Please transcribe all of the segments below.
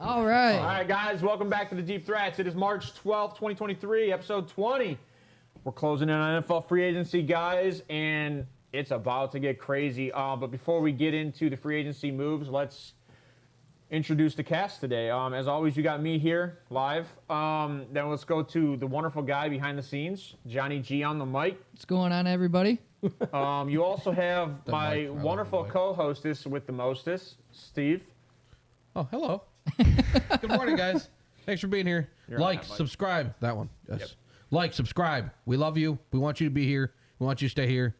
All right. All right, guys, welcome back to the Deep Threats. It is March 12th, 2023, episode 20. We're closing in on NFL free agency, guys, and it's about to get crazy. But before we get into the free agency moves, let's introduce the cast today. As always, you got me here live. Then let's go to the wonderful guy behind the scenes, Johnny G on the mic. What's going on, everybody? You also have my mic, wonderful co-hostess with the mostest, Steve. Oh, hello. Good morning, guys. Thanks for being here. You're on Like, that mic. subscribe. That one. Yes. Yep. Like, subscribe. We love you. We want you to be here. We want you to stay here.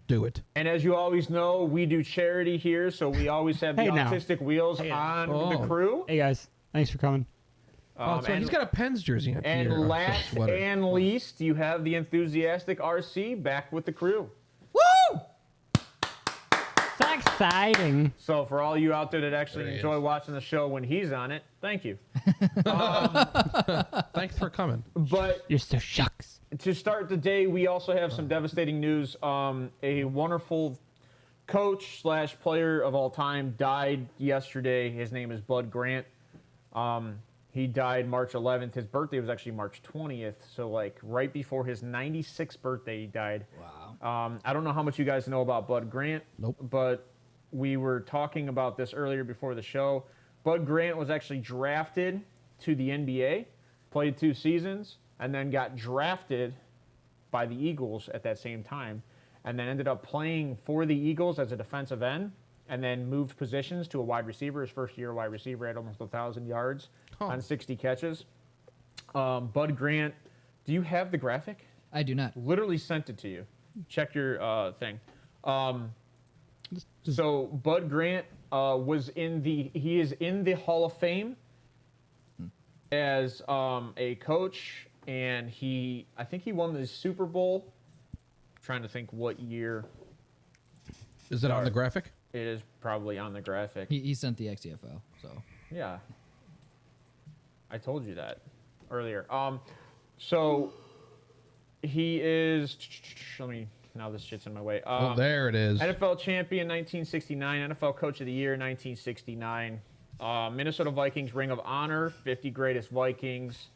Do it. And as you always know, we do charity here, so we always have the Hey, now. autistic wheels on the Oh. crew. Hey guys, thanks for coming. Oh, that's right. He's got a Pens jersey on And here. last Sweater. and least, you have the enthusiastic RC back with the crew. Woo! So exciting. So for all you out there that actually There he enjoy is. watching the show when he's on it, thank you. Thanks for coming. But You're so shucks. to start the day, we also have some devastating news. A wonderful coach / player of all time died yesterday. His name is Bud Grant. He died March 11th. His birthday was actually March 20th. So like right before his 96th birthday, he died. Wow. I don't know how much you guys know about Bud Grant. Nope. But we were talking about this earlier before the show. Bud Grant was actually drafted to the NBA, played 2 seasons, and then got drafted by the Eagles at that same time, and then ended up playing for the Eagles as a defensive end, and then moved positions to a wide receiver. His first year wide receiver had almost 1,000 yards on 60 catches. Bud Grant, do you have the graphic? I do not. Literally sent it to you. Check your thing. So Bud Grant he is in the Hall of Fame as a coach, and I think he won the Super Bowl. I'm trying to think what year. Is it on the graphic? It is probably on the graphic. He sent the XFL, so. Yeah. I told you that earlier. So he is. Now this shit's in my way. Oh, there it is. NFL champion 1969, NFL Coach of the Year 1969, Minnesota Vikings Ring of Honor, 50 Greatest Vikings,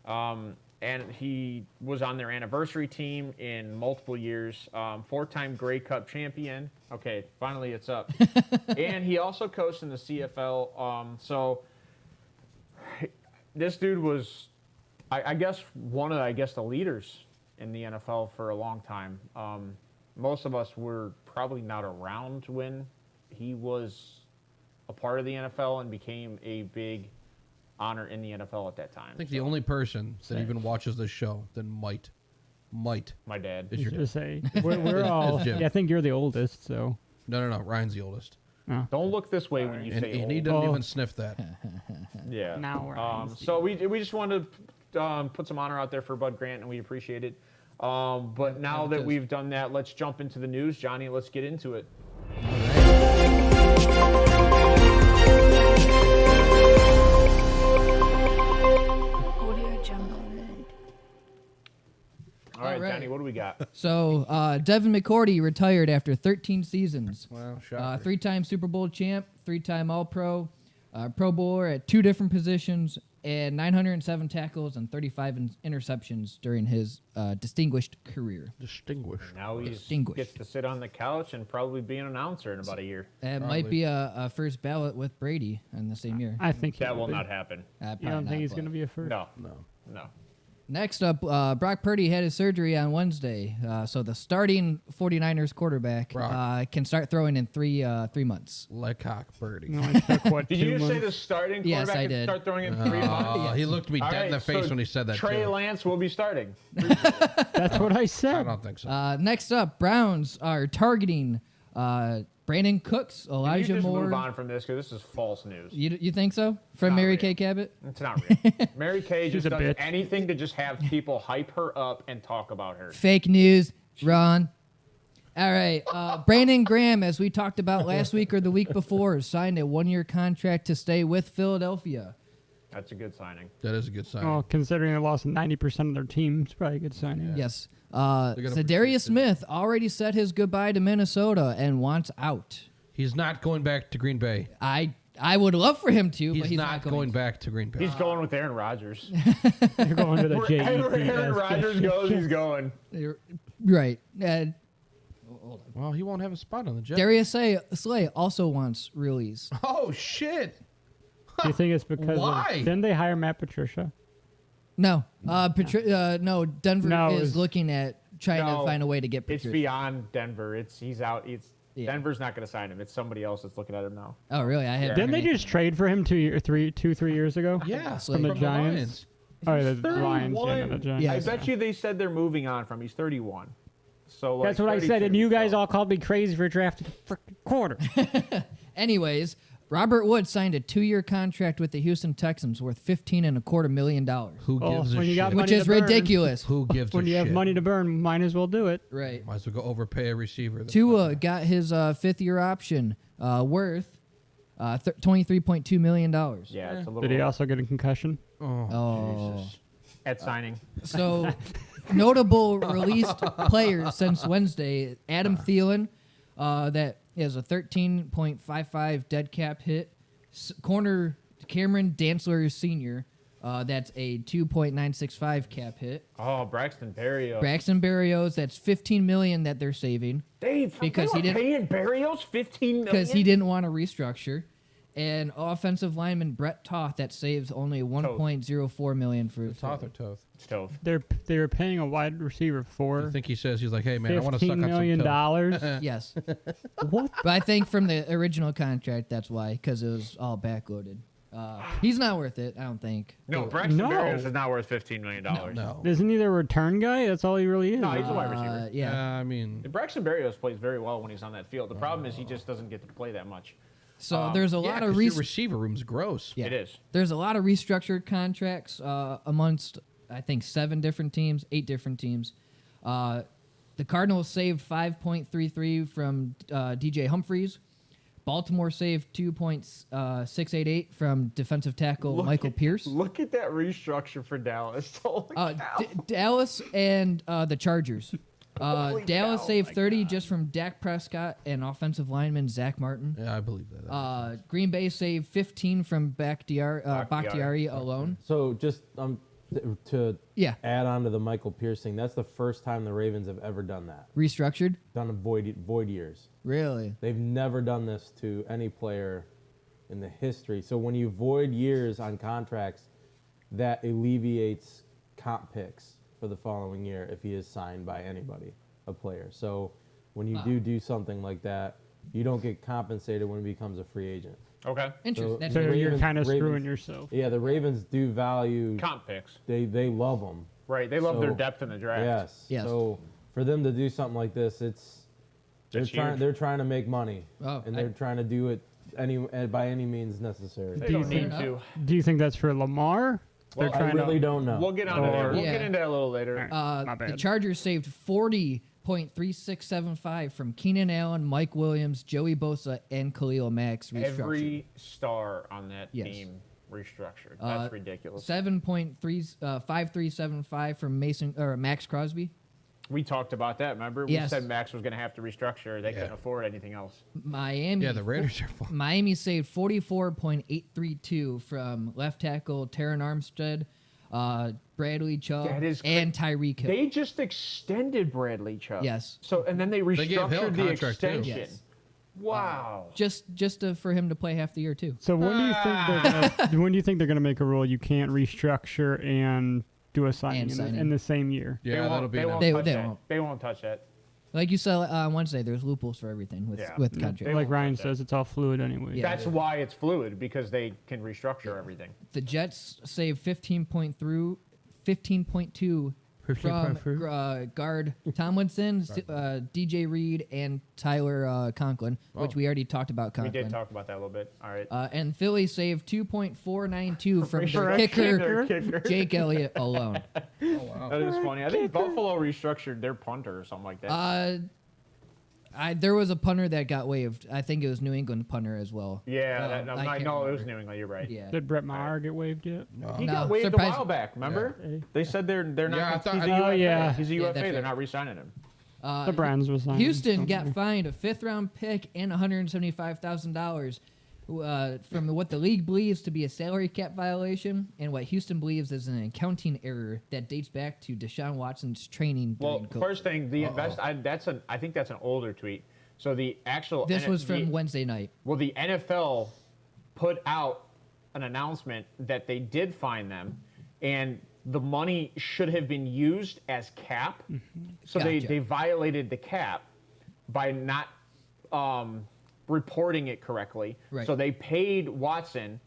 and he was on their anniversary team in multiple years, 4-time Grey Cup champion. Okay, finally it's up. And he also coached in the CFL. So this dude was, I guess, one of the leaders in the NFL for a long time. Most of us were probably not around when he was a part of the NFL and became a big honor in the NFL at that time. I think the only person that even watches this show that might My dad. is your dad. Just say we're all. Jim. Yeah, I think you're the oldest, so. No. Ryan's the oldest. Don't look this way when you And, say and he old. doesn't Oh. even sniff that. Yeah. Now we're So we just wanted to put some honor out there for Bud Grant, and we appreciate it. But now that we've done that, let's jump into the news. Johnny, let's get into it. Audio Jungle. All right, All right. Johnny, what do we got? So, Devin McCourty retired after 13 seasons. Wow, shocker. 3-time Super Bowl champ, 3-time All-Pro, Pro Bowler at 2 different positions, and 907 tackles and 35 interceptions during his distinguished career. Distinguished. Now he Distinguished. gets to sit on the couch and probably be an announcer in about a year. It might be a first ballot with Brady in the same year. I think That will not happen. You don't think he's going to be a first? No. No. Next up, Brock Purdy had his surgery on Wednesday, so the starting 49ers quarterback can start throwing in three months. Lecoq Birdie. No, it took, what, Did 2 you say months? the starting Yes, quarterback I can did. start throwing in 3 months? He looked me All dead in the right, face so when he said that. Trey too. Lance will be starting. That's what I I said. don't think so. Next up, Browns are targeting Brandon Cooks, You Elijah just Moore. move on from this because this is false news. You think so? From not Mary real. Kay Cabot? It's not real. Mary Kay She's just a does bitch. anything to just have people hype her up and talk about her. Fake news, Ron. All right. Brandon Graham, as we talked about last week or the week before, signed a 1-year contract to stay with Philadelphia. That's a good signing. That is a good sign. Well, considering they lost 90% of their team, it's probably a good signing. Yes. gonna Zadarius Smith already said his goodbye to Minnesota and wants out. He's not going back to Green Bay. I I would love for him to, but He's he's not going back to Green Bay. He's going with Aaron Rodgers. You're going to the Wherever JEP. Aaron Rodgers goes, he's going. Right. Well, he won't have a spot on the Jets. Darius Slay also wants release. Oh shit! Do you think it's because Why? Didn't they hire Matt Patricia? No. No, Denver No, is it's- looking at trying to find a way to get It's Patricia. beyond Denver. He's out. Yeah. Denver's not going to sign him. It's somebody else that's looking at him now. Oh, really? I had. Didn't they just trade for him 3 years ago? Yeah, From the from Giants? Oh, the Lions, 31. yeah, the Giants. Yeah. I bet you they said they're moving on from. He's 31. So like That's what I said, 32, and you guys so- all called me crazy for drafting a freaking quarter. Anyways, Robert Woods signed a 2-year contract with the Houston Texans worth $15.25 million, Who Oh, gives a when you got shit? money which to is burn. ridiculous. Who gives When a you have shit? money to burn, might as well do it. Right. Might as well go overpay a receiver. Tua got his 5th-year option worth $23.2 million. Yeah, it's a little. Did he also get a concussion? Oh. Jesus. at signing? So, notable released players since Wednesday: Adam Thielen, that is a 13.55 dead cap hit. Corner Cameron Dantzler Sr., that's a 2.965 cap hit. Oh, Braxton Berrios. Braxton Berrios, that's $15 million that they're saving because he didn't paying Berrios $15 million because he didn't want to restructure. And offensive lineman Brett Toth, that saves only $1.04 million for Toth or Toth? Stove. They were paying a wide receiver for I think he says he's like, hey man, I want to suck $15 on million. some Toth. Yes. What? But I think from the original contract, that's why, because it was all backloaded. He's not worth it, I don't think. No, Braxton No. Berrios is not worth $15 million. No. Isn't he the return guy? That's all he really is. No, he's a wide receiver. Yeah. I mean, Braxton Berrios plays very well when he's on that field. The problem is he just doesn't get to play that much. So there's a lot of 'cause your receiver room's gross. Yeah. It is. There's a lot of restructured contracts amongst, I think, 8 different teams. The Cardinals saved 5.33 from DJ Humphries. Baltimore saved 2.688 from defensive tackle Michael Pierce. Look at that restructure for Dallas. Holy cow. Dallas and the Chargers. Holy Dallas cow, saved my 30 just from Dak Prescott and offensive lineman Zach Martin. Yeah, I believe that. Green Bay saved 15 from Bakhtiari alone. So just to Yeah. add on to the Michael Pierce thing, that's the first time the Ravens have ever done that. Restructured? Done a void years. Really? They've never done this to any player in the history. So when you void years on contracts, that alleviates comp picks for the following year if he is signed by anybody, a player. So when you do something like that, you don't get compensated when he becomes a free agent. Okay. Interesting. So- That's So interesting. you're kind of Ravens- screwing yourself. Yeah, the Ravens do value. Comp picks. They love them. Right. They love their So- depth in the draft. Yes. Yes. So for them to do something like this, they're It's trying huge. they're trying to make money, Oh, and they're trying to do it by any means necessary. They don't need to. Do you think that's for Lamar? Well, I really don't know. We'll get on to that. Or- We'll Yeah. get into that a little later. My The bad. Chargers saved 40.3675 from Keenan Allen, Mike Williams, Joey Bosa, and Khalil Mack's restructured. Every star on that Yes. team restructured. That's ridiculous. 7.5375 from Max Crosby. We talked about that, remember? We Yes. said Max was going to have to restructure. They couldn't afford anything else. Miami. Yeah, the Raiders are fun. Miami saved 44.832 from left tackle Taron Armstead, Bradley Chubb, That is and Tyreek Hill. They just extended Bradley Chubb. Yes. So and then they gave Hill a restructured the contract, too. extension. Yes. Wow. Just for him to play half the year too. So when do you think when do you think they're gonna make a rule you can't restructure and do a signing And sign in the same year? Yeah, that'll be they enough. won't They- touch they that. won't. They won't touch that. Like you said on Wednesday, there's loopholes for everything with Yeah. contract. They Like won't Ryan touch that. says, it's all fluid anyway. Yeah. That's why it's fluid, because they can restructure everything. The Jets saved 15.2 from guard Tomlinson, DJ Reed, and Tyler Conklin, which we already talked about. We Conklin. did talk about that a little bit. All right. And Philly saved 2.492 from For their a kicker, kicker. Jake Elliott alone. That is funny. I think Buffalo restructured their punter or something like that. There was a punter that got waived. I think it was New England punter as well. yeah, I can't no, it was remember. New England. You're right. Yeah. Did Brett Maher get waived yet? He No, got waived surprise- a while back. Remember? Yeah. They said they're not. Yeah, I thought- he's a Oh, UFA. yeah. He's a UFA. that's They're right. not re-signing him. The Browns was signed. Houston got fined a 5th round pick and $175,000 from what the league believes to be a salary cap violation and what Houston believes is an accounting error that dates back to Deshaun Watson's training Well, during COVID. first thing, I think that's an older tweet. So the actual This was from Wednesday night. Well, the NFL put out an announcement that they did fine them, and the money should have been used as cap. So Gotcha. they violated the cap by not reporting it correctly. Right. So they paid Watson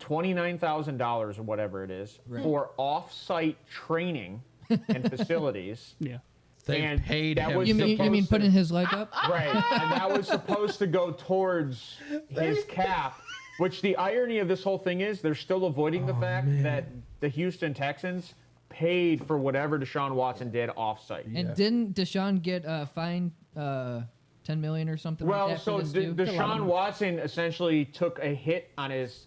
$29,000 or whatever it is for off-site training and facilities. Yeah. They And paid that him. was You mean supposed to- putting his leg up? Right, and that was supposed to go towards his cap, which the irony of this whole thing is they're still avoiding the fact that the Houston Texans paid for whatever Deshaun Watson did offsite. And didn't Deshaun get fined $10 million or something Well, like that so for this too? Deshaun Watson essentially took a hit on his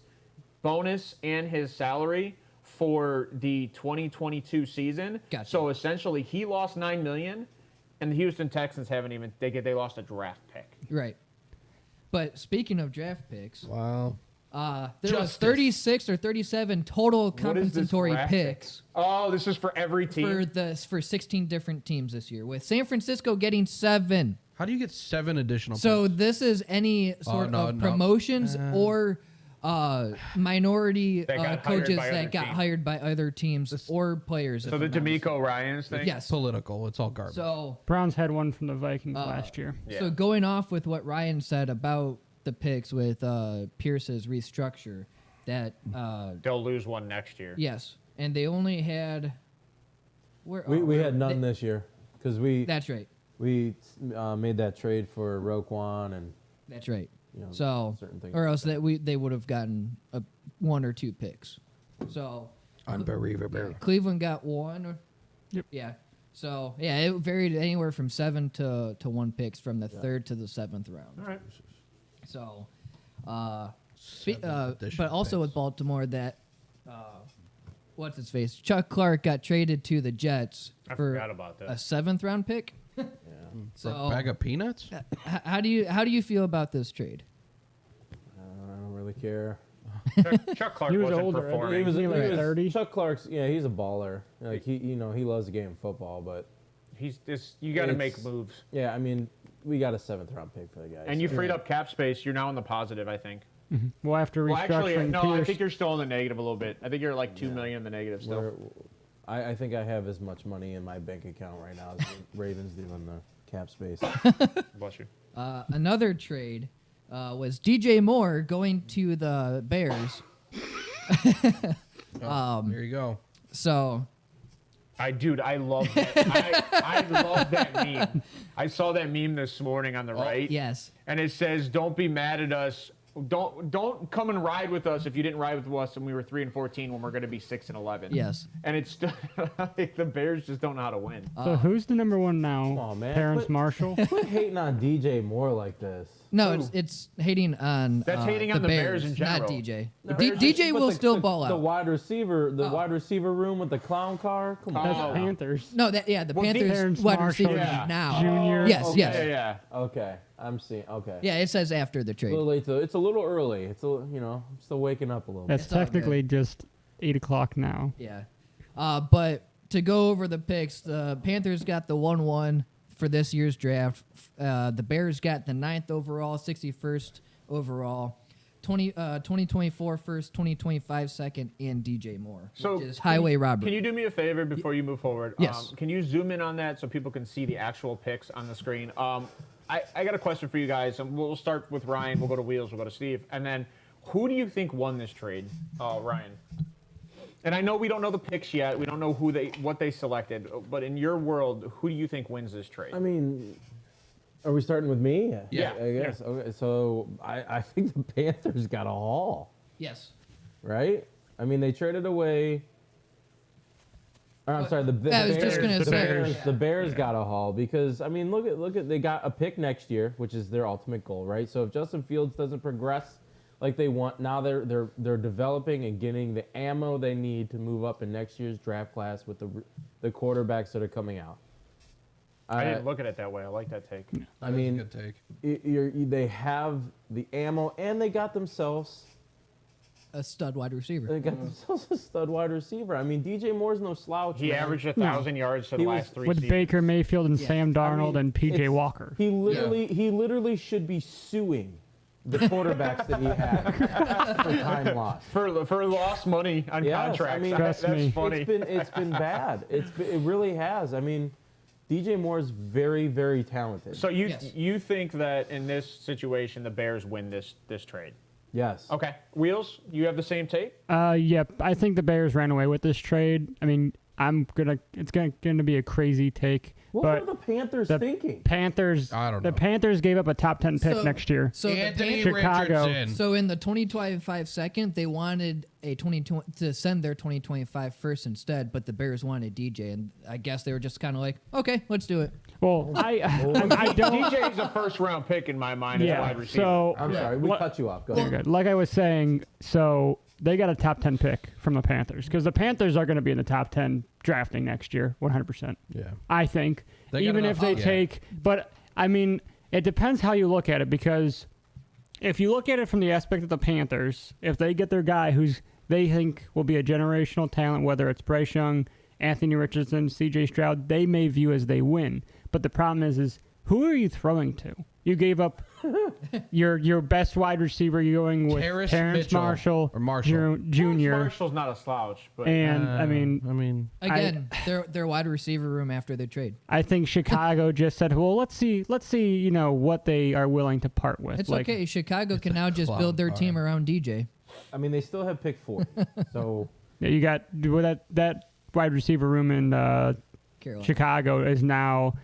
bonus and his salary for the 2022 season. Gotcha. So essentially, he lost $9 million, and the Houston Texans haven't even they lost a draft pick. Right. But speaking of draft picks, Wow. there was 36 or 37 total What is this compensatory graphic? picks Oh, this is for every team. for 16 different teams this year, with San Francisco getting 7. How do you get 7 additional So picks? this is any sort no, of no. promotions or minority That got hired coaches by other that got teams. hired by other teams or players. So if the I'm not mistaken. D'Amico Ryans thing. Yes. Political. It's all garbage. So Browns had one from the Vikings last year. Yeah. So going off with what Ryan said about the picks with Pierce's restructure, that They'll lose one next year. yes, and they only had We had none this year because That's right. we made that trade for Roquan and That's right. you know, So certain things or like else they would have gotten 1 or 2 picks. So Unbelievable. Cleveland got 1. Yep. Yeah. So yeah, it varied anywhere from 7 to 1 picks from the 3rd to the 7th round. All right. So, additional but also picks. with Baltimore, that what's his face, Chuck Clark got traded to the Jets I for forgot about that. a 7th round pick. For So, a bag of peanuts? how do you feel about this trade? I don't really care. Chuck Clark He was wasn't older, I think. performing. He like 30? Chuck Clark's he's a baller. Like he loves the game of football, but You got to It's- make moves. yeah, I mean we got a 7th round pick for the guy. And you freed up cap space. You're now in the positive, I think. Well, after Well, actually, restructuring no, I Pierce, think you're still in the negative a little bit. I think you're like $2 million in the negative still. I think I have as much money in my bank account right now as the Ravens do in the cap space. Bless you. Another trade was DJ Moore going to the Bears. There you go. So I love that. I love that meme. I saw that meme this morning on the right. yes, And it says, "Don't be mad at us. Don't come and ride with us if you didn't ride with us when we were 3-14 when we're going to be 6-11." yes. And it's still like the Bears just don't know how to win. so who's the number one now? Come on, man. Terrence Quit- Marshall. Quit hating on DJ Moore like this. No, it's hating on. That's hating on the Bears in general. not DJ. No, DJ but will the- still the- ball The out. wide receiver room with the clown car. Come on. That's Oh. Panthers. No, the Well, Panthers Terrence wide Marshall receiver Yeah. now. Junior. Yes, okay. yes. Yeah. Okay, I'm seeing. Okay. Yeah, it says after the A trade. little late though. It's a little early. It's I'm still waking up a little That's It's all technically just 8 o'clock now. Yeah. But to go over the picks, the Panthers got the 1-1 for this year's draft. The Bears got the 9th overall, 61st overall, 2024 first, 2025 second, and DJ Moore, So which is highway robbery. Can you do me a favor before you move forward? Yes. Can you zoom in on that so people can see the actual picks on the screen? I got a question for you guys, and we'll start with Ryan. We'll go to Wheels. We'll go to Steve, and then who do you think won this trade, Ryan? And I know we don't know the picks yet. We don't know what they selected. But in your world, who do you think wins this trade? I mean, are we starting with me? Yeah. I guess. Okay. So I think the Panthers got a haul, Yes. right? I mean, they traded away. Or, I'm sorry, the I was Bears. just gonna the say. Bears, the Bears got a haul because I mean, look at they got a pick next year, which is their ultimate goal, right? So if Justin Fields doesn't progress like they want, now they're developing and getting the ammo they need to move up in next year's draft class with the quarterbacks that are coming out. I didn't look at it that way. I like that take. I mean, That's a good take. they have the ammo, and they got themselves A stud wide receiver. a stud wide receiver. I mean, DJ Moore's no slouch. He man. averaged 1,000 yards for the He was- last 3 With seasons. Baker Mayfield and Sam I Darnold mean, and PJ it's- Walker. He literally should be suing the quarterbacks that he had for time lost. For lost money on Yes, contracts. I mean, Trust that's me. funny. It's been bad. It really has. I mean, DJ Moore's very, very talented. So Yes. you think that in this situation the Bears win this trade? yes. Okay. Wheels, you have the same take? Yep. I think the Bears ran away with this trade. I mean, it's gonna be a crazy take. What but were the Panthers the thinking? Panthers. I don't The know. Panthers gave up a top 10 pick So- next year. So the Anthony Chicago. Richardson. So in the 2025 second, they wanted a 2020 to send their 2025 first instead, but the Bears wanted DJ, and I guess they were just kind of like, okay, let's do it. Well, I don't. DJ is a first round pick in my mind as a Yeah. wide receiver. So I'm sorry, we cut you off. Go You're ahead. good. Like I was saying, so they got a top 10 pick from the Panthers because the Panthers are going to be in the top 10 drafting next year, 100%. Yeah. I think. They got Even enough- if they yeah. take, but I mean, it depends how you look at it because if you look at it from the aspect of the Panthers, if they get their guy who's they think will be a generational talent, whether it's Bryce Young, Anthony Richardson, CJ Stroud, they may view as they win. But the problem is who are you throwing to? You gave up your best wide receiver. You're going with Terrace Terrence Mitchell, Marshall, or Marshall. Jr. Marshall's not a slouch, but And I mean, Again, their wide receiver room after the trade. I think Chicago just said, "Well, let's see, you know, what they are willing to part with." It's like, okay. Chicago can now just clown build their car. team around DJ. I mean, they still have pick 40. So Yeah, you got well, that wide receiver room in Carolina. Chicago is now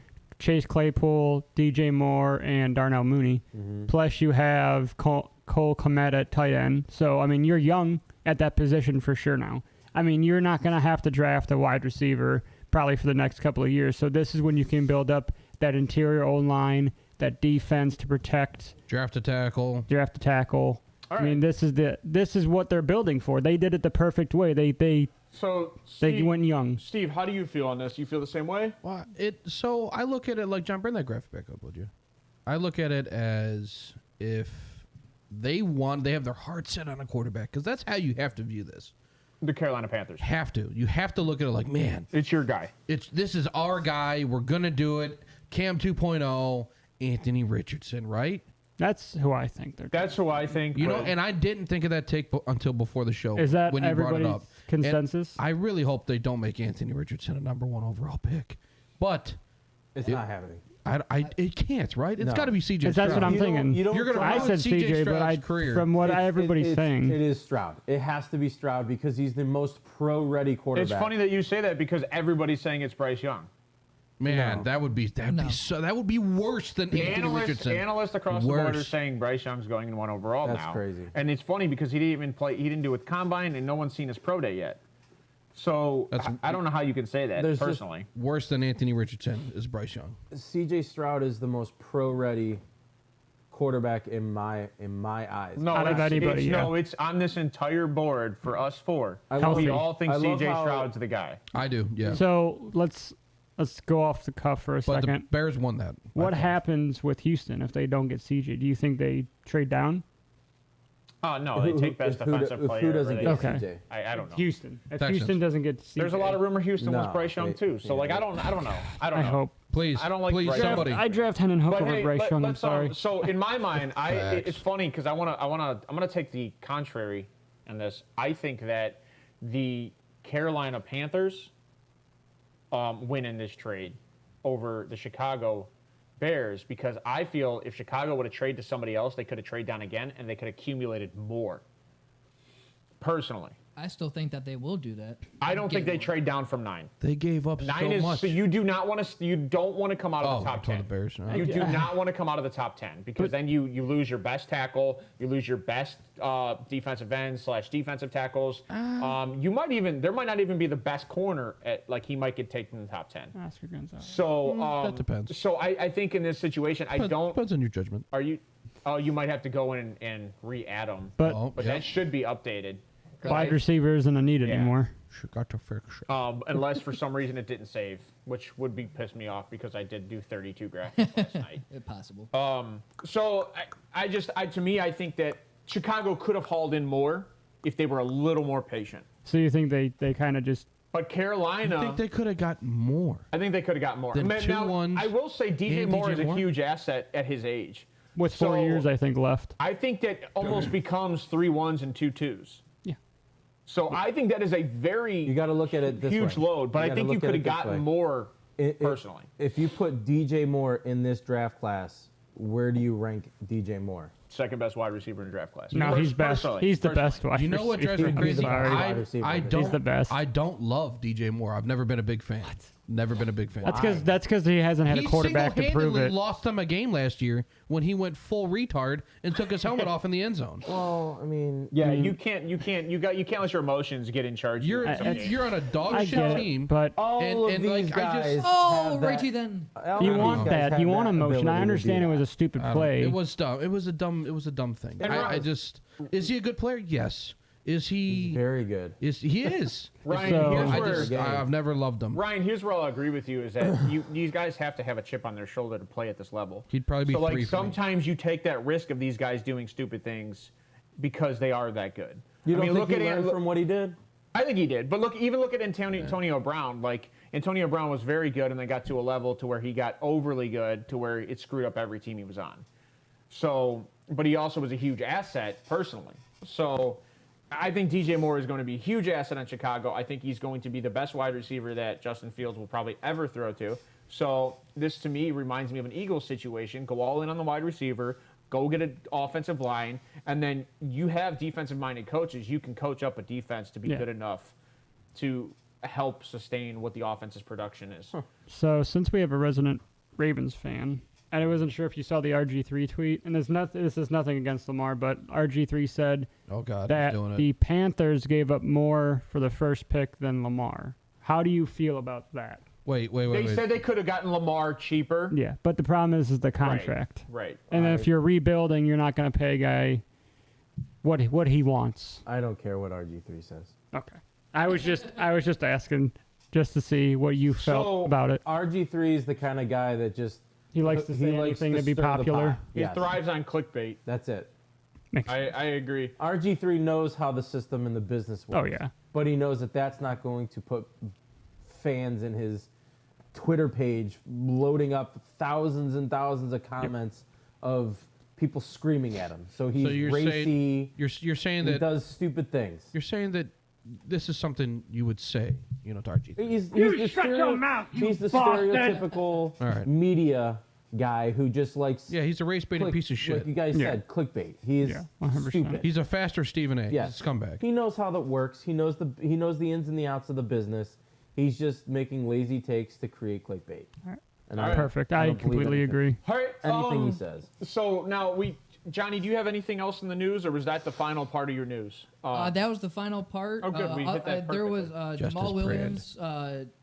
Chase Claypool, DJ Moore, and Darnell Mooney. Plus, you have Cole Kmet at tight end. So, I mean, you're young at that position for sure now. I mean, you're not going to have to draft a wide receiver probably for the next couple of years. So, this is when you can build up that interior O-line, that defense to protect, Draft a tackle. draft a tackle. All I mean, this is what they're building for. They did it the perfect way. They so Steve, went young. Steve, how do you feel on this? You feel the same way? Well, so I look at it like John. Bring that graphic back up, would you? I look at it as if they have their heart set on a quarterback because that's how you have to view this. The Carolina Panthers. You have to look at it like, man, It's your guy. this is our guy. We're gonna do it. Cam 2.0, Anthony Richardson, right? That's who I think they're. That's who I think. You know, but- and I didn't think of that take until before the show. Is that when you brought it everybody's up? And consensus? I really hope they don't make Anthony Richardson a number 1 overall pick, but it's not happening. it can't, right? It's No. got to be CJ. That's what Stroud. I'm thinking. You don't You're gonna draft- ruin I said CJ CJ, but Stroud's career. from what It's- everybody's it's- saying, It is Stroud. It has to be Stroud because he's the most pro-ready quarterback. It's funny that you say that because everybody's saying it's Bryce Young. Man, No. that would be worse than Anthony Richardson. Analysts across the board are Worse. saying Bryce Young's going in 1 overall That's now. crazy. And it's funny because he didn't even play. He didn't do it combine, and no one's seen his pro day yet. So I don't know how you can say that There's just- personally. Worse than Anthony Richardson is Bryce Young. CJ Stroud is the most pro-ready quarterback in my eyes. No, Out of anybody, no, it's on this entire board for us four. I love We it. all think I love CJ how- Stroud's the guy. I do, yeah. so let's go off the cuff for a but the second. Bears won that. by What far. happens with Houston if they don't get CJ? Do you think they trade down? Oh no, they take best defensive player. Who doesn't or get they- Okay. CJ? I don't know. Houston. If Texans. Houston doesn't get CJ, There's a lot of rumor Houston No, wants Bryce Young they- too. So yeah, like I don't know. I don't I know. hope. Please, I don't like please, Bryce. somebody. I draft Hendon Hook But over hey, Bryce Young. I'm let's, sorry. so in my mind, Facts. it's funny because I'm gonna take the contrary in this. I think that the Carolina Panthers win in this trade over the Chicago Bears because I feel if Chicago would have traded to somebody else, they could have traded down again and they could have accumulated more. Personally, I still think that they will do that. I don't think Get they more. trade down from 9. They gave up 9 so is much. so you don't want to come out of the top I'm talking 10. the Bears. No. You do not want to come out of the top 10 because then you lose your best tackle, you lose your best defensive ends / defensive tackles. There might not even be the best corner at he might get taken in the top 10. Oscar Gonzalez. So that depends. So I think in this situation Depends on your judgment. Are you? Oh, you might have to go in and re-add them, But Oh, but yeah. that should be updated. 'Cause wide receiver isn't a need Yeah. anymore. She got to fix it. unless for some reason it didn't save, which would be piss me off because I did do 32 graphics last night. If possible. So to me, I think that Chicago could have hauled in more if they were a little more patient. So you think they kind of just... But Carolina, I think they could have got more. I think they could have got more. Than Now, 2-1s I will say DJ and Moore DJ is a Moore? huge asset at his age. With 4 years, I think, left. I think that almost becomes 3 1s and 2 2s. Yeah. So I think that is a very You got to look at it this huge way. load, but I gotta think you look at could it have this gotten way. more It- personally. If you put DJ Moore in this draft class, where do you rank DJ Moore? Second best wide receiver in the draft class. No, he's best. Personally. He's the best wide You know what drives me receiver. crazy? I'm sorry. wide receiver. I He's don't. the best. I don't love DJ Moore. I've never been a big fan. Never been a big fan. That's because he hasn't had a He quarterback to prove single-handedly it. lost them a game last year when he went full retard and took his helmet off in the end zone. Well, I mean, Yeah, you can't let your emotions get in charge. You're of some games. you're on a dog I shit get team. it, but all And- of and, like, these I just- guys. Oh, have righty that- then. all you of want these guys that. have You want that emotion. ability I to do understand it was that. a stupid I don't- play. It was dumb. It was a dumb thing. And I just is he a good player? Yes. Is he? Very good. He is. Ryan, So- here's I where, just I've never loved him. Ryan, here's where I'll agree with you is that these guys have to have a chip on their shoulder to play at this level. He'd probably be so three like for me. sometimes you take that risk of these guys doing stupid things because they are that good. You don't think look he at learned from what he did? I think he did, but look at Antonio Brown. Like Antonio Brown was very good, and then got to a level to where he got overly good, to where it screwed up every team he was on. So, but he also was a huge asset personally. So, I think DJ Moore is going to be a huge asset in Chicago. I think he's going to be the best wide receiver that Justin Fields will probably ever throw to. So, this to me reminds me of an Eagles situation. Go all in on the wide receiver. Go get an offensive line, and then you have defensive-minded coaches. You can coach up a defense to be good enough to help sustain what the offense's production is. So since we have a resident Ravens fan, and I wasn't sure if you saw the RG3 tweet, and this is nothing against Lamar, but RG3 said Oh God, that he's doing it. the Panthers gave up more for the first pick than Lamar. How do you feel about that? Wait. They said they could have gotten Lamar cheaper. Yeah, but the problem is the contract. Right. And if you're rebuilding, you're not going to pay a guy what he wants. I don't care what RG3 says. Okay. I was just asking just to see what you felt So, about it. RG3 is the kind of guy that just He likes to say anything to be stir the popular. pot. He Yes, thrives on clickbait. that's it. I agree. RG3 knows how the system and the business works. Oh, yeah. But he knows that that's not going to put fans in his Twitter page loading up thousands and thousands of comments of people screaming at him. So he's you're racy. You're saying He that does stupid things. you're saying that this is something you would say, to RG3. He's the stereotypical All right. media guy who just likes. Yeah, he's a race baiting piece of shit. Like you guys Yeah. said, clickbait. He is 100%. stupid. He's a faster Stephen A. Yes. He's a scumbag. He knows how that works. He knows the ins and the outs of the business. He's just making lazy takes to create clickbait. right. And Perfect. I don't believe completely anything. agree. All right. Anything he says. So now Johnny, do you have anything else in the news, or was that the final part of your news? That was the final part. Oh, good. We hit that there was perfectly. Justice Jamal Brand. Williams.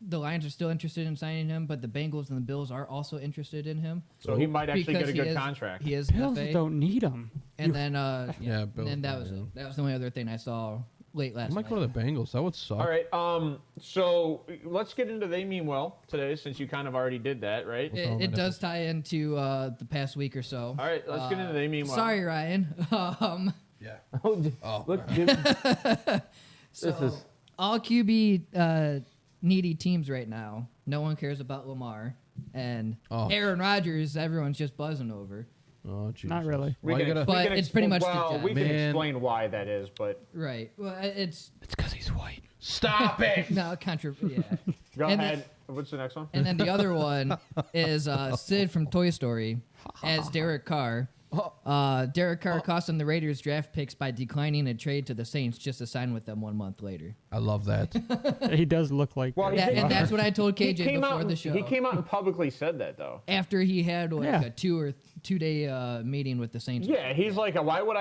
The Lions are still interested in signing him, but the Bengals and the Bills are also interested in him. So he might actually get Because a he good is- contract. He is Bills FA. don't need him. And then, Yeah, Bills and that don't was need it. him. That was the only other thing I saw late I last might night. go to the Bengals. That would suck. All right. So let's get into They Mean Well today, since you kind of already did that, right? It does tie into the past week or so. All right. Let's get into They Mean Well. Sorry, Ryan. Yeah. Look, Jim, So This is- all QB needy teams right now. No one cares about Lamar and Oh. Aaron Rodgers. Everyone's just buzzing over. Oh, Jesus. Not really. We Why you can, gotta- we But can it's pretty much the well, jab. we can Man. explain why that is, but Right. Well, it's It's because he's white. Stop it. no Yeah. go And ahead. What's the next one? And then the other one is Sid from Toy Story as Derek Carr. Derek Carr cost him the Raiders draft picks by declining a trade to the Saints just to sign with them 1 month later. I love that. He does look like Well, that. And that's what I told He KJ came before out. the show. He came out and publicly said that, though. After he had like Yeah. a 2-day meeting with the Saints. Yeah, he's like, why would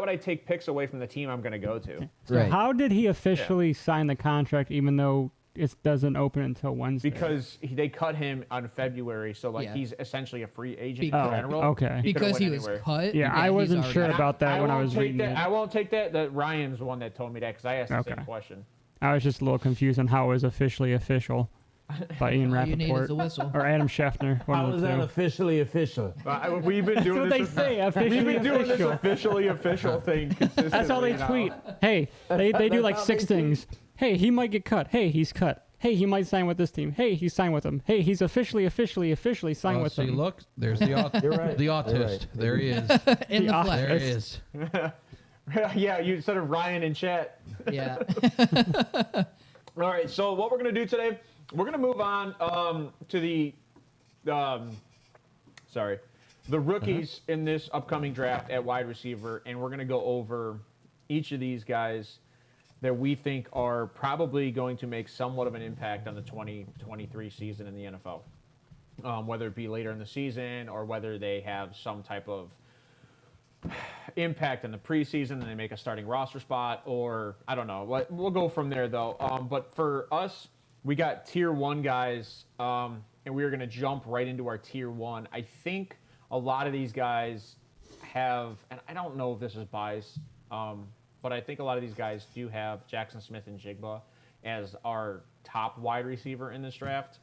I take picks away from the team I'm going to go to? So Right. how did he officially sign the contract even though it doesn't open until Wednesday? Because they cut him on February, so like Yeah. he's essentially a free agent Because- in general. okay. could've Because went he was anywhere. cut. Yeah, I he's wasn't already- sure about that when I won't was take reading that. it. I won't take that. That Ryan's the one that told me that because I asked the Okay. same question. I was just a little confused on how it was officially official by Ian All you need is a Rappaport whistle. or Adam Scheffner. One How of is the that two. officially official? We've been That's doing what this. they say. We've Officially been doing this official. officially official thing consistently. That's how they now. tweet. Hey, they do That's like how 6 they tweet. things. Hey, he might get cut. Hey, he's cut. Hey, he might sign with this team. Hey, he signed with them. Hey, he's officially signed with See, them. look, there's the You're right. the You're autist. right. There he is. In the The flesh. There he is. Yeah, you instead of Ryan in chat. Yeah. All right, so what we're going to do today, we're going to move on to the rookies in this upcoming draft at wide receiver, and we're going to go over each of these guys that we think are probably going to make somewhat of an impact on the 2023 season in the NFL, whether it be later in the season or whether they have some type of impact in the preseason and they make a starting roster spot, or I don't know. We'll go from there though. But for us, we got tier 1 guys, and we're going to jump right into our tier 1. I think a lot of these guys have, and I don't know if this is biased, but I think a lot of these guys do have Jackson Smith and Jigba as our top wide receiver in this draft.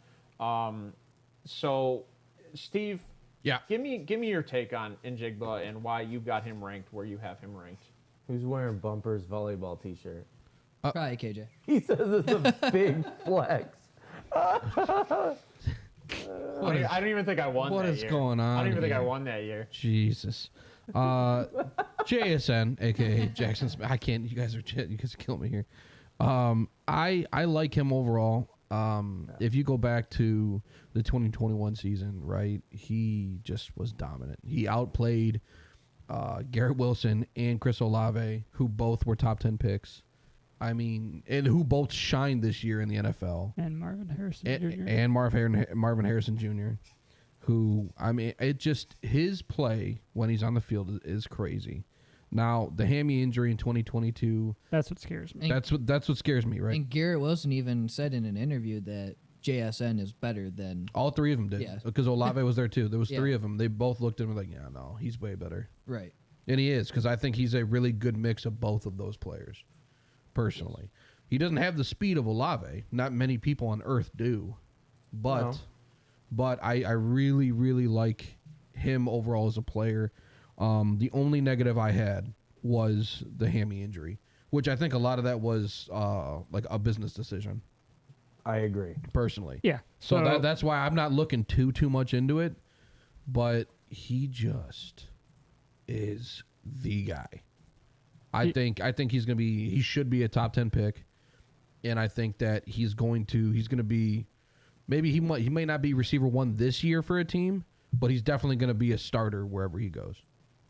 So, Steve, Yeah. give me your take on Njigba and why you've got him ranked where you have him ranked. Who's wearing Bumper's volleyball T-shirt? Probably KJ. He says it's a big flex. What is- I don't even think I won what that is year. going on I don't even think I here? won that year. Jesus. JSN, aka Jackson Smith. I can't. You guys are killing me here. I like him overall. If you go back to the 2021 season, right, he just was dominant. He outplayed Garrett Wilson and Chris Olave, who both were top 10 picks. I mean, and who both shined this year in the NFL. And Marvin Harrison Jr. And Marvin Harrison Jr., who, I mean, it just, his play when he's on the field is crazy. Now, the hammy injury in 2022, That's what scares me. And, that's what scares me, right? and Garrett Wilson even said in an interview that JSN is better than. All 3 of them did. Yeah. Because Olave was there too. There was Yeah. 3 of them. They both looked at him like, yeah, no, he's way better. Right. And he is, because I think he's a really good mix of both of those players, personally. He doesn't have the speed of Olave. Not many people on earth do. But No. but I really, really like him overall as a player. The only negative I had was the hammy injury, which I think a lot of that was like a business decision, I agree. personally. Yeah. So that's why I'm not looking too much into it. But he just is the guy. I think he's gonna be. He should be a top 10 pick, and I think that he's gonna be. Maybe he may not be receiver 1 this year for a team, but he's definitely gonna be a starter wherever he goes.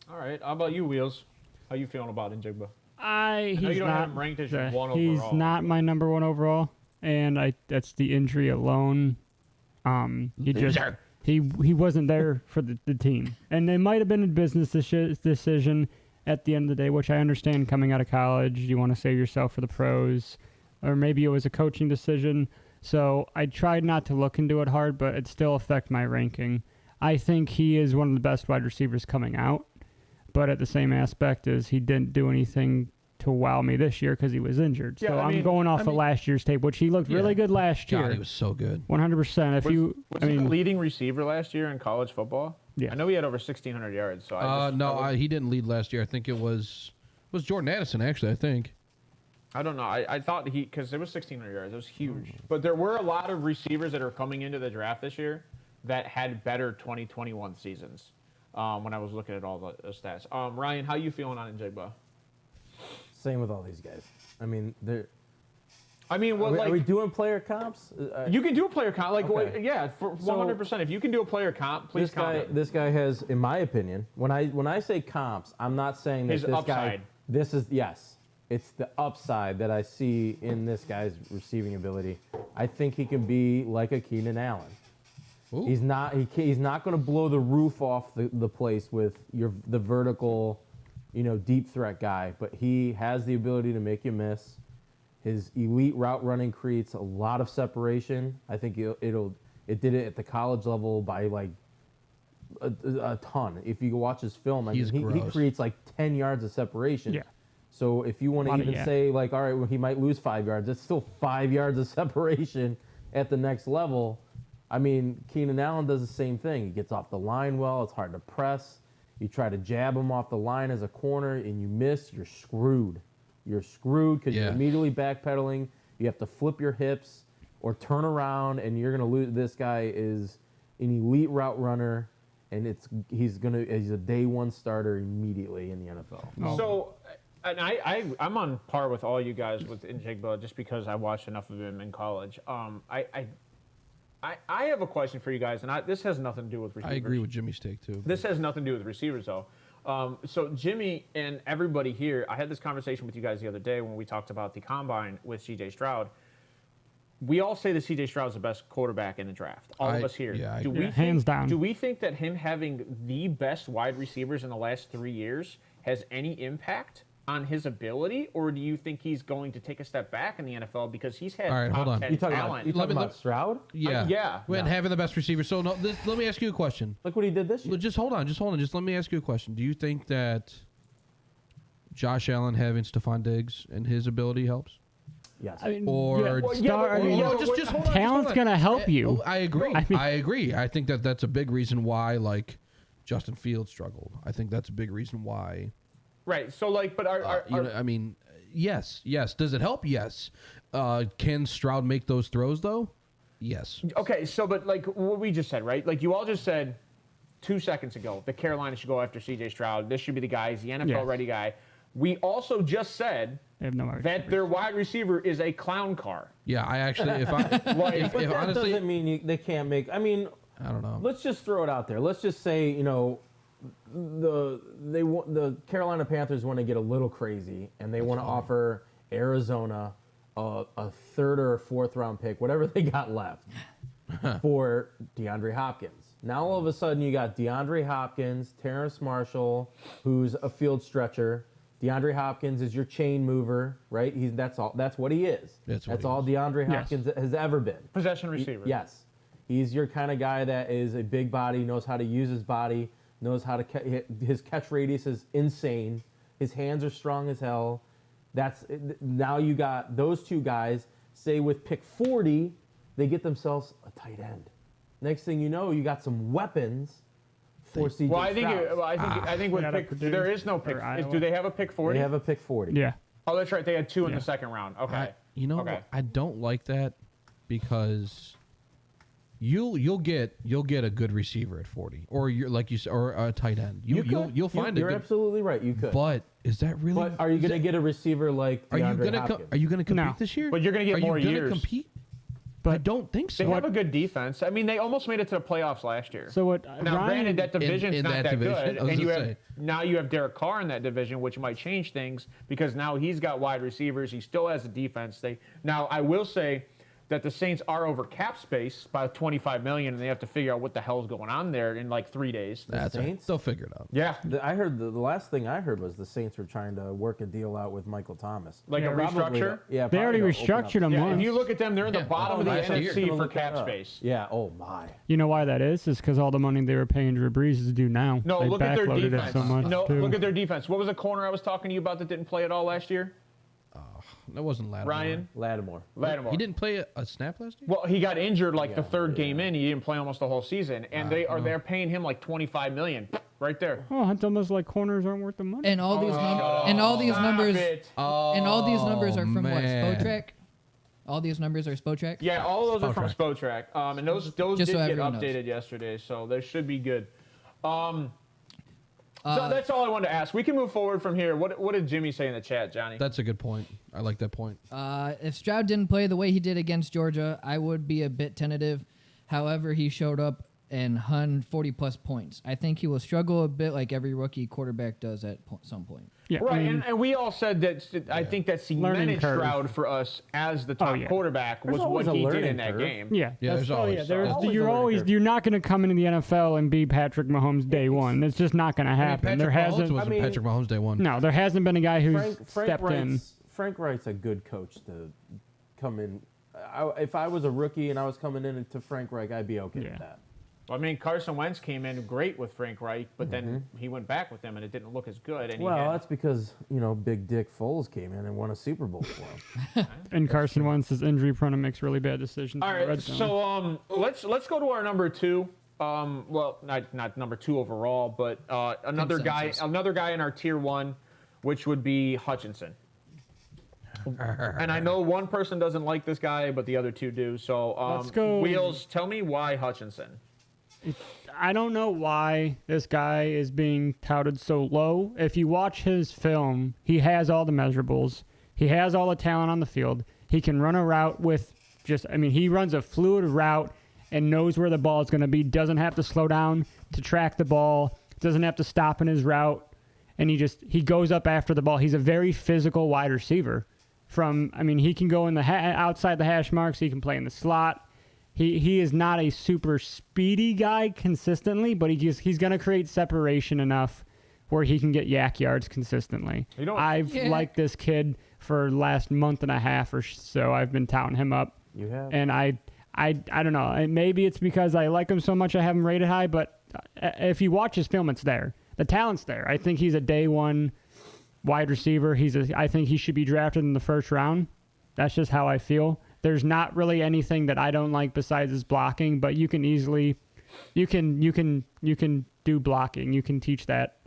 All right, how about you, Wheels? How you feeling about Njigba? He's I know you don't not have him ranked as your one He's overall. not my number 1 overall, and that's the injury alone. He wasn't there for the team, and it might have been a business decision at the end of the day, which I understand. Coming out of college, you want to save yourself for the pros, or maybe it was a coaching decision. So I tried not to look into it hard, but it still affected my ranking. I think he is one of the best wide receivers coming out, but at the same aspect is he didn't do anything to wow me this year because he was injured. Yeah, So I I'm mean- going off of last year's tape, which he looked really good last year. God, he was so good. 100%. If Was, you, was I he the mean, leading receiver last year in college football? Yeah. I know he had over 1,600 yards. So He didn't lead last year. I think it was Jordan Addison, actually, I think. I don't know. I thought because it was 1,600 yards. It was huge. But there were a lot of receivers that are coming into the draft this year that had better 2021 seasons when I was looking at all the stats. Ryan, how you feeling on Njigba? Same with all these guys. I mean, they're. I mean, what Are we doing player comps? you can do a player comp. Like, Okay. yeah, for 100%. If you can do a player comp, please comp it. This guy has, in my opinion, when I say comps, I'm not saying that His this upside. guy. This is yes, it's the upside that I see in this guy's receiving ability. I think he can be like a Keenan Allen. Ooh. He's not going to blow the roof off the place with the vertical, deep threat guy, but he has the ability to make you miss. His elite route running creates a lot of separation. I think it did it at the college level by like a ton. If you watch his film, I He's mean, he gross. creates like 10 yards of separation. Yeah. So if you want to even say, like, all right, well, he might lose 5 yards, it's still 5 yards of separation at the next level. I mean, Keenan Allen does the same thing. He gets off the line well. It's hard to press. You try to jab him off the line as a corner, and you miss, you're screwed. You're screwed because you're immediately backpedaling. You have to flip your hips or turn around, and you're going to lose. This guy is an elite route runner, and he's a day one starter immediately in the NFL. Oh. So, and I'm on par with all you guys with Njigba just because I watched enough of him in college. I have a question for you guys, and this has nothing to do with receivers. I agree with Jimmy's take, too. This has nothing to do with receivers, though. So Jimmy and everybody here, I had this conversation with you guys the other day when we talked about the combine with C.J. Stroud. We all say that C.J. Stroud is the best quarterback in the draft. All of us here. Yeah, hands down. Do we think that him having the best wide receivers in the last 3 years has any impact on his ability, or do you think he's going to take a step back in the NFL because he's had top 10 talent? You talking about Stroud? Yeah. Yeah. When having the best receiver. So let me ask you a question. Look what he did this year. Just hold on. Just let me ask you a question. Do you think that Josh Allen having Stephon Diggs and his ability helps? Yes. I mean, Or just hold on. Talent's going to help you. I agree. I agree. I think that's a big reason why, like, Justin Fields struggled. I think that's a big reason why. Right. So, like, but I mean, yes. Does it help? Yes. Can Stroud make those throws, though? Yes. Okay, so, but, like, what we just said, right? Like, you all just said 2 seconds ago that Carolina should go after C.J. Stroud. This should be the guy. He's the NFL-ready guy. We also just said that their wide receiver is a clown car. Yeah, I actually, if that honestly, doesn't mean they can't make. I mean, I don't know. Let's just throw it out there. Let's just say, the Carolina Panthers want to get a little crazy, and they want to offer Arizona a third or a fourth round pick, whatever they got left, for DeAndre Hopkins. Now all of a sudden you got DeAndre Hopkins, Terrace Marshall, who's a field stretcher. DeAndre Hopkins is your chain mover, right? That's all. That's what he is. That's all DeAndre Hopkins has ever been. Possession receiver. Yes, he's your kind of guy that is a big body, knows how to use his body, knows how to his catch radius is insane. His hands are strong as hell. Now you got those two guys. Say with pick 40, they get themselves a tight end. Next thing you know, you got some weapons for C.J. Well, I think with pick, there is no pick. Do they have a pick 40? They have a pick 40. Yeah. Oh, that's right. They had two in the second round. Okay. I don't like that because you'll get a good receiver at 40, or you're like you said, or a tight end. You'll find You're absolutely right. You could. But is that really? But are you going to get a receiver like DeAndre Hopkins? Are you going to compete this year? But you're going to get more years. Are you going to compete? But I don't think so. They have a good defense. I mean, they almost made it to the playoffs last year. So what? Now, granted, that division's not that good, and now you have Derek Carr in that division, which might change things because now he's got wide receivers. He still has a defense. Now, I will say that the Saints are over cap space by $25 million, and they have to figure out what the hell's going on there in like 3 days. That's Saints? They'll figure it out. Yeah. I heard the last thing I heard was the Saints were trying to work a deal out with Michael Thomas. Like a restructure? Yeah. They already restructured him once. If you look at them, they're in the bottom of the NFC for cap space. Yeah. Oh, my. You know why that is? It's because all the money they were paying Drew Brees is due now. No, they look at their defense. Look at their defense. What was the corner I was talking to you about that didn't play at all last year? That wasn't Lattimore. Lattimore. He didn't play a snap last year? Well, he got injured the third game in. He didn't play almost the whole season, and they're paying him like $25 million right there. Oh, it's almost like corners aren't worth the money. And all these numbers are from what? Spotrac. All these numbers are Spotrac. Yeah, all of those are from Spotrac. And those did get updated knows. Yesterday, so they should be good. So that's all I wanted to ask. We can move forward from here. What did Jimmy say in the chat, Johnny? That's a good point. I like that point. If Stroud didn't play the way he did against Georgia, I would be a bit tentative. However, he showed up and hung 40-plus points. I think he will struggle a bit like every rookie quarterback does at some point. Yeah, right, and we all said that. I think that cemented Stroud for us as the top quarterback was what he did in that game. Yeah, there's always. You're not going to come into the NFL and be Patrick Mahomes day one. It's just not going to happen. Patrick Mahomes day one. No, there hasn't been a guy who's stepped in. Frank Wright's a good coach to come in. If I was a rookie and I was coming in to Frank Reich, I'd be okay with that. I mean, Carson Wentz came in great with Frank Reich, but then he went back with him, and it didn't look as good. And Well, that's because, Big Dick Foles came in and won a Super Bowl for him. And Carson Wentz is injury prone and makes really bad decisions. all in the right. red zone. So let's go to our number 2. Well, not number 2 overall, but another guy in our tier 1, which would be Hutchinson. And I know one person doesn't like this guy, but the other 2 do. So Let's go. Wheels, tell me why Hutchinson. I don't know why this guy is being touted so low. If you watch his film, he has all the measurables. He has all the talent on the field. He can run a route with he runs a fluid route and knows where the ball is going to be. Doesn't have to slow down to track the ball. Doesn't have to stop in his route. And he goes up after the ball. He's a very physical wide receiver. He can go in the outside the hash marks. He can play in the slot. He is not a super speedy guy consistently, but he's going to create separation enough where he can get yak yards consistently. I've liked this kid for the last month and a half or so. I've been touting him up. You have? And I don't know. And maybe it's because I like him so much I have him rated high, but if you watch his film, it's there. The talent's there. I think he's a day one wide receiver. I think he should be drafted in the first round. That's just how I feel. There's not really anything that I don't like besides his blocking, but you can do blocking. You can teach that.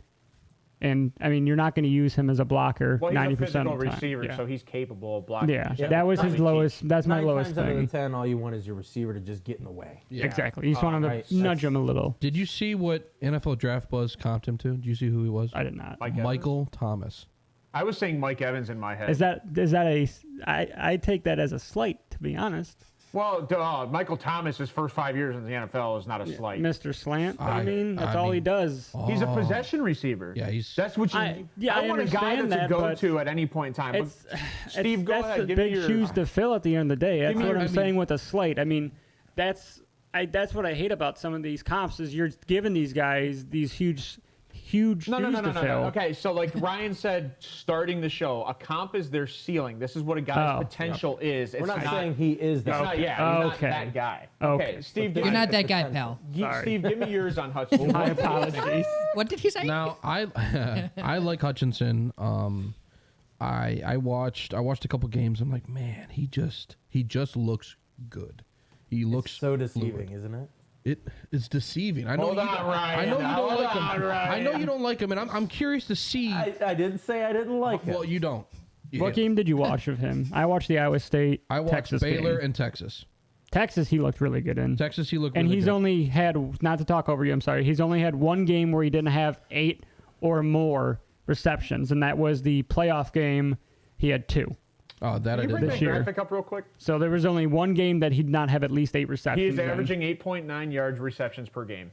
And you're not going to use him as a blocker 90% of the time. He's a physical receiver, so he's capable of blocking. Yeah, that was his lowest. That's my lowest 9 times out thing. of 10, all you want is your receiver to just get in the way. Yeah. Exactly. You just want him to nudge him a little. Did you see what NFL Draft Buzz comped him to? Did you see who he was? I did not. Michael Thomas. I was saying Mike Evans in my head. Is that a? I take that as a slight, to be honest. Well, Michael Thomas, his first 5 years in the NFL is not a slight. Mr. Slant. That's all he does. He's a possession receiver. Yeah, that's what you. I want a guy understand that's that, a go-to at any point in time. Steve, go that's ahead. the Give me big your shoes to fill at the end of the day. That's what I'm saying with a slate. That's what I hate about some of these comps is you're giving these guys these huge shoes to fill. Okay, so like Ryan said, starting the show, a comp is their ceiling. This is what a guy's potential is. We're not saying he is that. He's not that guy. Okay, Steve, You're not that guy, pal. Steve, give me yours on Hutchinson. My apologies. What did he say? Now I like Hutchinson. I watched a couple games. I'm like, man, he just looks good. He looks so deceiving, fluid. isn't it? It's deceiving. I know Hold on, Ryan. I know you don't like him. Ryan. I know you don't like him, and I'm curious to see. I didn't say I didn't like him. Well, you don't. What game did you watch of him? I watched the Iowa State. I watched Texas Baylor game. and Texas. Texas, he looked really good in. Texas, he looked. And really he's good. only had, not to talk over you, I'm sorry. He's only had one game where he didn't have 8 or more receptions, and that was the playoff game. He had 2. Oh, that I Can you did. bring This that year. graphic up real quick? So there was only one game that he did not have at least 8 receptions. He is in. averaging 8.9 yards receptions per game.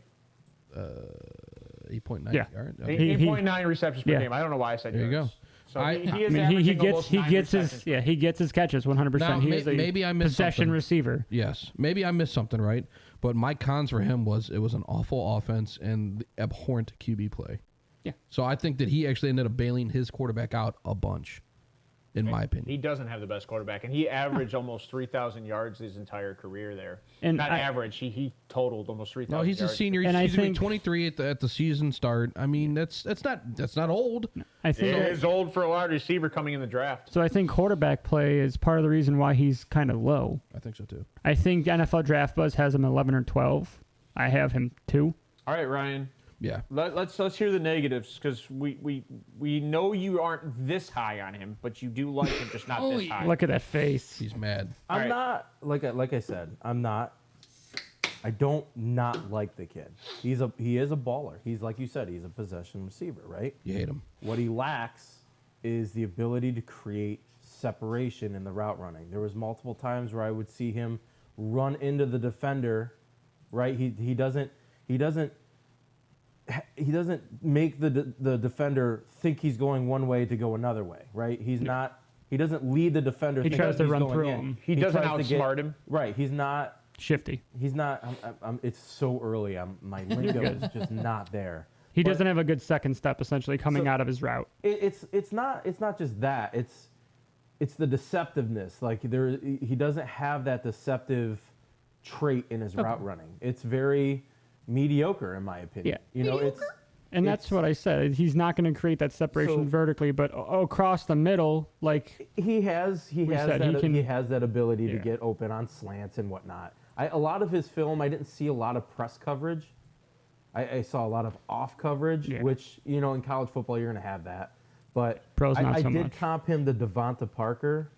8.9 Yeah. yard. Eight- Okay. 8.9 receptions per Yeah. game. I don't know why I said There you yards. go. So I he is he averaging gets almost he 9 gets receptions his he gets his catches 100%. Now, He is a maybe I missed possession something. receiver. Yes, maybe I missed something, right? But my cons for him was it was an awful offense and abhorrent QB play. Yeah. So I think that he actually ended up bailing his quarterback out a bunch, in my opinion. He doesn't have the best quarterback, and he averaged almost 3,000 yards his entire career there. And Not I- average. He totaled almost 3,000 No, he's a yards. senior. And I He's gonna be think- 23 at the season start. I mean, that's not old. I think It is old for a wide receiver coming in the draft. so. I think quarterback play is part of the reason why he's kind of low. I think so too. I think NFL Draft Buzz has him 11 or 12. I have him 2. All right, Ryan. Yeah. Let's hear the negatives because we know you aren't this high on him, but you do like him, just not this high. Look at that face. He's mad. I'm All right. not like I said. I'm not. I don't not like the kid. He is a baller. He's like you said. He's a possession receiver, right? You hate him. What he lacks is the ability to create separation in the route running. There was multiple times where I would see him run into the defender, right? He doesn't make the defender think he's going one way to go another way, right? He doesn't lead the defender. He thinking tries to he's run going through in. him. He doesn't tries to outsmart him. Right. He's not. Shifty. It's so early. My lingo is just not there. He But doesn't have a good second step essentially coming So- out of his route. It's not just that. It's the deceptiveness. Like he doesn't have that deceptive trait in his route running. It's very mediocre in my opinion. Yeah. You know, And that's what I said. He's not going to create that separation So- vertically, but across the middle, like he has that ability to Yeah. get open on slants and whatnot. A lot of his film, I didn't see a lot of press coverage. I saw a lot of off coverage, Yeah. which, you know, in college football you're going to have that. But Pros, not I so did much. comp him to Devonta Parker.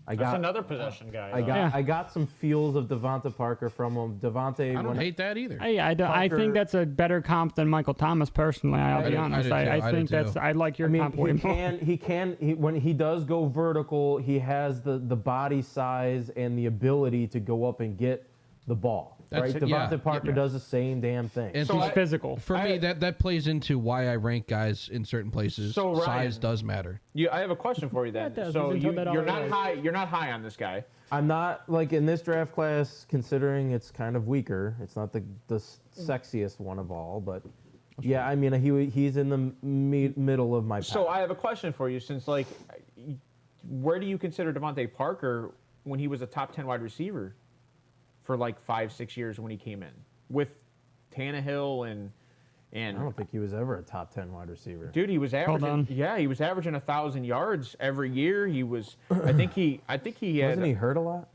That's another possession guy. I got some feels of Devonta Parker from him. Devonta, I don't hate that either. I Parker- think that's a better comp than Michael Thomas personally. I'll be do- I honest. do too. I I do think too. I like your I mean, comp way more. when he does go vertical, he has the body size and the ability to go up and get the ball. That's Right? it, yeah. Devonta Parker Yeah. does the same damn thing. And So He's physical. for me, that plays into why I rank guys in certain places. So, Ryan- size does matter. I have a question for you then. It does. So We've been told that you're not already. high. You're not high on this guy. I'm not, like, in this draft class, considering it's kind of weaker. It's not the sexiest one of all, but yeah, I mean, he's in the middle of my pack. So I have a question for you. Since like, where do you consider Devontae Parker when he was a top 10 wide receiver for like 5-6 years when he came in with Tannehill and I don't think he was ever a top 10 wide receiver. dude, he was on. averaging. Yeah, he was averaging 1,000 yards every year. He was. I think he had. Wasn't he hurt a lot?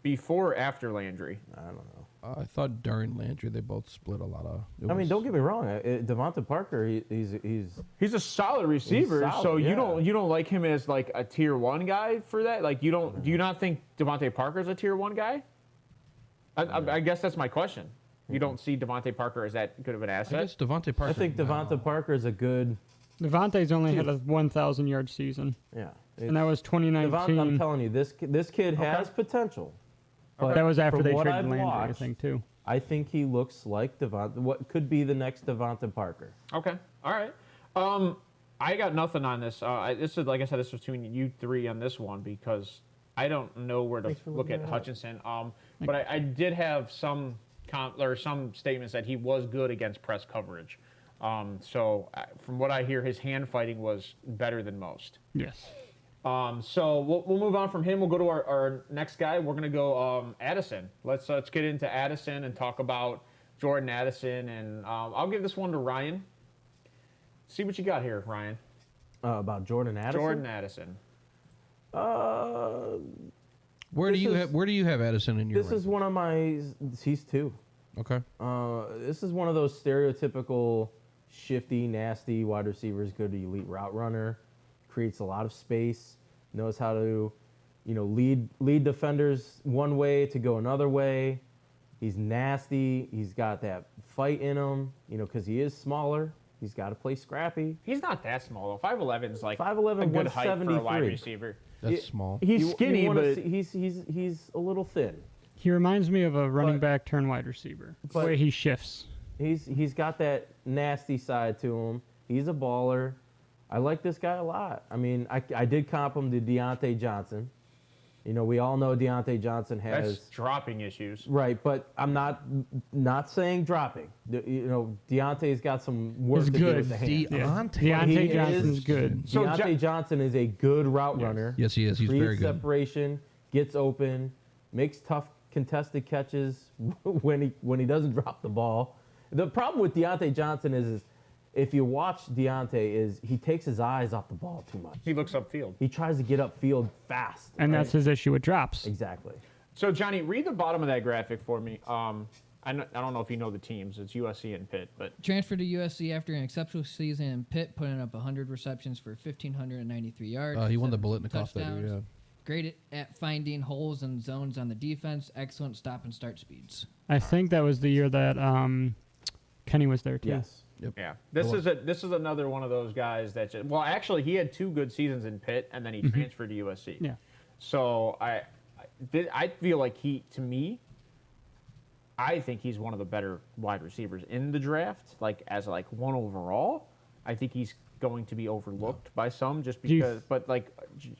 Before or after Landry. I don't know. I thought during Landry they both split a lot of. I mean, don't get me wrong. Devonta Parker, He's a solid receiver. solid, so you yeah. don't like him as like a tier 1 guy for that. Like you don't. Do you not think Devontae Parker's a tier 1 guy? I guess that's my question. You don't see Devontae Parker as that good of an I asset? guess Devontae Parker. I think Devonta Parker is a good. Devontae's only had a 1,000 yard season, Yeah. and that was 2019. Devonta, I'm telling you, this kid has potential. But that was after from they what traded I've Landry, I watched, think, too. I think he looks like what could be the next Devonta Parker. Okay. All right. I got nothing on this. This is like I said. This was between you three on this one because I don't know where to look at Hutchinson. But I did have some some statements that he was good against press coverage. So from what I hear, his hand fighting was better than most. Yes. So we'll move on from him. We'll go to our next guy. We're gonna go Addison. Let's get into Addison and talk about Jordan Addison. And I'll give this one to Ryan. See what you got here, Ryan. About Jordan Addison. Jordan Addison. Where do you have Addison in your? This is one of my. He's 2. Okay. This is one of those stereotypical, shifty, nasty wide receivers. Good elite route runner, creates a lot of space, knows how to, lead defenders one way to go another way. He's nasty. He's got that fight in him, because he is smaller. He's got to play scrappy. He's not that small though. 5'11" is like 5'11", a good height for a wide 173. receiver. That's small. He's skinny, you wanna but see- he's a little thin. He reminds me of a running back turned wide receiver. The but- way he shifts. He's got that nasty side to him. He's a baller. I like this guy a lot. I mean, I did comp him to Deontay Johnson. We all know Deontay Johnson has that's dropping issues. right, but I'm not saying dropping. Deontay's got some work He's to do good. with the hand. Deontay. Yeah. He Deontay Johnson's is- good. So Deontay Johnson is a good route runner. Yes, he is. He's Creates very good. separation, gets open, makes tough contested catches when he doesn't drop the ball. The problem with Deontay Johnson is if you watch Deontay, is he takes his eyes off the ball too much. He looks upfield. He tries to get upfield fast. And right? that's his issue with drops. Exactly. So Johnny, read the bottom of that graphic for me. I don't know if you know the teams. It's USC and Pitt, but Transferred to USC after an exceptional season in Pitt, putting up 100 receptions for 1,593 yards. He won the 7 Biletnikoff that year. touchdowns. Yeah. Great at finding holes and zones on the defense. Excellent stop and start speeds. I think that was the year that Kenny was there, too. Yes. yeah, this is another one of those guys that actually he had 2 good seasons in Pitt and then he transferred to USC. Yeah. So I feel like I think he's one of the better wide receivers in the draft. Like as one overall, I think he's going to be overlooked by some just Do you- because. But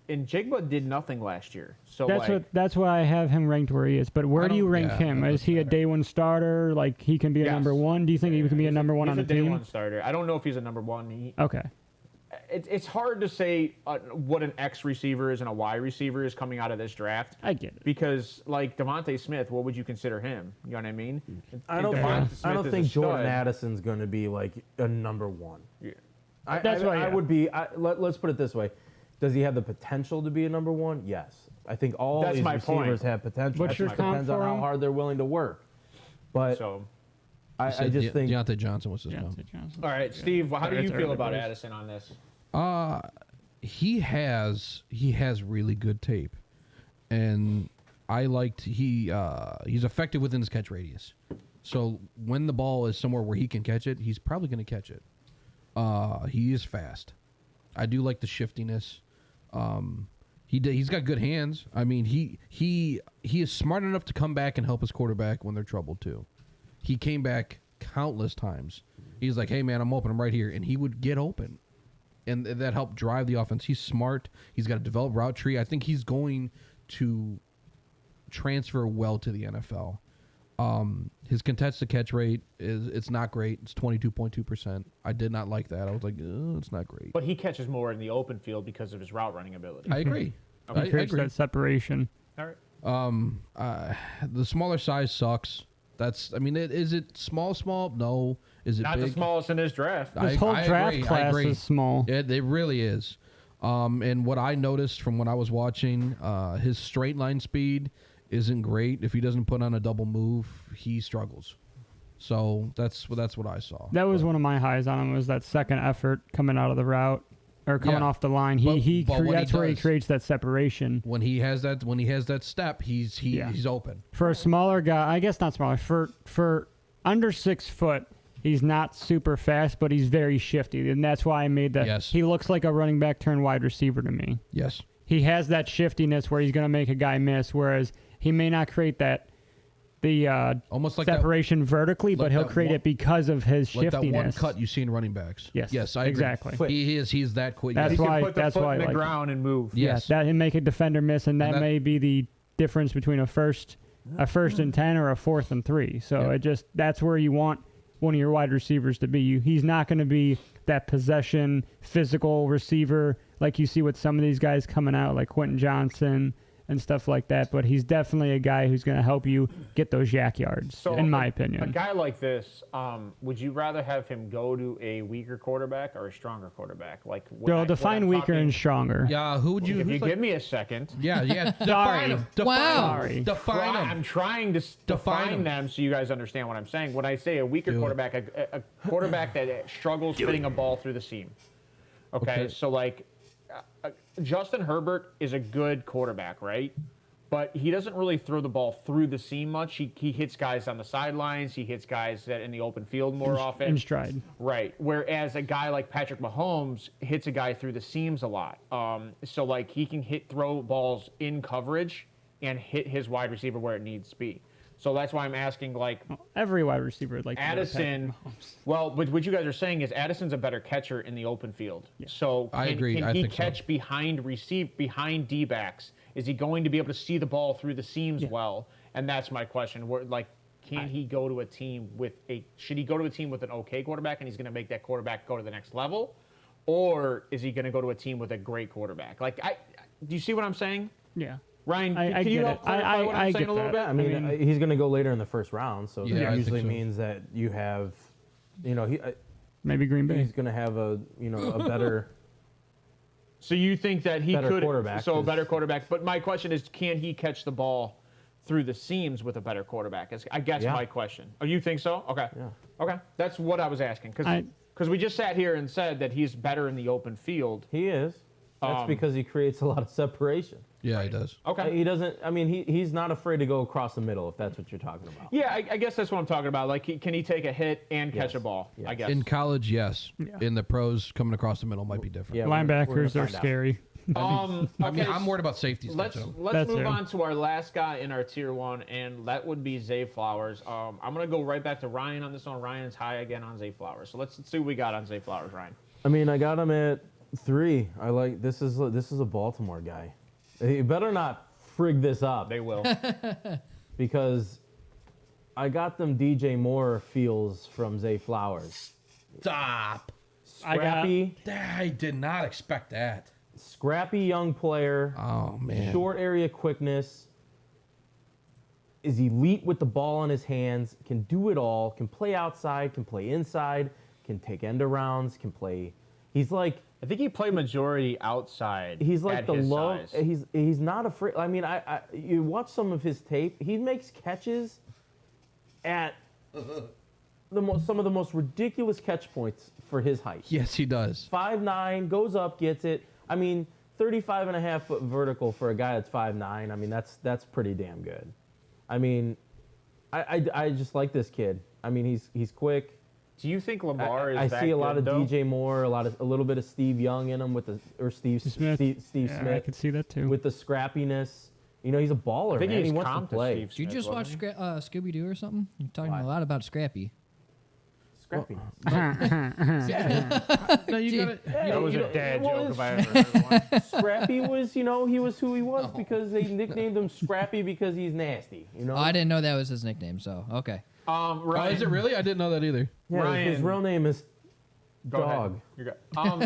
and Jigba did nothing last year. So That's why I have him ranked where he is. But where do you rank him? Is he a day 1 starter? Like he can be a Yes. number 1? Do you think he can be a number 1 he's on a the day team? 1 starter. I don't know if he's a number 1. Okay. it's hard to say what an X receiver is and a Y receiver is coming out of this draft. I get it. Because like Devontae Smith, what would you consider him? You know what I mean? I don't Devontae Smith I don't is a think Jordan stud. Addison's going to be like a number one. Yeah. That's why, I yeah. would be. Let's put it this way: does he have the potential to be a number one? Yes. I think all That's these my receivers point. have potential. What's It your just comp depends on for how him? hard they're willing to work. But So, I just think Deontay Johnson was his name. Johnson, Johnson. all right, Steve, how do That's you feel early about boys. Addison on this? He has really good tape, and I liked he's effective within his catch radius. So when the ball is somewhere where he can catch it, he's probably going to catch it. He is fast. I do like the shiftiness. He's got good hands. I mean, he is smart enough to come back and help his quarterback when they're troubled too. He came back countless times. He's like, "Hey man, I'm open. I'm right here," and he would get open, and that helped drive the offense. He's smart. He's got a developed route tree. I think he's going to transfer well to the NFL. His contested catch rate it's not great. It's 22.2%. I did not like that. I was like, it's not great. But he catches more in the open field because of his route running ability. I agree. Okay. I He creates agree. that separation. All right. The smaller size sucks. Is it small? No. Is it Not big? the smallest in this draft. This whole draft agree, I class agree. is small. It really is. And what I noticed from when I was watching, his straight line speed isn't great. If he doesn't put on a double move, he struggles. So that's what I saw. That was one of my highs on him, was that second effort coming out of the route or coming Yeah. off the line. But what he That's where he does- creates that separation. When he has that step, he's open. For a smaller guy, I guess not smaller, for under 6 foot, he's not super fast, but he's very shifty. And that's why I made that. Yes. He looks like a running back turned wide receiver to me. Yes. He has that shiftiness where he's going to make a guy miss, whereas he may not create the Almost like separation vertically, like but he'll that create one- it because of his like that shiftiness. one cut you see in running backs. Yes, Yes, I agree. exactly. He's that quick. That's He can why- put the that's foot why in I the like it. ground and move. Yes. That can make a defender miss, and that that- may be the difference between a first and 10 or a 4th and 3. So Yeah. that's where you want one of your wide receivers to be. He's not going to be that possession physical receiver like you see with some of these guys coming out, like Quentin Johnson and stuff like that. But he's definitely a guy who's going to help you get those yak yards, So in my a opinion. guy like this, would you rather have him go to a weaker quarterback or a stronger quarterback? Like, They'll define weaker and stronger. Yeah, who would you? If you who's like- give me a second, yeah. Sorry. Define him. Wow. Sorry. Define him. I'm trying to define him. them so you guys understand what I'm saying. When I say a weaker Do it. quarterback, a quarterback that struggles fitting a ball through the seam. Okay. So like, Justin Herbert is a good quarterback, right? But he doesn't really throw the ball through the seam much. He hits guys on the sidelines. He hits guys that in the open field more often. In stride. Right. Whereas a guy like Patrick Mahomes hits a guy through the seams a lot. So like he can throw balls in coverage and hit his wide receiver where it needs to be. So that's why I'm asking, like, Every wide receiver would like to go to Addison. Patrick Mahomes. Well, but what you guys are saying is Addison's a better catcher in the open field. So I agree. Can I he think so. catch behind D-backs? Is he going to be able to see the ball through the seams well? And that's my question. Can he go to a team should he go to a team with an okay quarterback and he's going to make that quarterback go to the next level? Or is he going to go to a team with a great quarterback? Do you see what I'm saying? Yeah. Ryan, I can you get help it. clarify what I'm I saying get a little that. bit? I mean, he's going to go later in the first round, so Yeah, I that think usually so. means that you have, Maybe Green Bay. he's going to have a better. So you think that he Better could, quarterback so a is- better quarterback. But my question is, can he catch the ball through the seams with a better quarterback? I guess Yeah. my question. Oh, you think so? Okay. Yeah. Okay. That's what I was asking. I- Because we just sat here and said that he's better in the open field. He is. That's because he creates a lot of separation. Yeah, he does. Okay. He doesn't. I mean, he's not afraid to go across the middle if that's what you're talking about. Yeah, I guess that's what I'm talking about. Like, can he take a hit and catch Yes. a ball? Yes. I guess. In college, yes. Yeah. In the pros, coming across the middle might be different. Yeah, we're gonna Linebackers are find out. scary. I mean, Okay, I'm worried about safeties. Let's so. That's move him. on to our last guy in our tier 1, and that would be Zay Flowers. I'm gonna go right back to Ryan on this one. Ryan's high again on Zay Flowers. So let's see what we got on Zay Flowers, Ryan. I mean, I got him at 3. I like this is a Baltimore guy. He better not frig this up They will. because I got them DJ Moore feels from Zay Flowers. Stop. Scrappy, I did not expect that. scrappy young player. Oh man. Short area quickness. Is elite with the ball in his hands. Can do it all. Can play outside. Can play inside. Can take end arounds. Can play. He's like. I think he played majority outside. He's like at the his low. size. He's not afraid. I mean, you watch some of his tape. He makes catches at some of the most ridiculous catch points for his height. Yes, he does. 5'9", goes up, gets it. I mean, 35.5-foot vertical for a guy that's 5'9". I mean, that's pretty damn good. I mean, I just like this kid. I mean, he's quick. Do you think Lamar I is that see a lot good, of though? DJ Moore, a little bit of Steve Young in him Steve Smith. Steve Yeah, Smith I could see that too. with the scrappiness. You know, he's a baller, I think man. he's He wants to comped play. Steve Did you Smith, just watch wasn't he? Scooby Doo or something? You're talking Why? a lot about Scrappy. Scrappy. No, you got it. That was you a know, dad well, joke if I ever heard one. Scrappy was, he was who he was because they nicknamed him Scrappy because he's nasty. You know. Oh, I didn't know that was his nickname, so okay. Oh, Ryan, is it really? I didn't know that either. Yeah, Ryan- his real name is Go Dog. ahead. You're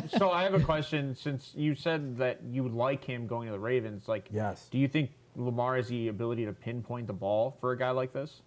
good. So I have a question. Since you said that you would like him going to the Ravens, like, Yes. do you think Lamar has the ability to pinpoint the ball for a guy like this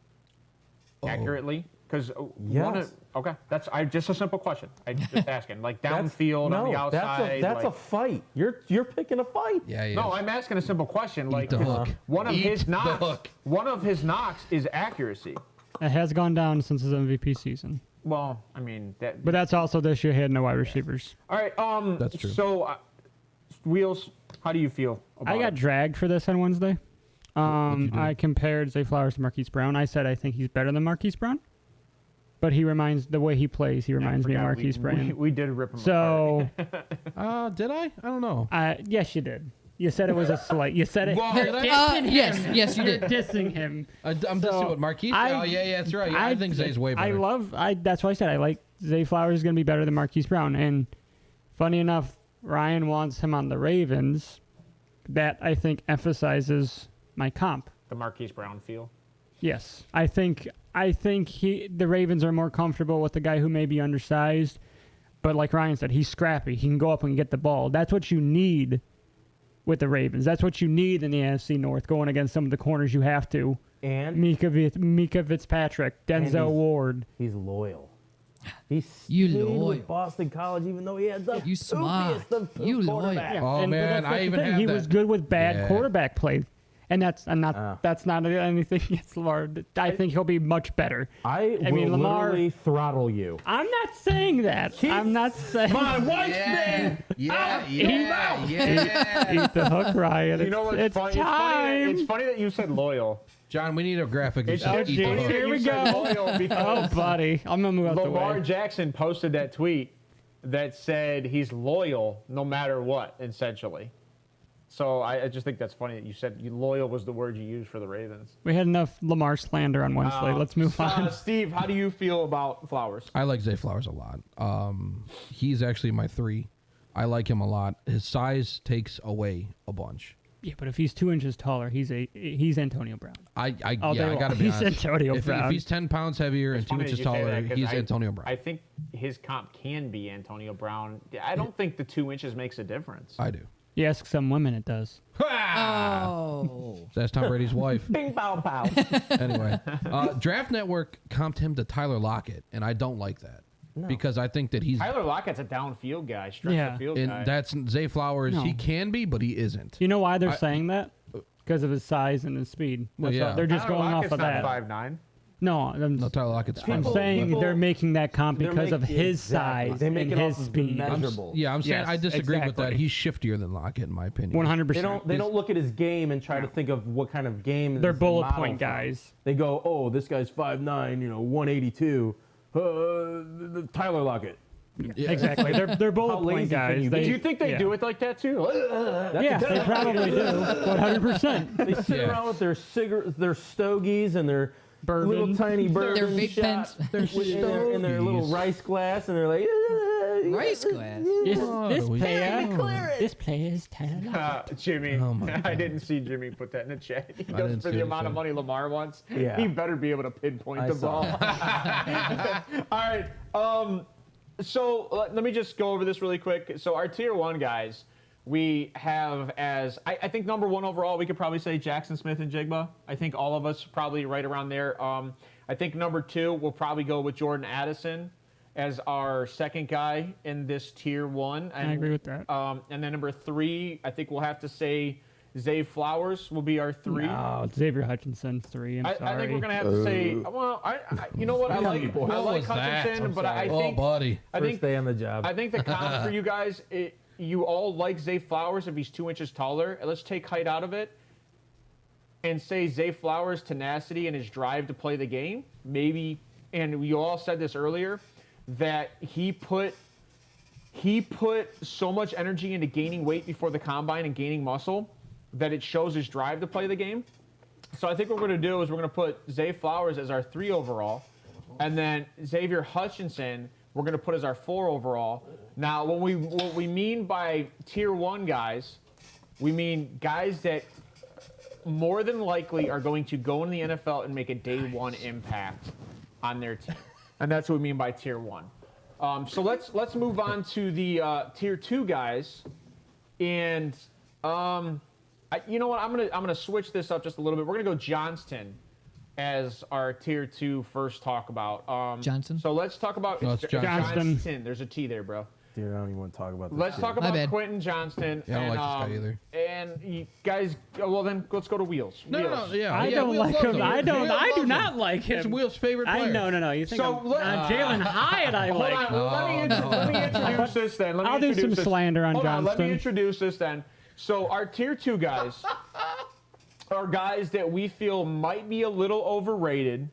accurately? Because Yes. okay, that's just a simple question. I'm just asking, like downfield on the No, outside. that's a like, fight. You're picking a fight. Yeah, yeah. no, I'm asking a simple question. Like the hook. one of Eat his the knocks. hook. One of his knocks is accuracy. It has gone down since his MVP season. Well, I mean that. But that's also this year he had no wide receivers. All right. That's true. So, Wheels, how do you feel about I got it? dragged for this on Wednesday. What'd you do? I compared Zay Flowers to Marquise Brown. I said I think he's better than Marquise Brown. But the way he plays, he reminds me of forgot Marquise we, Brown. We did rip him apart. So, Did I? I don't know. yes, you did. You said it was a slight. You said it. Well, You're did I? dissing Yes, him. yes, you You're did. dissing him. I'm So, just what Marquise. Oh yeah, that's right. I think Zay's way better. That's why I said I like Zay Flowers is going to be better than Marquise Brown. And funny enough, Ryan wants him on the Ravens. That I think emphasizes my comp. The Marquise Brown feel. Yes, I think the Ravens are more comfortable with the guy who may be undersized, but like Ryan said, he's scrappy. He can go up and get the ball. That's what you need with the Ravens. That's what you need in the NFC North, going against some of the corners you have to. And Mika Fitzpatrick, Denzel he's- Ward. he's loyal. He You stayed loyal. with Boston College, even though he had the You smart. poopiest of You loyal. quarterbacks. Oh, But man, that's I the even thing. have He that. was good with bad Yeah. quarterback play, and that's not anything against Lamar. I think he'll be much better. I mean, will Lamar- literally throttle you. I'm not saying that. I'm not saying. My wife's Yeah, name. yeah, yeah. Eat the hook, Ryan. You know what's It's funny? time. It's funny that you said loyal. John, we need a graphic. It's Just eat the funny hook. that Here you we said go. loyal Oh, because buddy, I'm gonna move out the Lamar way. Jackson posted that tweet that said he's loyal no matter what, essentially. So I just think that's funny that you said loyal was the word you used for the Ravens. We had enough Lamar slander on Wednesday. Let's move on. Steve, how do you feel about Flowers? I like Zay Flowers a lot. He's actually my 3. I like him a lot. His size takes away a bunch. Yeah, but if he's 2 inches taller, he's Antonio Brown. I All day I long. gotta be He's honest. Antonio If Brown. he's 10 pounds heavier and 2 Funny that inches you say taller, that 'cause he's Antonio Brown. I think his comp can be Antonio Brown. I don't think the 2 inches makes a difference. I do. You ask some women, it does. Oh. That's Tom Brady's wife. Bing, pow, pow. Anyway, Draft Network comped him to Tyler Lockett, and I don't like that because I think that he's Tyler Lockett's a downfield guy, stretch Yeah. the field and guy. that's Zay Flowers. No. He can be, but he isn't. You know why they're saying that? Because of his size and his speed. Well, That's all- yeah. They're just Tyler going Lockett's off of not that. 5'9". No, No, Tyler Lockett's I'm fine. saying People- they're making that comp They're because of making- his exactly. size They make and it his off of speed. measurables. Yeah, I'm saying Yes, I disagree with that. exactly. He's shiftier than Lockett, in my opinion. 100%. They don't look at his game and try to think of what kind of game. They're is bullet modeled point from. guys. They go, oh, this guy's 5'9", 182. Tyler Lockett. Yeah. Exactly. They're bullet How point lazy can guys. you be? Do you think they do it like that too? Yeah, they probably do. 100%. They sit Yeah. around with their stogies and their Bourbon. little tiny bourbon Their vape shot pens. in their little Stogies. rice glass, and they're like, Rice glass. This player is Tyler. Jimmy, Oh my I didn't see Jimmy put that in the chat. He didn't goes for see the it, amount of so. money Lamar wants. Yeah. He better be able to pinpoint I the saw ball. All right. So let me just go over this really quick. So our tier 1 guys, we have as I think number 1 overall, we could probably say Jackson Smith and Jigba. I think all of us probably right around there. I think number 2, we'll probably go with Jordan Addison as our second guy in this tier 1. And, I agree with that. And then number 3, I think we'll have to say Zay Flowers will be our 3. No, it's Xavier Hutchinson 3. I'm sorry. I think we're gonna have to say. Well, you know what? I like Hutchinson, but I think buddy. I First think day on the job. I think the comp for you guys, you all like Zay Flowers if he's 2 inches taller. Let's take height out of it and say Zay Flowers' tenacity and his drive to play the game. Maybe, and we all said this earlier, that he put so much energy into gaining weight before the combine and gaining muscle that it shows his drive to play the game. So I think what we're going to do is we're going to put Zay Flowers as our 3 overall, and then Xavier Hutchinson we're going to put as our 4 overall. Now, what we mean by tier 1 guys, we mean guys that more than likely are going to go in the NFL and make a day 1 impact on their team, and that's what we mean by tier 1. So let's move on to the tier 2 guys, and you know what? I'm gonna switch this up just a little bit. We're gonna go Johnston as our tier 2 first talk about. Johnson? So let's talk about No, it's Johnston. Johnston. There's a T there, bro. Dude, I don't even want to talk about this. Let's talk My about bad. Quentin Johnston. Yeah, I don't and, like this guy either. And you guys, well then, let's go to Wheels. Wheels. I don't like him. I do not like him. It's Will's favorite player. No. You think So, Jalen Hyatt I Hold like. on. Let me introduce this then. I'll do some slander on Hold on, let me Johnston. introduce this then. So our tier 2 guys are guys that we feel might be a little overrated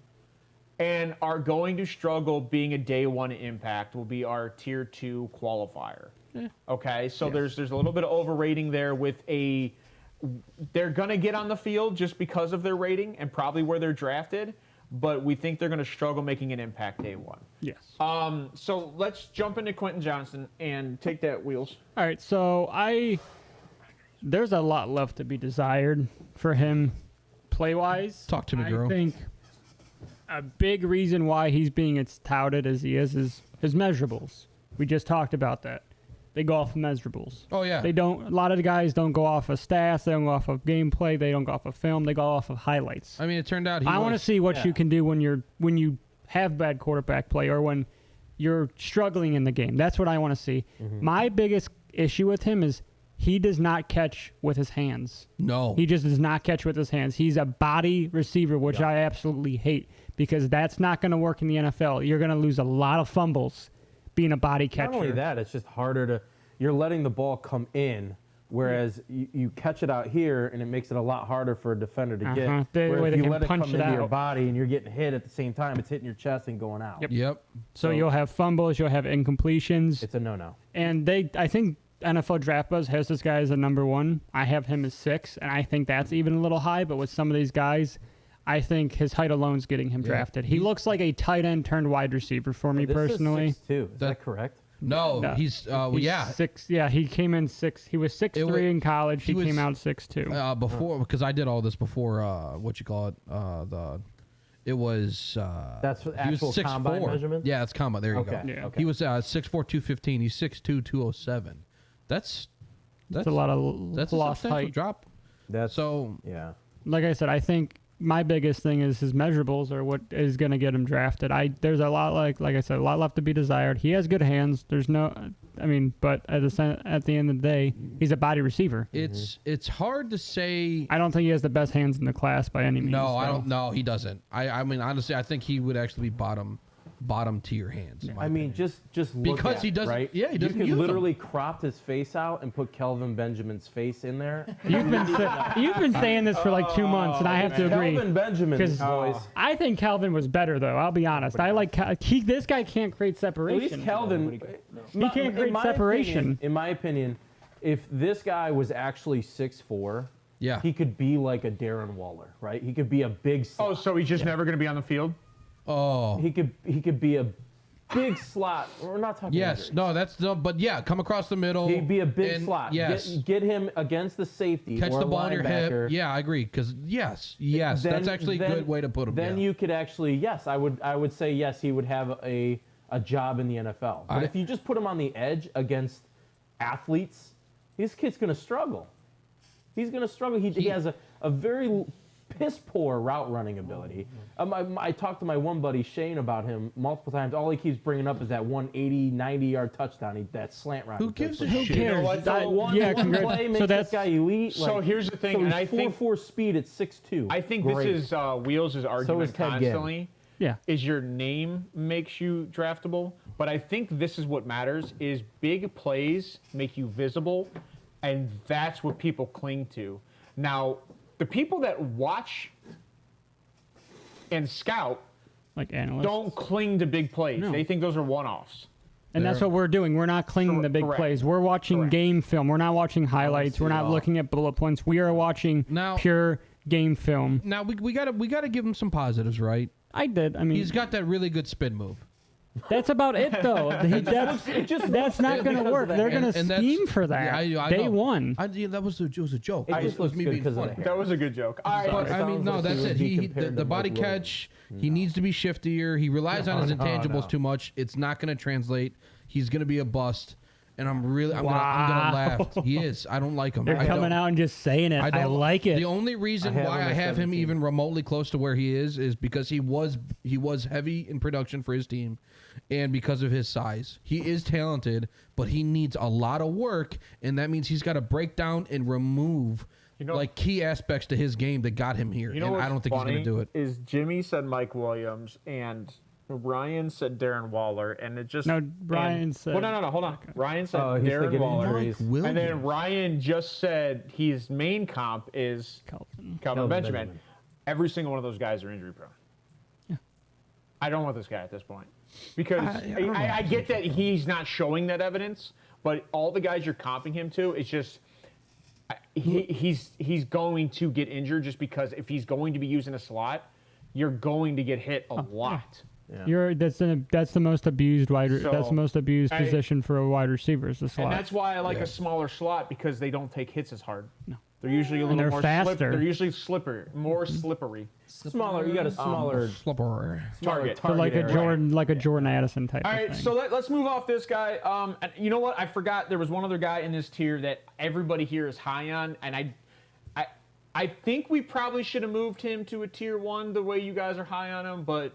and are going to struggle being a day 1 impact. Will be our tier 2 qualifier. Okay, so there's a little bit of overrating there with they're gonna get on the field just because of their rating and probably where they're drafted, but we think they're gonna struggle making an impact day 1. Yes. So let's jump into Quentin Johnston and take that, Wheels. All right, so there's a lot left to be desired for him play-wise. Talk to me, girl. I think a big reason why he's being as touted as he is his measurables. We just talked about that. They go off of measurables. Oh yeah. A lot of the guys don't go off of stats, they don't go off of gameplay, they don't go off of film, they go off of highlights. I mean, it turned out I want to see what you can do when you have bad quarterback play or when you're struggling in the game. That's what I want to see. Mm-hmm. My biggest issue with him is he does not catch with his hands. No. He just does not catch with his hands. He's a body receiver, which I absolutely hate because that's not going to work in the NFL. You're going to lose a lot of fumbles being a body catcher. Not only that, it's just harder to. You're letting the ball come in, whereas you catch it out here, and it makes it a lot harder for a defender to get. The Where way if they you can let it come punch it into your out. body and you're getting hit at the same time, it's hitting your chest and going out. Yep. So you'll have fumbles, you'll have incompletions, It's a no-no. and I think NFL Draft Buzz has this guy as a number 1. I have him as 6, and I think that's even a little high. But with some of these guys, I think his height alone is getting him drafted. He looks like a tight end turned wide receiver for me This personally. is 6'2". Is that correct? No, No. he's He's yeah. 6. Yeah, he came in 6. He was 6'3" wa- in college. He he came was- out 6'2". Before because I did all this before. What you call it? It was. That's he was actual 6'4". combine measurements? Yeah, it's combine. There you Okay. go. Yeah. Okay. He was 6'4", 215. He's 6'2", 207. That's That's a lot of that's a lost substantial height. drop. That's So yeah. Like I said, I think my biggest thing is his measurables are what is going to get him drafted. There's a lot like I said, a lot left to be desired. He has good hands. There's no, but at the end of the day, he's a body receiver. it's hard to say. I don't think he has the best hands in the class by any means. No, I so. don't. No, he doesn't. I mean, honestly, I think he would actually be bottom tier hands. in my I mean, opinion. just look Because at he it, doesn't- right? yeah, he doesn't You use could 'em. literally crop his face out and put Kelvin Benjamin's face in there. You've been saying this for like 2 months, and I have to agree. Kelvin Benjamin, 'Cause boys. I think Calvin was better, though. I'll be honest. I like this guy can't create At separation. least Kelvin. He can't create separation. In my opinion, if this guy was actually 6'4", Yeah. he could be like a Darren Waller, right? He could be a big. Oh, so he's just never going to be on the field? Oh. He could be a big slot. We're not talking. Yes. injuries. No. That's no. But yeah, come across the middle. He'd be a big and- slot. Yes. Get him against the safety. Catch or the a ball in your linebacker. hip. Yeah, I agree. Because yes, that's actually a good way to put him. Then yeah. you could actually, yes, I would say yes, he would have a a job in the NFL. But if you just put him on the edge against athletes, this kid's going to struggle. He's going to struggle. He has a very piss poor route running ability. I talked to my one buddy Shane about him multiple times. All he keeps bringing up is that 180, 90-yard touchdown, that slant route. Who gives a Who shit? You know cares? what, though? One play makes this guy elite. So here's the thing, so and he's I think 4.4 speed at 6'2". I think Great. this is Wheels' argument is Ted Ginn. constantly. Yeah. Is your name makes you draftable, but I think this is what matters: is big plays make you visible, and that's what people cling to. Now, the people that watch and scout Like analysts. don't cling to big plays. No. They think those are one-offs. And that's what we're doing. We're not clinging to big Correct. plays. We're watching Correct. game film. We're not watching highlights. We're see it not all. looking at bullet points. We are watching Now- pure game film. Now we gotta give him some positives, right? I did. I mean, He's got that really good spin move. that's about it, though. That's not going to work. They're going to And that's- scheme for that. Yeah, I Day know. one. That was it was a joke. It It just was looks me good being because of the funny. hair. That was a good joke. All right, But, It I mean, sounds no, like that's he would it. be compared The to body Mike catch, he needs to be shiftier. He relies on his No, intangibles no. too much. It's not going to translate. He's going to be a bust. And I'm gonna Wow. laugh. He is. I don't like him. They're I coming don't. out and just saying it. I don't like it. The only reason I have why him I at have him 17. even remotely close to where he is because he was heavy in production for his team, and because of his size. He is talented, but he needs a lot of work, and that means he's got to break down and remove like key aspects to his game that got him here. You know and what's I don't think he's funny going to do it. Is Jimmy said Mike Williams and Ryan said Darren Waller, and it just No, Ryan said- Well, no, hold on. Ryan said Oh, he's Darren thinking Waller, injuries. and then Ryan just said his main comp is Calvin. Calvin Benjamin. Benjamin. Every single one of those guys are injury prone. Yeah. I don't want this guy at this point because don't know. I get that he's not showing that evidence, but all the guys you're comping him to, it's just. He's going to get injured just because if he's going to be using a slot, you're going to get hit a lot. Yeah. That's the most abused that's the most abused I- position for a wide receiver is the slot. And that's why I like a smaller slot because they don't take hits as hard. No. They're usually a little they're more faster. They're usually more slippery. Smaller. You got a smaller Slipper. Target. So like a area. Jordan Addison type. All of right, thing. so let's move off this guy. And you know what? I forgot there was one other guy in this tier that everybody here is high on, and I think we probably should have moved him to a tier 1 the way you guys are high on him, but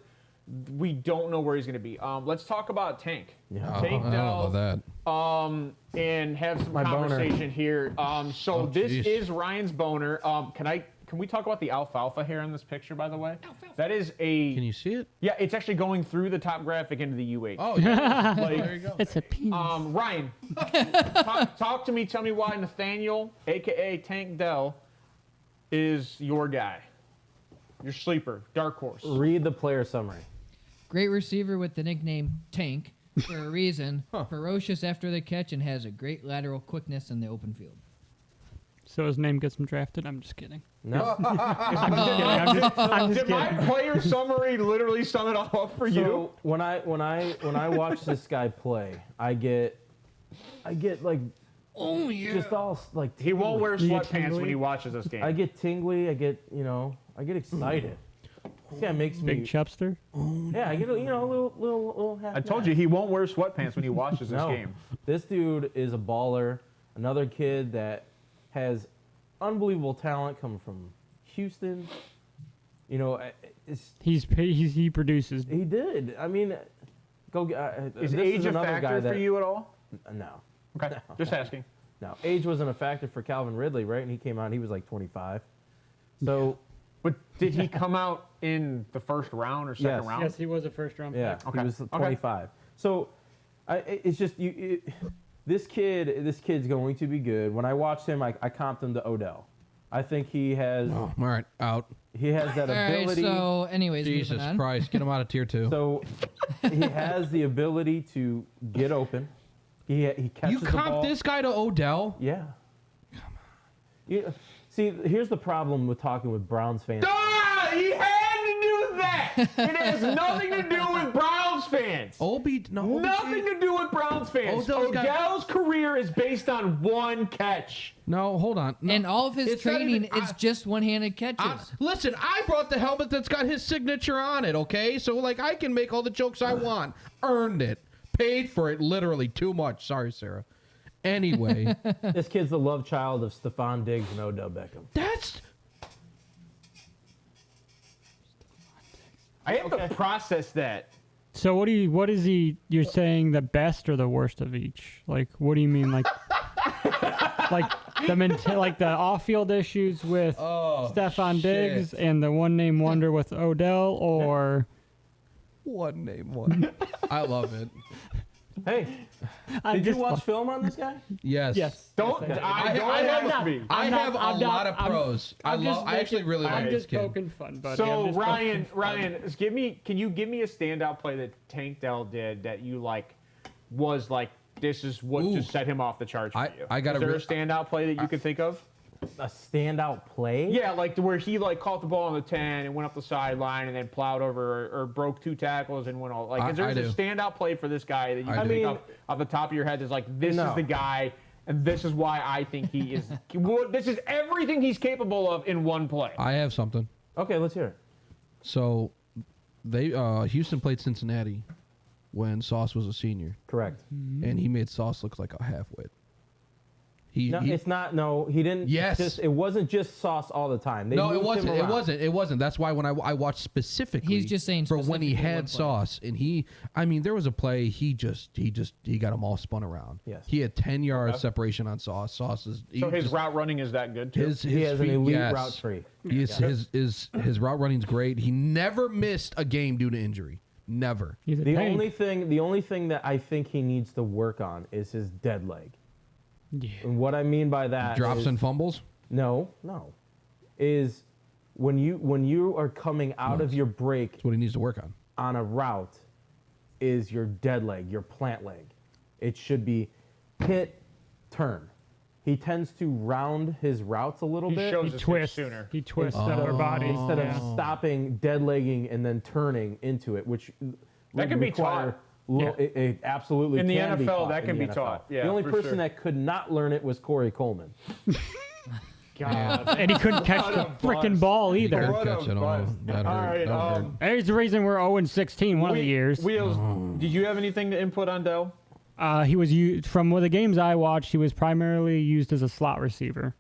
we don't know where he's going to be. Let's talk about Tank. Yeah. Tank I don't know Dell, about that. and have some My boner. conversation here. So this jeez. is Ryan's boner. Can we talk about the alfalfa hair in this picture, by the way? That is a. Can you see it? Yeah, it's actually going through the top graphic into the U8. Oh, yeah. Like, There you go. It's a penis. Ryan, talk to me. Tell me why Nathaniel, a.k.a. Tank Dell, is your guy. Your sleeper, dark horse. Read the player summary. Great receiver with the nickname Tank for a reason. Ferocious after the catch and has a great lateral quickness in the open field. So his name gets him drafted. I'm just kidding. No. I'm just Did my kidding. player summary literally sum it all up for you? So when I watch this guy play, I get like just all like He won't wear You get sweatpants when tingly? he watches this game. I get tingly. I get excited. This guy makes me. Big Chubster. Yeah, I get a little half. I told you he won't wear sweatpants when he watches this No, game. this dude is a baller. Another kid that has unbelievable talent coming from Houston. You know, He produces. he did. I mean, go get. Is this age a another factor guy that, for you at all? No, Okay, just asking. no. Age wasn't a factor for Calvin Ridley, right? And he came out. He was like 25. So But did he come out in the first round or second Yes. round? Yes, he was a first round yeah, pick. Okay. he was Okay. 25. So it's just you. This kid's going to be good. When I watched him, I comped him to Odell. I think he has Oh, all right, out. he has that All right, ability. so anyways, Jesus moving on. Christ, get him out of tier 2. So he has the ability to get open. He catches You the ball. comped this guy to Odell? Yeah. Come on. See, here's the problem with talking with Browns fans. Ah, he had to do that. It has nothing to do with Browns fans. No, Nothing to do with Browns fans. Odell's career is based on one catch. No, hold on. No. And all of his It's not training even- is just one-handed catches. Listen, I brought the helmet that's got his signature on it, okay? So, like, I can make all the jokes I want. Earned it. Paid for it literally too much. Sorry, Sarah. Anyway. This kid's the love child of Stephon Diggs and Odell Beckham. That's... I have to process that. So what is he? You're saying the best or the worst of each? Like, what do you mean? Like, like the off-field issues with Stephon Diggs and the one-name wonder with Odell, or One name one. I love it. Hey, did you watch film on this guy? Yes. Yes. Don't ask me. I have a lot of pros. I actually really like I'm this just kid. poking fun, buddy. So Ryan, can you give me a standout play that Tank Dell did that you like was like this is what just set him off the charts for you? I got is there a standout play that you can think of? A standout play? Yeah, like to where he like caught the ball on the 10 and went up the sideline and then plowed over or broke 2 tackles and went all like. Is there a standout play for this guy that you can think of off the top of your head? That's like this is the guy and this is why I think he is. This is everything he's capable of in one play. I have something. Okay, let's hear it. So, Houston played Cincinnati when Sauce was a senior, Correct. and he made Sauce look like a halfwit. It's not. No, he didn't. Yes. It wasn't just Sauce all the time. No, it wasn't. It wasn't. That's why when I watched specifically, He's just saying for when he specifically had one play. Sauce, and there was a play he got them all spun around. Yes. He had 10 yards separation on Sauce. Sauce is So his route running is that good too? He has an elite route tree. His route running's great. He never missed a game due to injury. Never. He's a The tank. only thing that I think he needs to work on is his dead leg. Yeah. And what I mean by that Drops is, and fumbles. no, is when you are coming out of your break That's what he needs to work on. a route, is your dead leg, your plant leg. It should be hit, turn. He tends to round his routes a little bit shows He us it twists. sooner. He twists upper body instead of stopping, dead legging, and then turning into it, which That can be taught. It absolutely In the can be NFL, taught that can in the be NFL. taught. Yeah, the only for person sure. that could not learn it was Corey Coleman. God. and he couldn't catch the freaking ball either. What a Catch it all. bust. That All hurt. right, That hurt. There's the reason we're 0-16 one of the years. Wheels, did you have anything to input on Dell? He was used from the games I watched. He was primarily used as a slot receiver,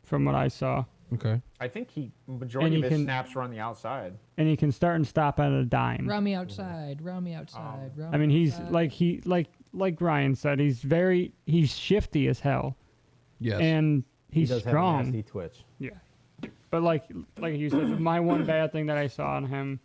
from what I saw. Okay. I think majority And of he his can- snaps were on the outside. And he can start and stop at a dime. Round me outside. Round me outside. Round I mean, me he's outside. like Ryan said, he's shifty as hell, Yes. and he's He does strong. have a nasty twitch. Yeah, but like you said, my one bad thing that I saw on him,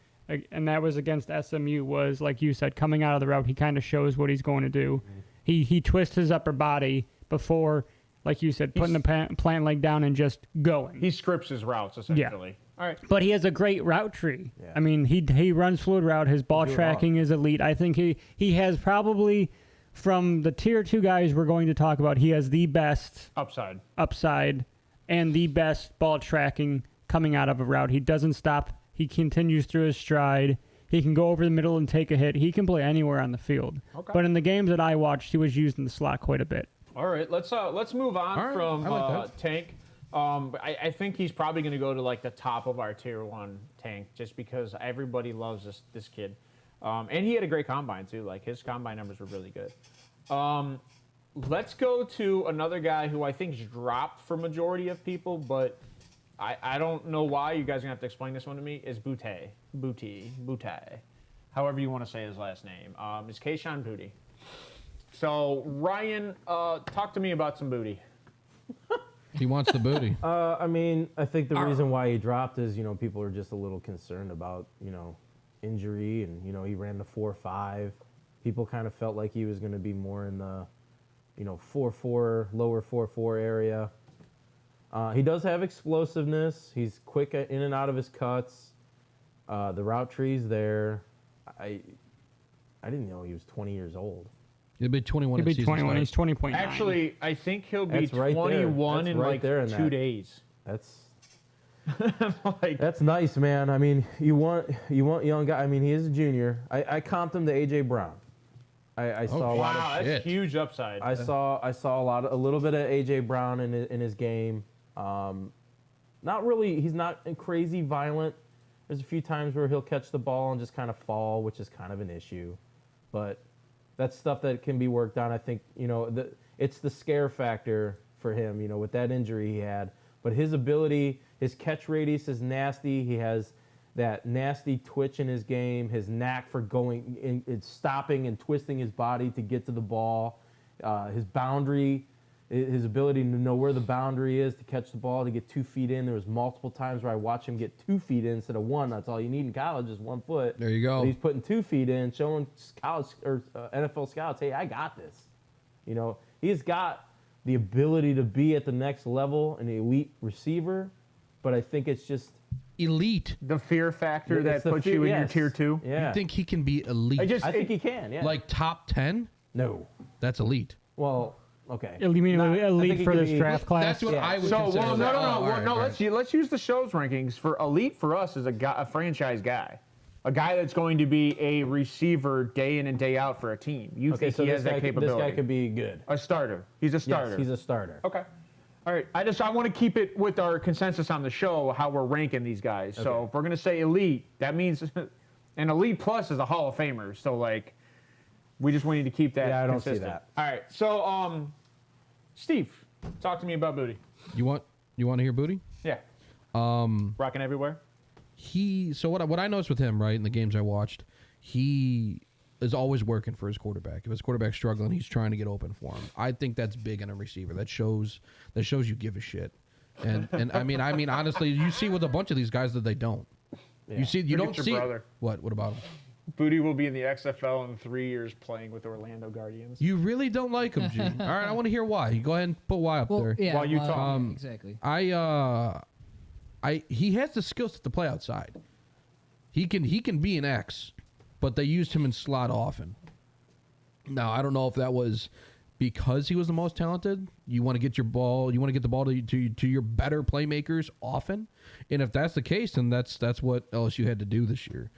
and that was against SMU, was like you said, coming out of the route, he kind of shows what he's going to do. He twists his upper body before, like you said, putting the plant leg down and just going. He scripts his routes essentially. All right. But he has a great route tree. Yeah. I mean, he runs fluid route. His ball do it tracking is elite. I think he has probably, from the tier 2 guys we're going to talk about, he has the best upside and the best ball tracking coming out of a route. He doesn't stop. He continues through his stride. He can go over the middle and take a hit. He can play anywhere on the field. Okay. But in the games that I watched, he was used in the slot quite a bit. All right. Let's move on All right, from I like that. Tank. I think he's probably going to go to like the top of our tier 1 Tank just because everybody loves this kid. And he had a great combine too. Like his combine numbers were really good. Let's go to another guy who I think's dropped for majority of people, but I don't know why. You guys are gonna have to explain this one to me. Is Boutte, however you want to say his last name. It's Kayshon Boutte. So Ryan, talk to me about some booty. He wants the booty. I mean, I think the reason why he dropped is, people are just a little concerned about, injury, and, he ran the 4.5. People kind of felt like he was going to be more in the, 4.4, lower 4.4 area. He does have explosiveness. He's quick in and out of his cuts. The route tree's there. I didn't know he was 20 years old. He'll be 21. He'll be at season 21. He's starts. 20.9. Actually, I think he'll be That's right there. 21 That's in right like there in 2 that. days. That's Like, That's nice, man. I mean, you want young guy. I mean, he is a junior. I comped him to AJ Brown. I saw a lot of. wow, that's shit. huge upside. I saw a little bit of AJ Brown in his game. Not really. He's not crazy violent. There's a few times where he'll catch the ball and just kind of fall, which is kind of an issue. But that's stuff that can be worked on. I think it's the scare factor for him. With that injury he had, but his ability, his catch radius is nasty. He has that nasty twitch in his game, his knack for going in, stopping and twisting his body to get to the ball, his boundary, his ability to know where the boundary is to catch the ball, to get 2 feet in. There was multiple times where I watched him get 2 feet in instead of 1. That's all you need in college is 1 foot. There you go. But he's putting 2 feet in, showing college or NFL scouts, hey, I got this. He's got the ability to be at the next level, an elite receiver, but I think it's just Elite. The fear factor It's that the puts fear- you in your yes. tier 2. Yeah. You think he can be elite? I think he can, yeah. Like top 10? No. That's elite. Well, okay. You mean Not- I think elite he for could this be- draft class? That's what Yeah. I would So, consider. well, no, that. no, Oh, no, all right, no. all right. Let's use the show's rankings for elite. For us is a franchise guy, a guy that's going to be a receiver day in and day out for a team. You Okay, think so he this has that capability? This guy could be good. A starter. He's a starter. Yes, he's a starter. Okay. All right. I want to keep it with our consensus on the show, how we're ranking these guys. So Okay. if we're going to say elite, that means an elite plus is a Hall of Famer. So, like, we just wanted to keep that Yeah, I don't see consistent. that. All right. So, Steve, talk to me about Booty. You want to hear Booty? Yeah. Rocking everywhere. So what I noticed with him, right, in the games I watched, he is always working for his quarterback. If his quarterback's struggling, he's trying to get open for him. I think that's big in a receiver. That shows you give a shit. And I mean honestly, you see with a bunch of these guys that they don't. Yeah. You Look don't at your see brother. What about him? Booty will be in the XFL in 3 years playing with the Orlando Guardians. You really don't like him, G. All right, I want to hear why. You go ahead and put why up Well, there. yeah. While you well, talk. exactly. He has the skill set to play outside. He can be an X, but they used him in slot often. Now I don't know if that was because he was the most talented. You want to get the ball to your better playmakers often, and if that's the case, then that's what LSU had to do this year.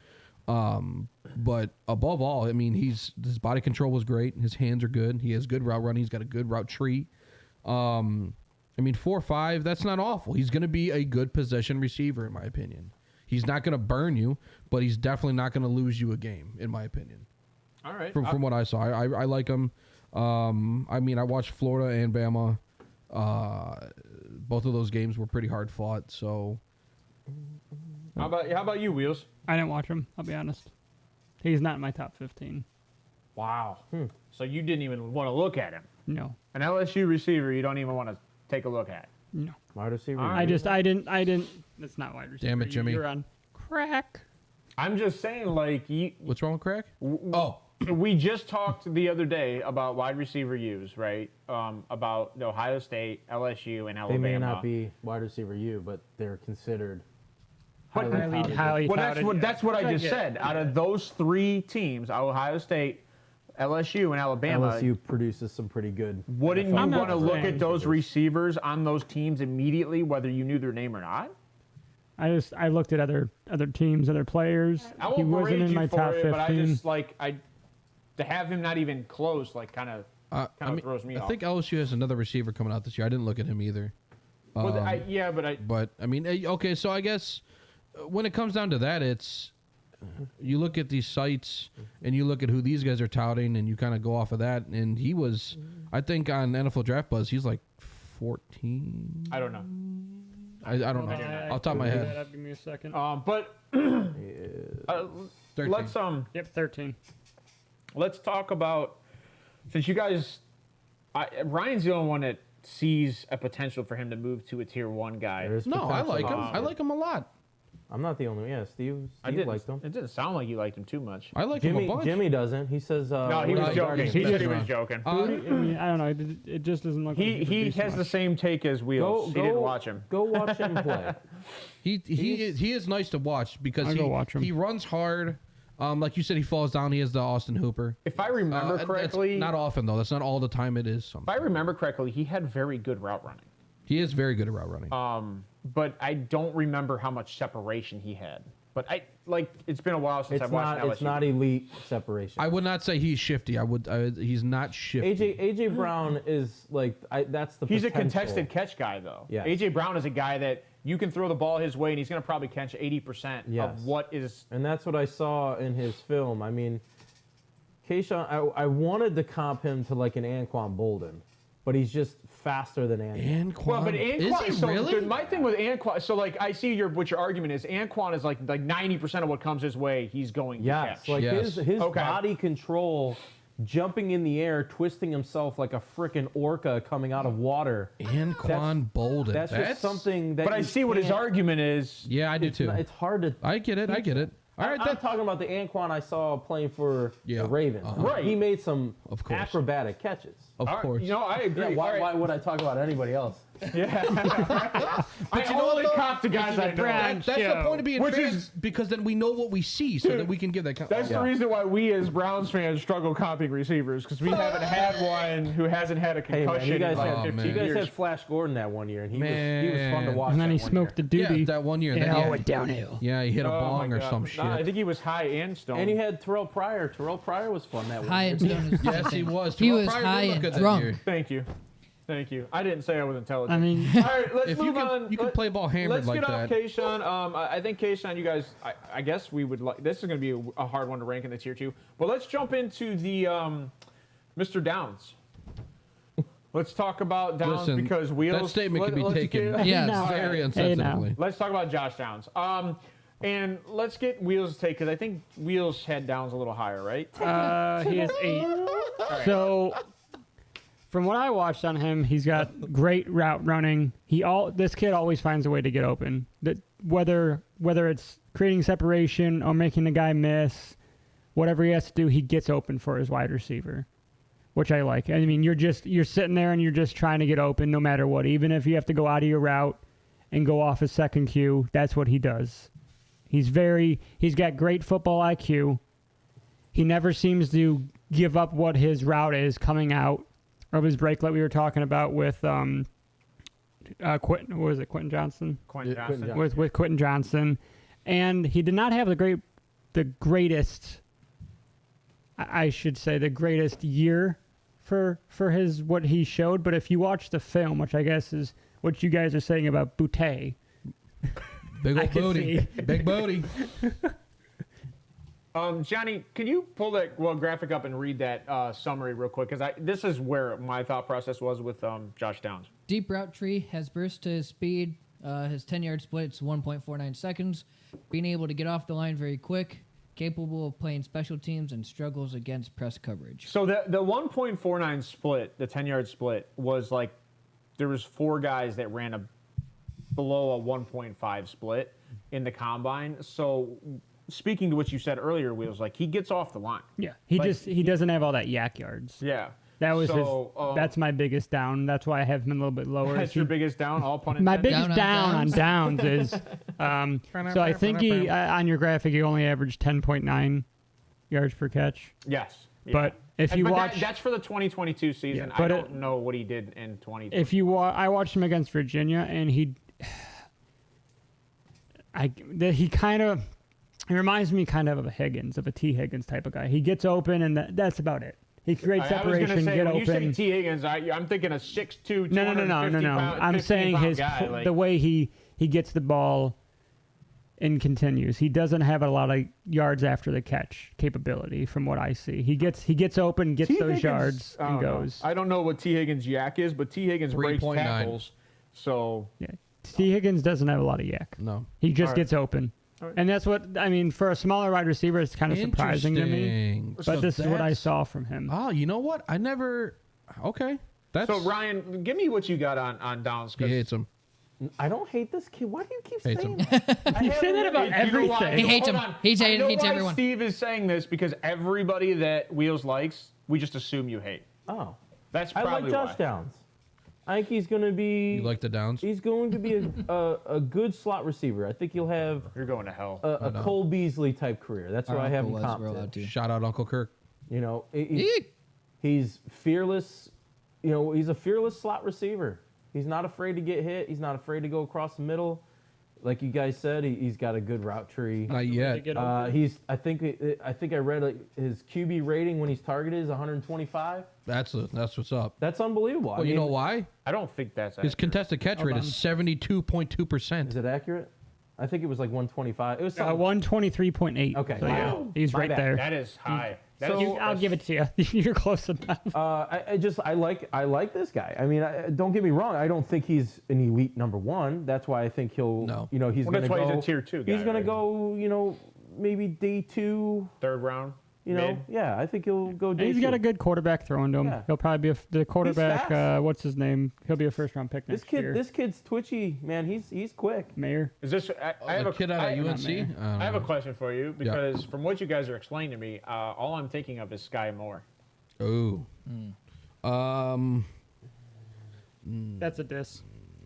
But above all, I mean, his body control was great. His hands are good. He has good route running. He's got a good route tree. I mean, 4.5, that's not awful. He's going to be a good possession receiver, in my opinion. He's not going to burn you, but he's definitely not going to lose you a game, in my opinion. All right. From what I saw, I like him. I mean, I watched Florida and Bama. Both of those games were pretty hard fought. So, How about you, Wheels? I didn't watch him. I'll be honest. He's not in my top 15. Wow. So you didn't even want to look at him. No, An LSU receiver you don't even want to take a look at. no. Wide receiver. All right. I didn't. That's not wide receiver. Damn it, Jimmy. You're on crack. I'm just saying, like, what's wrong with crack? Oh, we just talked the other day about wide receiver use, right? About the Ohio State, LSU, and They Alabama. may not be wide receiver U, but they're considered But- Highly Well, touted. that's what I just Yeah. said. Out of those 3 teams, Ohio State, LSU, and Alabama, LSU produces some pretty good. wouldn't you NFL I'm not want to look saying- at those receivers on those teams immediately, whether you knew their name or not? I looked at other teams, other players. I He won't wasn't berate in you my for top it, 15. but I just to have him not even close, like, kind of throws me I off. think LSU has another receiver coming out this year. I didn't look at him either. But But I mean, okay. So I guess when it comes down to that, it's you look at these sites and you look at who these guys are touting, and you kind of go off of that. And he was, I think, on NFL Draft Buzz, he's like 14. I don't know. I don't know. Off the top of my head, Give me a second. But 13. Yep, 13. Let's talk about, since you guys, Ryan's the only one that sees a potential for him to move to a tier 1 guy. There's No, I potential. like him. I like him a lot. I'm not the only one. Yeah, Steve liked him. It didn't sound like you liked him too much. I like him a Jimmy bunch. Jimmy doesn't. He says. No, he no, was he joking. already He said he said was that. joking. I mean, I don't know. It just doesn't look. like He produced has much. the same take as Wheels. He didn't watch him. Go watch him play. He is nice to watch because I'll go watch him. he runs hard. Like you said, he falls down. He has the Austin Hooper. If I remember That's correctly, not often though. That's not all the time. It is if something. I remember correctly, he had very good route running. He is very good at route running. But I don't remember how much separation he had. But it's been a while since I've watched LSU. It's not elite separation. I would not say he's shifty. He's not shifty. AJ Brown is that's the. He's potential. a contested catch guy, though. Yes. AJ Brown is a guy that you can throw the ball his way, and he's going to probably catch 80% of what is. And that's what I saw in his film. I mean, Keyshawn, I wanted to comp him to like an Anquan Bolden, but he's just faster than Anquan. Well, but Anquan is he really? My thing with Anquan, so like I see what your argument is. Anquan is like 90% of what comes his way, he's going to catch. Like Yes. his body control, jumping in the air, twisting himself like a freaking orca coming out of water. Anquan Bolden. That's just something that. But I see what his argument is. Yeah, I do too. It's hard to. I get it. All right, I'm talking about the Anquan I saw playing for Yeah. the Ravens. Right. He made some Of course. acrobatic catches. Of course. I agree. Yeah, why would I talk about anybody else? Yeah. I you know only what, though? cop to guys I know. brand. That's the point of being Which fans, is- because then we know what we see, so that we can give that. That's the reason why we as Browns fans struggle comping receivers, because we haven't had one who hasn't had a Hey, man, concussion you guys, in like had, 15 you guys years. had Flash Gordon that one year, and he was fun to watch. And then he that one smoked the year. doobie. Yeah, that 1 year. It Then, all yeah, went downhill. yeah, he hit a Oh, bong my or God. some Nah, shit. I think he was high and stoned. And he had Terrell Pryor. Terrell Pryor was fun that one High year. and stone is Yes, he was. He Terrell was Pryor did high look and good that drunk. year. Thank you. I didn't say I was intelligent. I mean, all right, let's If move you can, on. you can play ball hammered Let's like get that. off Kayshawn. I think Kayshawn, you guys, I guess we would like. This is going to be a hard one to rank in the tier 2. But let's jump into the Mr. Downs. Let's talk about Downs Listen, because Wheels. that statement can be let's taken get- Yes. No. very Hey, unsensitively. Let's talk about Josh Downs. And let's get Wheels' take, because I think Wheels had Downs a little higher, right? he is 8. So, from what I watched on him, he's got great route running. This kid always finds a way to get open. Whether it's creating separation or making the guy miss, whatever he has to do, he gets open for his wide receiver, which I like. I mean, you're sitting there and you're just trying to get open no matter what. Even if you have to go out of your route and go off his second cue, that's what he does. He's got great football IQ. He never seems to give up what his route is coming out of his break, like we were talking about with Quentin Johnson? Quentin Johnson. Johnson. With Quentin Johnson. And he did not have the greatest, I should say, the greatest year for what he showed. But if you watch the film, which I guess is what you guys are saying about Boutte, Big I old can booty. see. Big booty. Johnny, can you pull that graphic up and read that summary real quick? Because this is where my thought process was with Josh Downs. Deep route tree has burst to his speed. His 10-yard split is 1.49 seconds. Being able to get off the line very quick. Capable of playing special teams and struggles against press coverage. So the 1.49 split, the 10-yard split, was like there was 4 guys that ran below a 1.5 split in the combine. So speaking to what you said earlier, Wheels, like he gets off the line. yeah, he doesn't have all that yak yards. Yeah. That was so, that's my biggest down. That's why I have him a little bit lower. That's your biggest down, all pun My intended. biggest Down on down on Downs is, so I think he on your graphic he only averaged 10.9 yards per catch. Yes. Yeah. But if you watch, that's for the 2022 season. Yeah, I but don't know what he did in 2020. if you I watched him against Virginia and he reminds me kind of a Higgins, of a T. Higgins type of guy. He gets open and that's about it. He creates I was separation, gonna say, get when open. you say T. Higgins, I'm thinking a 6'2", No. 250 pound, I'm saying 15-pound his guy, like, the way he gets the ball and continues. He doesn't have a lot of yards after the catch capability, from what I see. He gets open, gets T. those Higgins, yards, I and don't know. goes. I don't know what T. Higgins' yak is, but T. Higgins breaks 3.9. tackles. So Yeah, T. Higgins doesn't have a lot of yak. No. He just All right. gets open, right. and that's what I mean. For a smaller wide receiver, it's kind of surprising to me. Interesting. But So this is what I that's- saw from him. Oh, you know what? I never. Okay. That's. so Ryan, give me what you got on Downs. He hates him. I don't hate this kid. Why do you keep Hates saying him. that? You say that about everything. He hates Hold him. on. Hates I know why everyone. Steve is saying this because everybody that Wheels likes, we just assume you hate. Oh, That's I probably like Josh why. Downs. I think he's going to be. You like the Downs? He's going to be a good slot receiver. I think he'll have You're going to hell. a Cole Beasley type career. That's Our what I have uncle him was, we're comped allowed to. to. Shout out Uncle Kirk. You know, Eek. he's fearless. You know, he's a fearless slot receiver. He's not afraid to get hit. He's not afraid to go across the middle. Like you guys said, he's got a good route tree. Not yet. I think I read his QB rating when he's targeted is 125. That's what's up. That's unbelievable. Well, you know why? I don't think that's His accurate. contested catch rate is 72.2%. Is it accurate? I think it was like 125. It was something. 123.8. Okay. So, yeah, Wow. he's My right bad. there. That is high. I'll give it to you. You're close enough. I like this guy. I mean, don't get me wrong. I don't think he's an elite number one. That's why I think he'll. No. You know, he's Well, going to that's go. why he's a tier 2 guy, He's going right? to go. You know, maybe day 2. 3rd round. You know, mid. yeah. I think he'll go day He's 2. got a good quarterback throwing to him. Yeah. He'll probably be the quarterback. fast. What's his name? He'll be a first-round pick next year. This kid's twitchy, man. He's quick. Mayor. Is this? I have The a kid out of I- UNC? I have a question for you because from what you guys are explaining to me, all I'm thinking of is Sky Moore. Oh. That's a diss.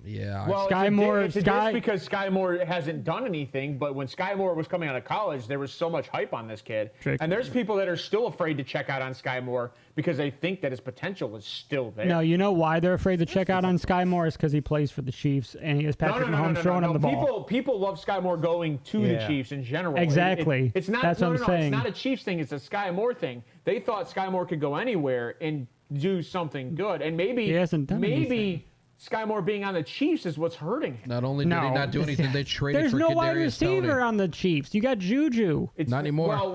Yeah. Well, Sky Moore- it's a Sky- diss because Sky Moore hasn't done anything. But when Sky Moore was coming out of college, there was so much hype on this kid, Drake. and there's people that are still afraid to check out on Sky Moore because they think that his potential is still there. No, you know why they're afraid to check out on Sky Moore is because he plays for the Chiefs and he has Patrick Mahomes throwing him the ball. People love Sky Moore going to the Yeah. Chiefs in general. Exactly. It's not. That's no, what no, I'm no, saying. It's not a Chiefs thing. It's a Sky Moore thing. They thought Sky Moore could go anywhere and do something good, and maybe He hasn't done anything. Sky Moore being on the Chiefs is what's hurting him. Not only did he not do anything, they traded There's for no wide Kadarius receiver Toney. on the Chiefs. You got Juju. It's, Not anymore. Well,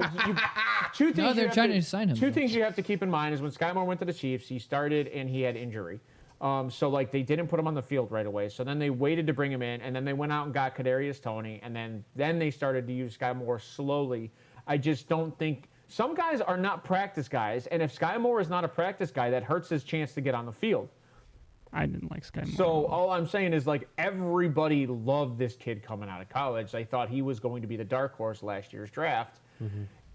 two things. No, you they're have trying to sign him, Two though. things you have to keep in mind is when Sky Moore went to the Chiefs, he started and he had injury. So like they didn't put him on the field right away. So then they waited to bring him in, and then they went out and got Kadarius Toney, and then they started to use Sky Moore slowly. I just don't think some guys are not practice guys, and if Sky Moore is not a practice guy, that hurts his chance to get on the field. I didn't like Sky Moore. So all I'm saying is like everybody loved this kid coming out of college. They thought he was going to be the dark horse last year's draft,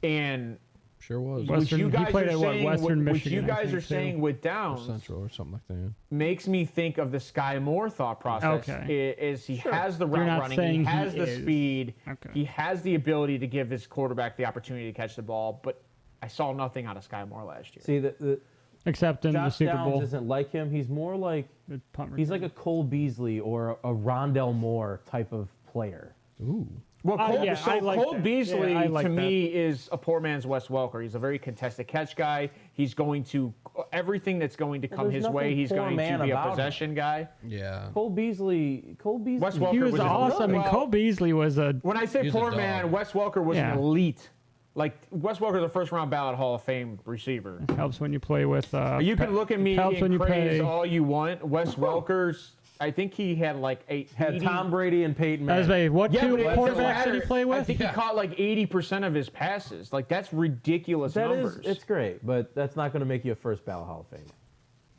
and Sure was. West- what you he guys played are at, what, saying, Western what Michigan, you I guys think, are too. saying with Downs Central or something like that. Yeah. makes me think of the Sky Moore thought process. Okay. Is he has the You're route not running, saying he has he the is. speed, Okay. he has the ability to give his quarterback the opportunity to catch the ball, but I saw nothing out of Sky Moore last year. See, the Except in the Josh Super Downs Bowl. isn't like him. He's more like The punt he's return. like a Cole Beasley or a Rondell Moore type of player. Ooh. Well, Cole, yeah, I like Cole that. Beasley Yeah, I like to that. me is a poor man's Wes Welker. He's a very contested catch guy. He's going to everything that's going to come there's his way. nothing He's poor going man to be a about him. possession guy. Yeah. Cole Beasley. Wes Welker He was was an awesome. I mean, well- Cole Beasley was a. When I say He's a poor dog. man, Wes Welker was Yeah. an elite. Like Wes Welker's a first-round ballot Hall of Fame receiver. Helps when you play with. You can look at me helps when and you praise play. all you want. Wes Welker's, I think he had like Had Tom Brady and Peyton As Manning. what Yeah, two but it doesn't quarterbacks did he matter. play with? I think he caught like 80% of his passes. Like that's ridiculous That numbers. is, it's great, but that's not going to make you a first ballot Hall of Fame.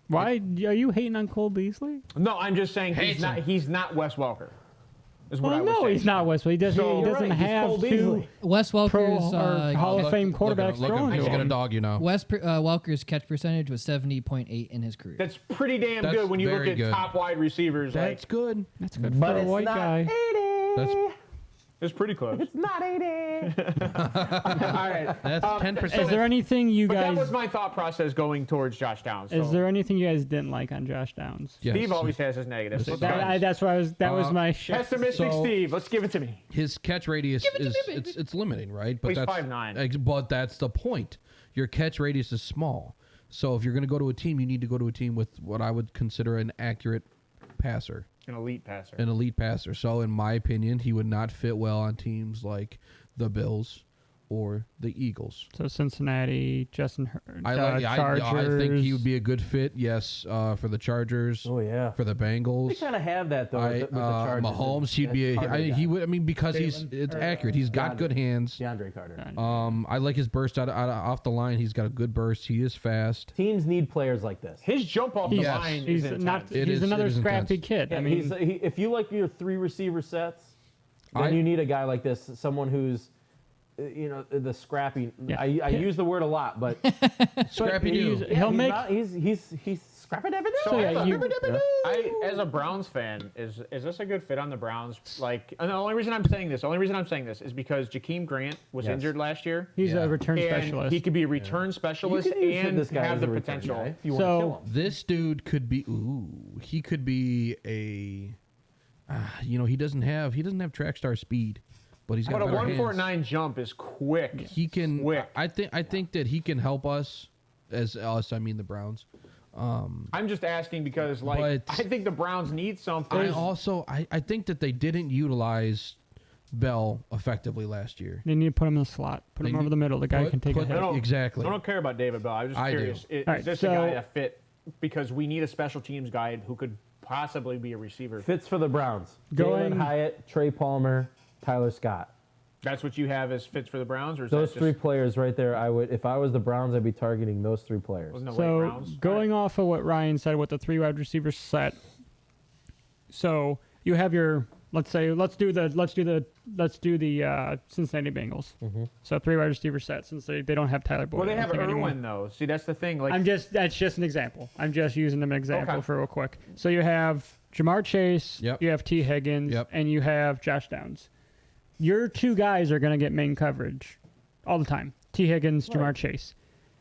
Why are you hating on Cole Beasley? No, I'm just saying Hates him. he's not Wes Welker. Is what I Well, would no, say. he's not Wesley. He doesn't. So- he You're doesn't right, he's have Cole two Beasley. Wes pro Welker's or Hall of Fame quarterbacks throwing He's to gonna him. dog you now. Welker's catch percentage was 70.8 in his career. That's pretty damn That's good when you look very at good. top wide receivers. That's Like good. That's good But for a it's white not guy. 80. That's it's pretty close. It's not 80. All right. that's 10%. Is there anything you But that guys? was my thought process going towards Josh Downs. Is so there anything you guys didn't like on Josh Downs? Yes. Steve always has his negatives. This So is go That's why I was. That was my shit. Pessimistic So- Steve, let's give it to me. His catch radius is it's limiting, right? But He's that's 5'9". But that's the point. Your catch radius is small. So if you're going to go to a team, you need to go to a team with what I would consider an accurate passer, An elite passer. an elite passer. So in my opinion, he would not fit well on teams like the Bills or the Eagles. So Cincinnati, Justin I think he would be a good fit. Yes, for the Chargers. Oh, yeah. For the They Bengals. kind of have that, though, with the Chargers. Mahomes, he'd be. He would. I mean, because it's accurate. He's got DeAndre. good hands. DeAndre Carter. I like his burst off the line. He's got a good burst. He is fast. Teams need players like this. His jump off the Yes. line He's is intense. not. It He's is- another it is scrappy intense. kid. Yeah, I mean, if you like your three receiver sets, then you need a guy like this, someone who's the scrappy. Yeah. I use the word a lot, but Scrappy do. He'll make. he's scrappy. So yeah, I, as a Browns fan, is this a good fit on the Browns? Like, and the only reason I'm saying this is because Jakeem Grant was injured last year. he's a return And specialist. he could be a return specialist and this guy have as the a return potential. guy if you want So- to kill him. This dude could be. He could be a. He doesn't have track star speed, but he's got But a better 149 hands. jump is quick. He can. Quick. I think that he can help us. As us, I mean the Browns. I'm just asking because, like, But- I think the Browns need something. I think that they didn't utilize Bell effectively last year. They need to put him in the slot. Put They him over need- the middle. The guy put- can take a put- hit. don't- Exactly. I don't care about David Bell. I'm just I do. curious. Is All right, this so- a guy that fit? Because we need a special teams guy who could possibly be a receiver. Fits for the Browns. Going- Jalen Hyatt, Trey Palmer, Tyler Scott. That's what you have as fits for the Browns, or is Those that three just, players right there. I would, if I was the Browns, I'd be targeting those three players. wasn't no So way Browns? going off of what Ryan said with the 3 wide receiver set. So you have your let's do the Cincinnati Bengals. So 3 wide receiver set since they don't have Tyler Boyd. Well, they I don't have think anymore. Irwin though. See, that's the thing. Like, That's just an example. I'm just using them an example Okay. for real quick. So you have Jamar Chase, Yep. you have T. Higgins, Yep. and you have Josh Downs. Your 2 guys are going to get main coverage all the time. T. Higgins, Jamar Chase.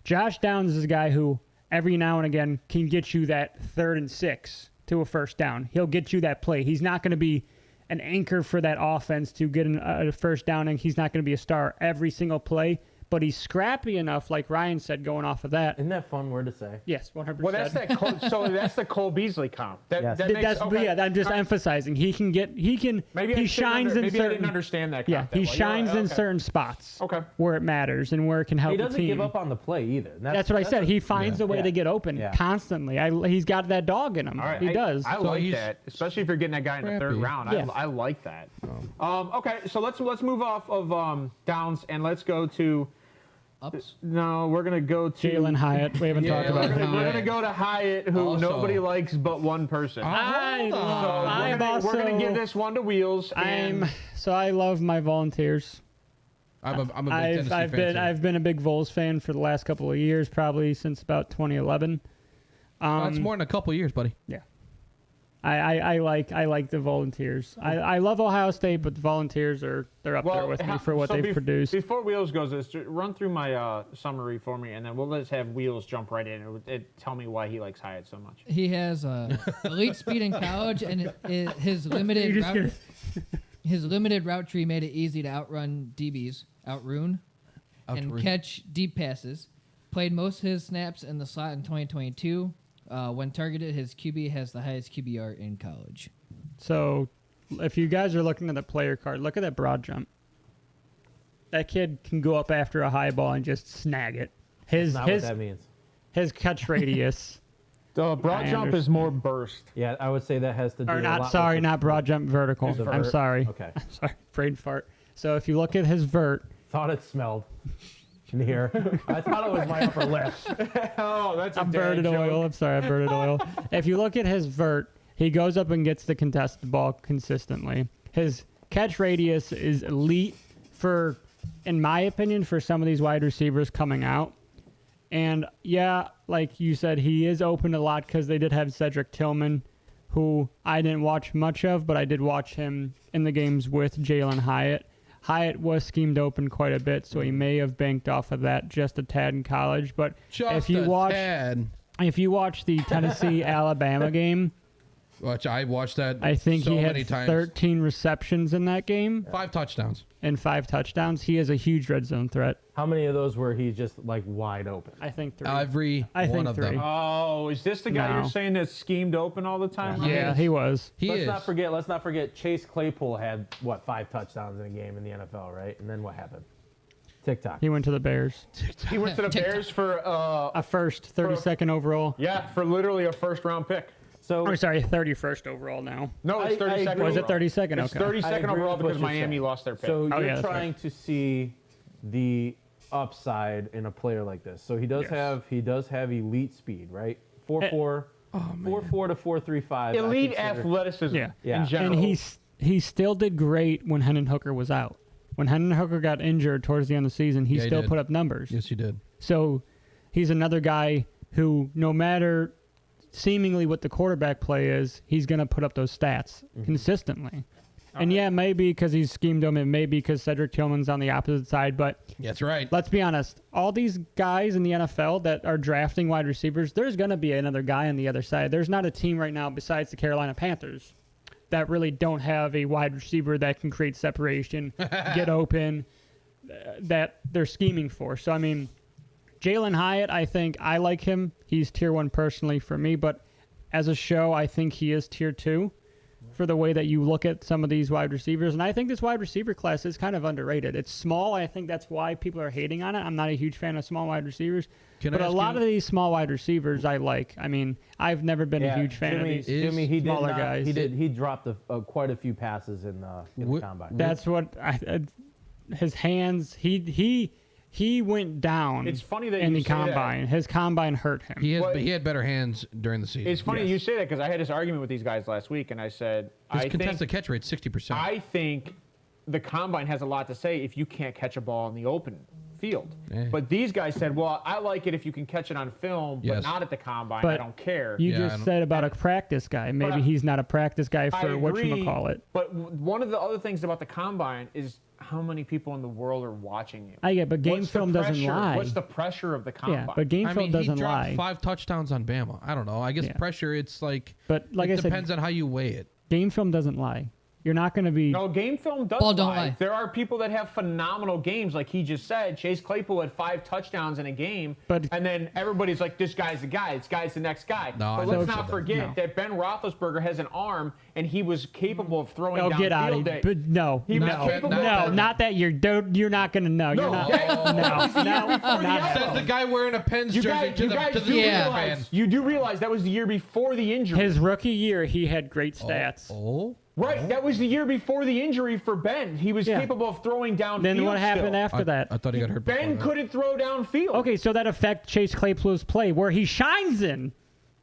Josh Downs is a guy who every now and again can get you that 3rd and 6 to a first down. He'll get you that play. He's not going to be an anchor for that offense to get a first down, and he's not going to be a star every single play, but he's scrappy enough, like Ryan said, going off of that. Isn't that fun word to say? Yes, 100%. well, that's that. So that's the Cole Beasley comp. That, Yes. that makes, okay. I'm just emphasizing. He shines in maybe I certain. didn't understand that. Comp Yeah, that he well. shines in Okay. certain spots. Okay. Where it matters and where it can help He the doesn't team. give up on the play either. And That's what I said. He finds a way to get open Yeah. constantly. He's got that dog in him. All right, He does. I So like he's that, especially if you're getting that guy in the 3rd scrappy. round. Yeah. I like that. Okay, so let's move off of Downs and let's go to. Ups. No, we're gonna go to Jalen Hyatt. We haven't talked about We're him. gonna go to Hyatt, who Also- nobody likes but one person. I So love- we're gonna give this one to Wheels. And I love my volunteers. I'm a big Tennessee fan too. I've been a big Vols fan for the last couple of years, probably since about 2011. That's more than a couple years, buddy. Yeah. I like the Volunteers. I love Ohio State, but the Volunteers they're up there with me for what they've produced. Before Wheels goes, run through my summary for me, and then we'll just have Wheels jump right in and tell me why he likes Hyatt so much. He has elite speed in college, and his limited You're just route, his limited route tree made it easy to outrun DBs, outrun, and Outrun. catch deep passes. Played most of his snaps in the slot in 2022. When targeted, his QB has the highest QBR in college. So, if you guys are looking at the player card, look at that broad jump. That kid can go up after a high ball and just snag it. Not what that means. His catch radius. The broad I jump is understand. more burst. Yeah, I would say that has to do Or a not, lot sorry, with not broad jump, vertical. the I'm vert. sorry. Okay. Sorry, brain fart. So if you look at his vert, Thought it smelled near. I thought it was my upper lip. Oh, that's a I'm dad verted joke. oil. I'm sorry, I verted oil. If you look at his vert, he goes up and gets the contested ball consistently. His catch radius is elite for, in my opinion, for some of these wide receivers coming out. And yeah, like you said, he is open a lot because they did have Cedric Tillman, who I didn't watch much of, but I did watch him in the games with Jalen Hyatt. Hyatt was schemed open quite a bit, so he may have banked off of that just a tad in college. But if you watch the Tennessee Alabama game, Which I watched that I think so he many had times. 13 receptions in that game 5 touchdowns. and 5 touchdowns. He is a huge red zone threat. How many of those were he just like wide open? I think 3. Every I one think of 3. them. Oh, is this the guy No. you're saying that's schemed open all the time? Ryan? Yeah, he was. He Let's is. not forget Chase Claypool had 5 touchdowns in a game in the NFL, right? And then what happened? TikTok. He went to the Bears. He went to the Bears for A first, 32nd overall. for literally a first round pick. So Oh, sorry, 31st overall now. No, it's I 32nd. agree. Was it overall. 32nd? It's Okay. 32nd I agree overall with what because you're Miami saying. lost their pick. So Oh, you're yeah, that's trying to see the upside in a player like this. So he does have elite speed, right? 4.4 4.4 to 4.35. Elite I consider- athleticism Yeah. Yeah. in general. And he still did great when Hendon Hooker was out. When Hendon Hooker got injured towards the end of the season, he Yeah, he still did. put up numbers. Yes, he did. So he's another guy who, no matter seemingly what the quarterback play is, he's going to put up those stats consistently. And yeah, maybe because he's schemed him, and maybe because Cedric Tillman's on the opposite side. But That's right. let's be honest, all these guys in the NFL that are drafting wide receivers, there's going to be another guy on the other side. There's not a team right now besides the Carolina Panthers that really don't have a wide receiver that can create separation, get open, that they're scheming for. So, I mean, Jalen Hyatt, I think I like him. He's tier 1 personally for me, but as a show, I think he is tier 2 for the way that you look at some of these wide receivers. And I think this wide receiver class is kind of underrated. It's small. I think that's why people are hating on it. I'm not a huge fan of small wide receivers. But a lot of these small wide receivers I like. I mean, I've never been a huge fan of these Jimmy, smaller guys. He dropped quite a few passes in the combine. That's what his hands. He went down. It's funny that in you the say that. combine. His combine hurt him. He had better hands during the season. It's funny you say that because I had this argument with these guys last week, and I said, His contested catch rate 60%. I think the combine has a lot to say if you can't catch a ball in the open field. But these guys said, well, I like it if you can catch it on film, but not at the combine. But I don't care. You just said about a practice guy. Maybe he's not a practice guy for whatchamacallit. But one of the other things about the combine is how many people in the world are watching you. I get, but game film doesn't lie. What's the pressure of the combine? Yeah, but game film doesn't he dropped lie. 5 touchdowns on Bama. I don't know. I guess pressure, it's like, but like it I said, depends on how you weigh it. Game film doesn't lie. You're not going to be. No, game film does Ball don't lie. lie. There are people that have phenomenal games, like he just said. Chase Claypool had 5 touchdowns in a game, and then everybody's like, "This guy's the guy. This guy's the next guy." No, but let's not forget that Ben Roethlisberger has an arm, and he was capable of throwing downfield. Get out of here! But no, not that you're not going to know. You're not. Says the guy wearing a Pens jersey to the fan. You do realize that was the year before the injury. His rookie year, he had great stats. Right, that was the year before the injury for Ben. He was capable of throwing downfield. Then what happened after that? I thought he got hurt. Ben couldn't throw downfield. Okay, so that affects Chase Claypool's play, where he shines in.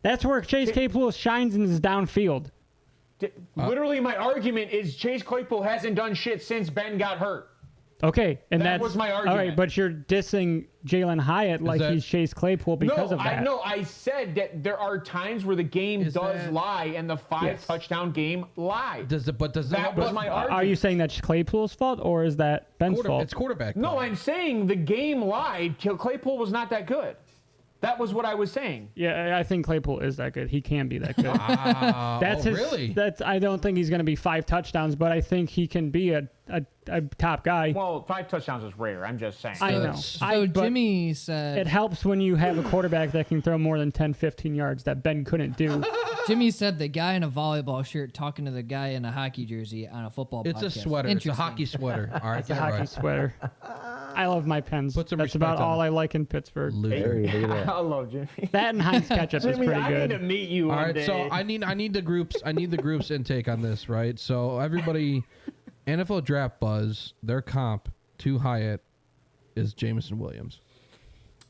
That's where Chase Claypool shines in his downfield. Literally, my argument is Chase Claypool hasn't done shit since Ben got hurt. Okay, and that was my argument. All right, but you're dissing Jalen Hyatt like he's Chase Claypool because of that. I said that there are times where the game does lie, and the 5 touchdown game lied. That was my argument. Are you saying that's Claypool's fault, or is that Ben's fault? It's quarterback. No, I'm saying the game lied. Claypool was not that good. That was what I was saying. Yeah, I think Claypool is that good. He can be that good. Really? I don't think he's going to be 5 touchdowns, but I think he can be a top guy. Well, 5 touchdowns is rare. I'm just saying. I know. So Jimmy said it helps when you have a quarterback that can throw more than 10, 15 yards that Ben couldn't do. Jimmy said the guy in a volleyball shirt talking to the guy in a hockey jersey on a football podcast. It's a sweater. It's a hockey sweater. All right, it's a hockey sweater. I love my Pens. Put some That's respect about on all it. I like in Pittsburgh. I love Jimmy. That and Heinz ketchup is pretty I good. need to meet you All one right, day. so I need the groups intake on this, right? So everybody, NFL Draft Buzz, their comp to Hyatt is Jameson Williams.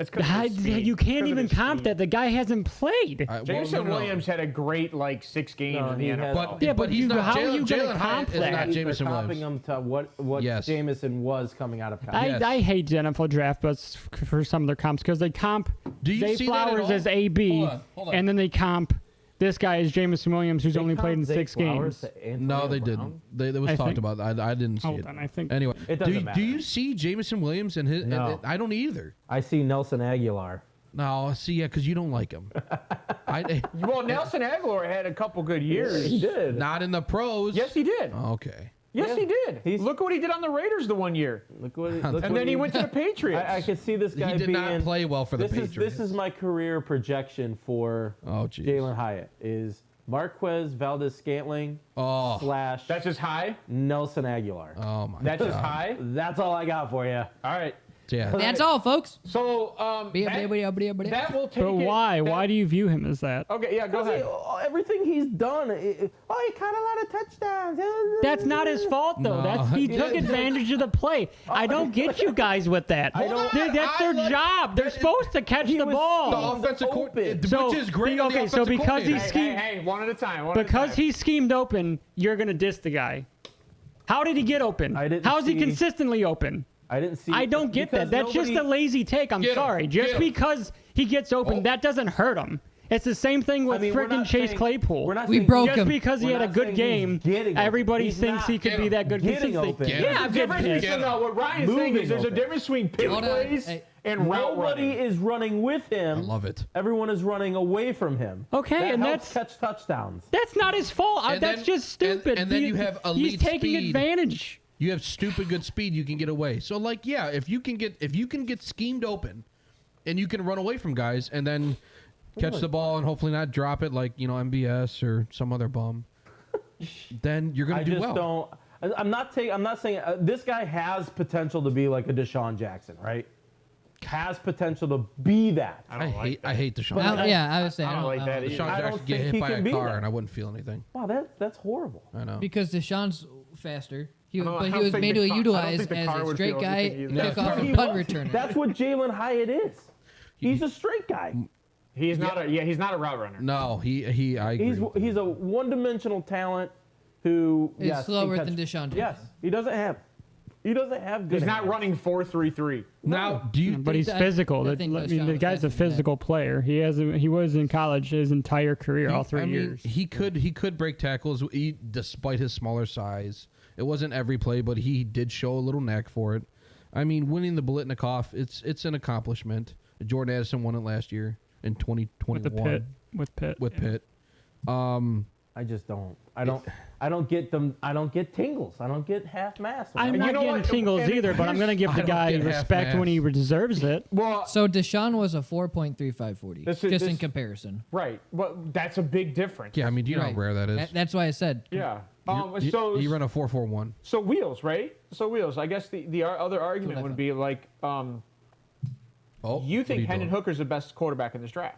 It's 'cause of his speed. You can't Because of even his comp speed. that. The guy hasn't played. Jameson Williams had a great 6 games in the NFL. But he's not. how are you Jalen gonna Hyatt comp is that? not Jameson Comping Williams. him to what Yes. Jameson was coming out of college. I hate the NFL draft buzz for some of their comps because they comp Do you Zay see that at Flowers all? as AB, Hold on. and then they comp this guy as Jameson Williams, who's only played in 6 games. No, they didn't. They was I talked think- about. I didn't see Hold it. on, I think. Anyway, It doesn't matter. do you see Jameson Williams and his? No. I don't either. I see Nelson Aguilar. No, see, yeah, because you don't like him. Well, Nelson Aguilar had a couple good years. He did. Not in the pros. Yes, he did. Okay. Yes, Yeah. he did. He's- Look what he did on the Raiders the one year. Look what And then he went to the Patriots. I could see this guy He did being. not play well for the this Patriots. This is my career projection for Oh, jeez. Jalen Hyatt is Marquez Valdez-Scantling Oh. / That's his high? Nelson Aguilar. Oh my. That's his God. high? That's all I got for you. All right. Yeah. That's all, folks. So, that will take But it- why? that- Why do you view him as that? Okay, yeah, go ahead. Everything he's done. He caught a lot of touchdowns. That's not his fault, though. No. He took advantage of the play. I don't get you guys with that. That's their job. They're supposed to catch the The ball. offensive coordinator, So, which is great. on the okay, so offensive because coordinator. he's Hey, one at a time. Because he schemed open, you're going to diss the guy. How did he get open? How is he consistently open? I didn't see. I don't get that. That's just a lazy take. I'm sorry. Just because he gets open, that doesn't hurt him. It's the same thing with freaking Chase Claypool. We broke him. Just because he had a good game, everybody thinks he could be that good consistently. Yeah, what Ryan's saying is there's a difference between pick plays and route running. Nobody is running with him. I love it. Everyone is running away from him. Okay, that and helps catch touchdowns. That's not his fault. That's just stupid. And then you have elite He's taking speed. advantage. You have stupid good speed. You can get away. So like, yeah, if you can get schemed open, and you can run away from guys, and then catch the ball and hopefully not drop it like MBS or some other bum, then you're gonna do well. I'm not saying this guy has potential to be like a Deshaun Jackson, right? Has potential to be that. I hate Deshaun. I would say I don't like that either. Deshaun Jackson get hit by a car and I wouldn't feel anything. Wow, that's horrible. I know. Because Deshaun's faster. He I was don't made think to the utilize car as would a feel straight guy, anything either. kickoff, He and punt was. returner. That's what Jalen Hyatt is. He's a straight guy. He's not a route runner. No, I agree. He's a one-dimensional talent who Is slower than Deshaun Jackson. Yes, he doesn't have good. He's not hands. running 4-3-3. Now, do you? But he's I physical. think The Deshaun guy's a was faster than physical player. He was in college his entire career, all 3 years. He could break tackles despite his smaller size. It wasn't every play, but he did show a little knack for it. I mean, winning the Biletnikoff, it's an accomplishment. Jordan Addison won it last year in 2021 with Pitt. Pitt. I just don't. I don't get them. I don't get tingles. I don't get half mass. I'm not getting tingles either, but I'm going to give the guy respect when he deserves it. Well, So Deshaun was a 4.3540, just in comparison. right. Well, that's a big difference. Yeah, I mean, do you know Right. how rare that is? That's why I said. Yeah. So he ran a 4.41. So Wheels, right? So Wheels. I guess the other argument would be like, you think Hendon Hooker's the best quarterback in this draft?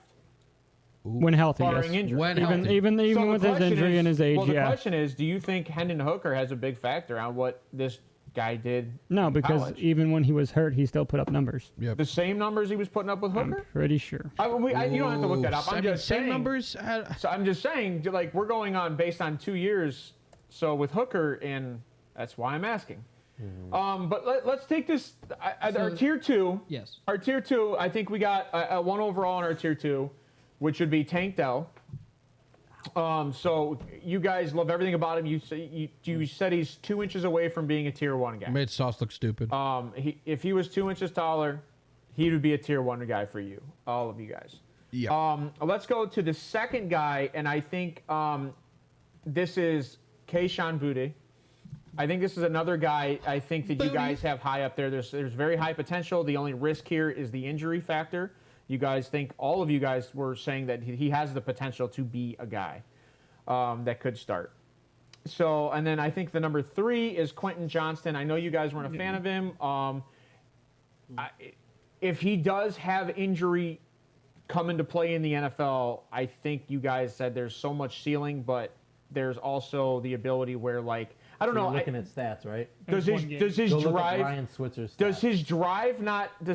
When healthy, Barring yes. injury. When Even healthy. even So with the his question injury is- and his age, well, the yeah. question is, do you think Hendon Hooker has a big factor on what this guy did? No, in because college? even when he was hurt, he still put up numbers. Yep. The same numbers he was putting up with I'm Hooker. pretty sure. You don't have to look that up. I'm just same saying. numbers. So I'm just saying, like we're going on based on 2 years. So with Hooker, and that's why I'm asking. But let's take this. Our tier 2. Yes. Our tier 2. I think we got a 1 overall in our tier 2, which would be Tank Dell. So you guys love everything about him. You said he's 2 inches away from being a tier 1 guy. Made Sauce look stupid. If he was 2 inches taller, he would be a tier 1 guy for you, all of you guys. Yeah. Let's go to the second guy, and I think this is Kayshon Boutte. I think this is another guy I think that you guys have high up there. There's very high potential. The only risk here is the injury factor. You guys think, all of you guys were saying that he has the potential to be a guy that could start. So, and then I think the number 3 is Quentin Johnston. I know you guys weren't a fan of him. If he does have injury come into play in the NFL, I think you guys said there's so much ceiling, but there's also the ability where, like, I don't know. Looking at stats, right? Does his Go look at drive Ryan Switzer's stats. does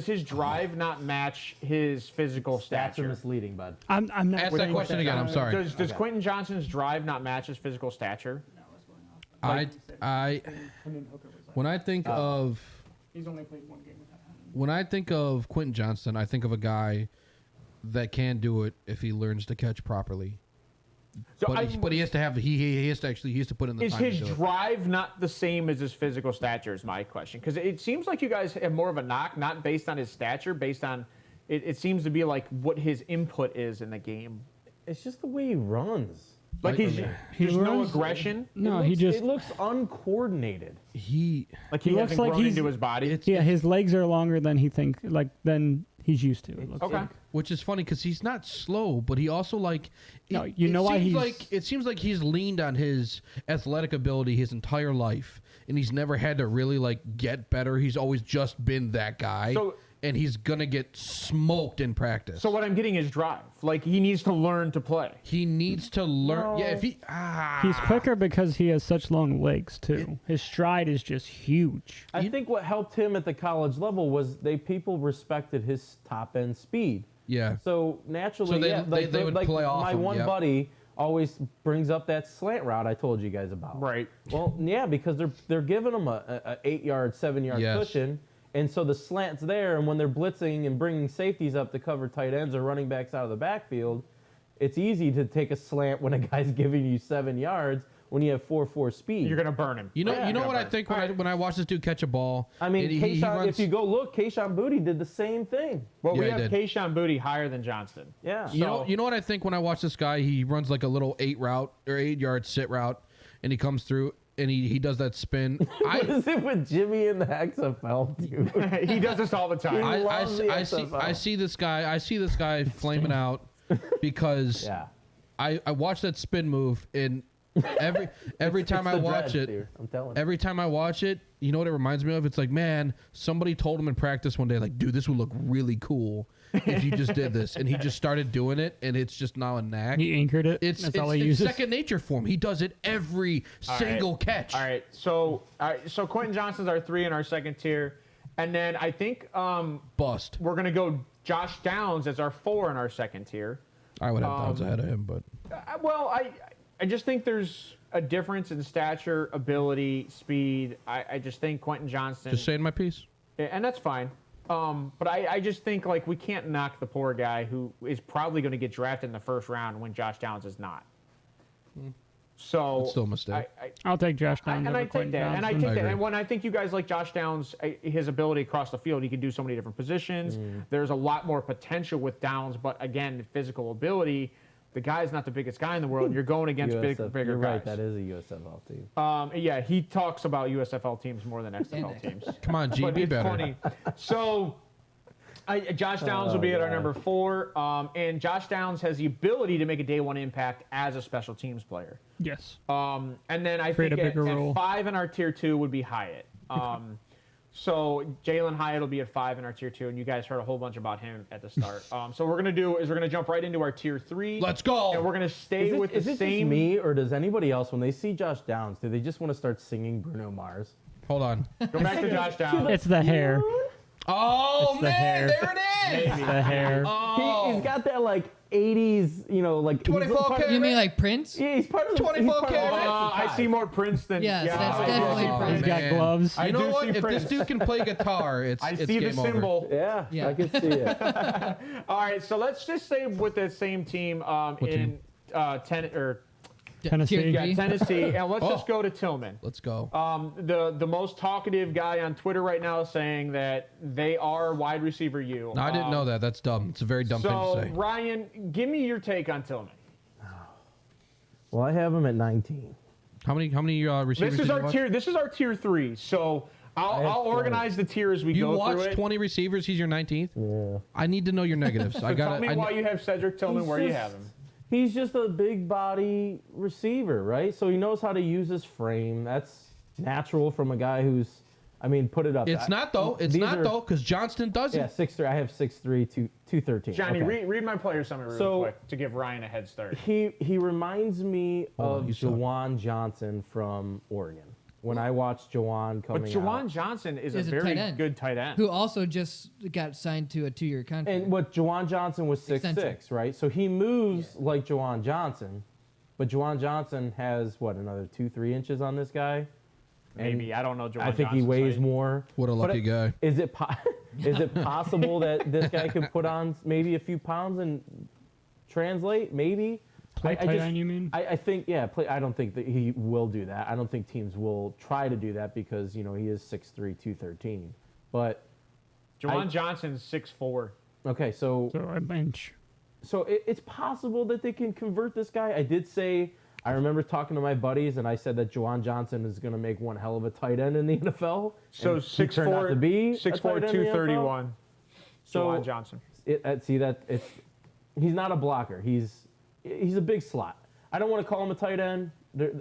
his drive not match his physical Stats are stature? misleading, bud. I'm not. Ask that question again. I'm sorry. Does Quentin Johnston's drive not match his physical stature? When I think of He's only played 1 game with that. when I think of Quentin Johnston, I think of a guy that can do it if he learns to catch properly. So But he has to have he has to put in the is time his to do it. drive not the same as his physical stature? Is my question, because it seems like you guys have more of a knock, not based on his stature, based on it seems to be like what his input is in the game. It's just the way he runs. Like there's no runs- aggression. No, It looks uncoordinated. Like he looks hasn't like grown he's- into his body. Yeah, his legs are longer than than he's used to. It looks Okay. like. Which is funny because he's not slow, but he also like. No, you know why he's- It seems like he's leaned on his athletic ability his entire life, and he's never had to really like get better. He's always just been that guy, and he's gonna get smoked in practice. So what I'm getting is drive. Like he needs to learn to play. He needs to learn. Yeah, if he He's quicker because he has such long legs too. His stride is just huge. I think what helped him at the college level was people respected his top end speed. Yeah. So naturally, So they would play off my him, one yep. buddy always brings up that slant route I told you guys about. Right. Well, yeah, because they're giving them a 8-yard, 7-yard Yes. cushion, and so the slant's there, and when they're blitzing and bringing safeties up to cover tight ends or running backs out of the backfield, it's easy to take a slant when a guy's giving you 7 yards when you have 4.4 speed. You're gonna burn him. You know, Yeah. you know what I think when I watch this dude catch a ball. I mean, he Kayshon, runs- if you go look, Kayshon Boutte did the same thing. Well, we Yeah, he have did. Kayshon Boutte higher than Johnston. Yeah. You know what I think when I watch this guy? He runs like a little 8-yard sit route, and he comes through and he does that spin. What is it with Jimmy in the XFL, dude? He does this all the time. I see this guy flaming out because Yeah. I watch that spin move, and every time I It's the watch dreads, it, dude. I'm telling you. every time I watch it, you know what it reminds me of? It's like, man, somebody told him in practice one day, like, dude, this would look really cool if you just did this, and he just started doing it, and it's just now a knack. He anchored it. It's That's all he uses. second nature for him. He does it every single catch. All right. So Quentin Johnston's our 3 in our second tier, and then I think Bust. we're gonna go Josh Downs as our 4 in our second tier. I would have Downs ahead of him, but I just think there's a difference in stature, ability, speed. I just think Quentin Johnston, just saying my piece. and that's fine. But I just think like we can't knock the poor guy who is probably going to get drafted in the first round when Josh Downs is not. So It's still a mistake. I'll take Josh Downs and over I take Quentin that, and I Johnson. take that. agree. And when I think you guys like Josh Downs, his ability across the field, he can do so many different positions. There's a lot more potential with Downs, but again, physical ability. The guy's not the biggest guy in the world. You're going against bigger You're guys. right, that is a USFL team. Yeah, he talks about USFL teams more than XFL teams. Come on, G, But be it's better. funny. So, Josh Downs will be at our number 4, and Josh Downs has the ability to make a day 1 impact as a special teams player. Yes. And then I Create think a bigger at role. 5 in our tier 2 would be Hyatt. So Jalen Hyatt will be at 5 in our tier 2, and you guys heard a whole bunch about him at the start. So what we're gonna do is we're gonna jump right into our tier 3. Let's go. And we're gonna stay with Is the it same. just me, or does anybody else, when they see Josh Downs, do they just want to start singing Bruno Mars? Hold on. Go back to Josh Downs. It's the hair. Oh, It's the man, hair. there it is. It's the hair. He's got that like 80s, like 24 he's part of- karat. You mean like Prince? Yeah, he's part of the 24 he's part of the karat. Jackson I see Five. more Prince than. Yes, that's I do definitely see Prince. He's got Man. gloves. I You know do what? see If Prince. this dude can play guitar, it's I it's see the game over. symbol. Yeah, Yeah. I can see it. All right, so let's just stay with the same team in Tennessee. Tier yeah, three. Tennessee, and let's Oh. just go to Tillman. Let's go. The most talkative guy on Twitter right now is saying that they are wide receiver U. No, I didn't know that. That's dumb. It's a very dumb thing So to say. Ryan, give me your take on Tillman. Well, I have him at 19. How many receivers This is did our you watch? tier. This is our tier 3. So I have I'll 20. organize the tier as we You go through watched it. 20 receivers. He's your 19th. Yeah. I need to know your negatives. I So got tell me why you have Cedric Tillman where you have him. He's just a big body receiver, right? So he knows how to use his frame. That's natural from a guy who's, put it up. It's not though. It's These not are- though, because Johnston does Yeah, it. 6'3". I have 6'3", 213. Johnny, Okay. read my player summary real So- quick to give Ryan a head start. He reminds me Hold on, of you suck. Jawan Johnson from Oregon. When I watched Jawan coming But Jawan out. Johnson is Is a a very tight end. good tight end. Who also just got signed to a 2-year contract. And what Jawan Johnson was 6'6", Extension. right? So he moves like Jawan Johnson, but Jawan Johnson has another 2-3 inches on this guy. Maybe I don't know. Jawan I think Johnson's he weighs height. more. What a lucky guy. Is it possible that this guy can put on maybe a few pounds and translate? Maybe. Play I tight just- end, you mean? I think I don't think that he will do that. I don't think teams will try to do that because he is 6'3", 213. But Jawan Johnson's 6'4". okay, so So a bench. it's possible that they can convert this guy. I remember talking to my buddies, and I said that Jawan Johnson is going to make one hell of a tight end in the NFL. So and he turned out to 6'4", be a 6'4", tight end in the NFL. 231. So Jawan Johnson. He's not a blocker. He's a big slot. I don't want to call him a tight end.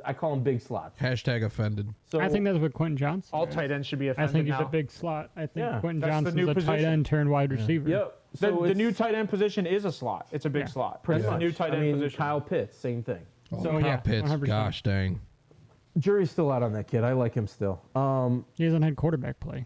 I call him big slots. Hashtag offended. So I think that's what Quentin Johnson All is. tight ends should be I offended think he's now. a big slot. I think Yeah. Quentin That's the Johnson's new a tight position. end turned wide receiver. Yep. The So new it's tight end position is a slot. It's a big Yeah. slot. pretty It's the much. new tight end position. Kyle Pitts, same thing. Oh, So, Kyle yeah, Pitts. 100%. Gosh dang. Jury's still out on that kid. I like him still. He hasn't had quarterback play.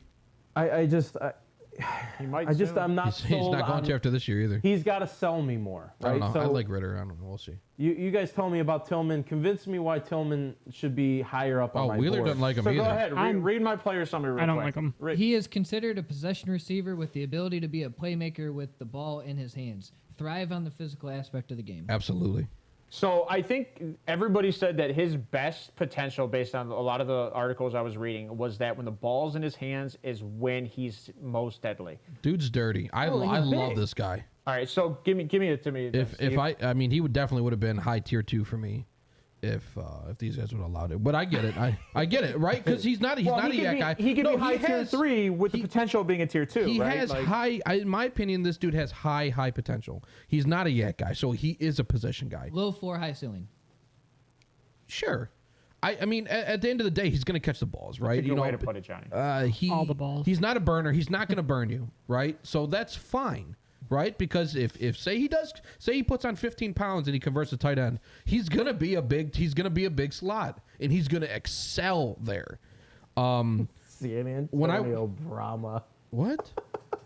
He might. I'm soon. not He's sold not going on. to after this year either. He's got to sell me more, I right? don't know. I So like Ritter. I don't know. We'll see. you guys told me about Tillman. Convince me why Tillman should be higher up on Oh, my Wheeler board. doesn't like him So either. go ahead. Read my player summary. Real I don't quick. like him. He is considered a possession receiver with the ability to be a playmaker with the ball in his hands. Thrive on the physical aspect of the game. Absolutely. So I think everybody said that his best potential, based on a lot of the articles I was reading, was that when the ball's in his hands is when he's most deadly. Dude's dirty. I he's love big. this guy. All right, so give it to me. then, If Steve. I mean, he would definitely would have been high tier 2 for me if these guys would have allowed it. But I get it. I get it, right? Because he's not a yak guy. He could No, be high tier has- 3 with the potential of being a tier 2. He right? has high. In my opinion, this dude has high potential. He's not a yak guy, so he is a possession guy. Low floor, high ceiling. Sure. I mean, at the end of the day, he's going to catch the balls, right? That's a good way to put it, Johnny. All the balls. He's not a burner. He's not going to burn you, right? So that's fine, right? Because if say he puts on 15 pounds and he converts to tight end, he's going to be a big slot, and he's going to excel there. San When I- Antonio Brahma. What?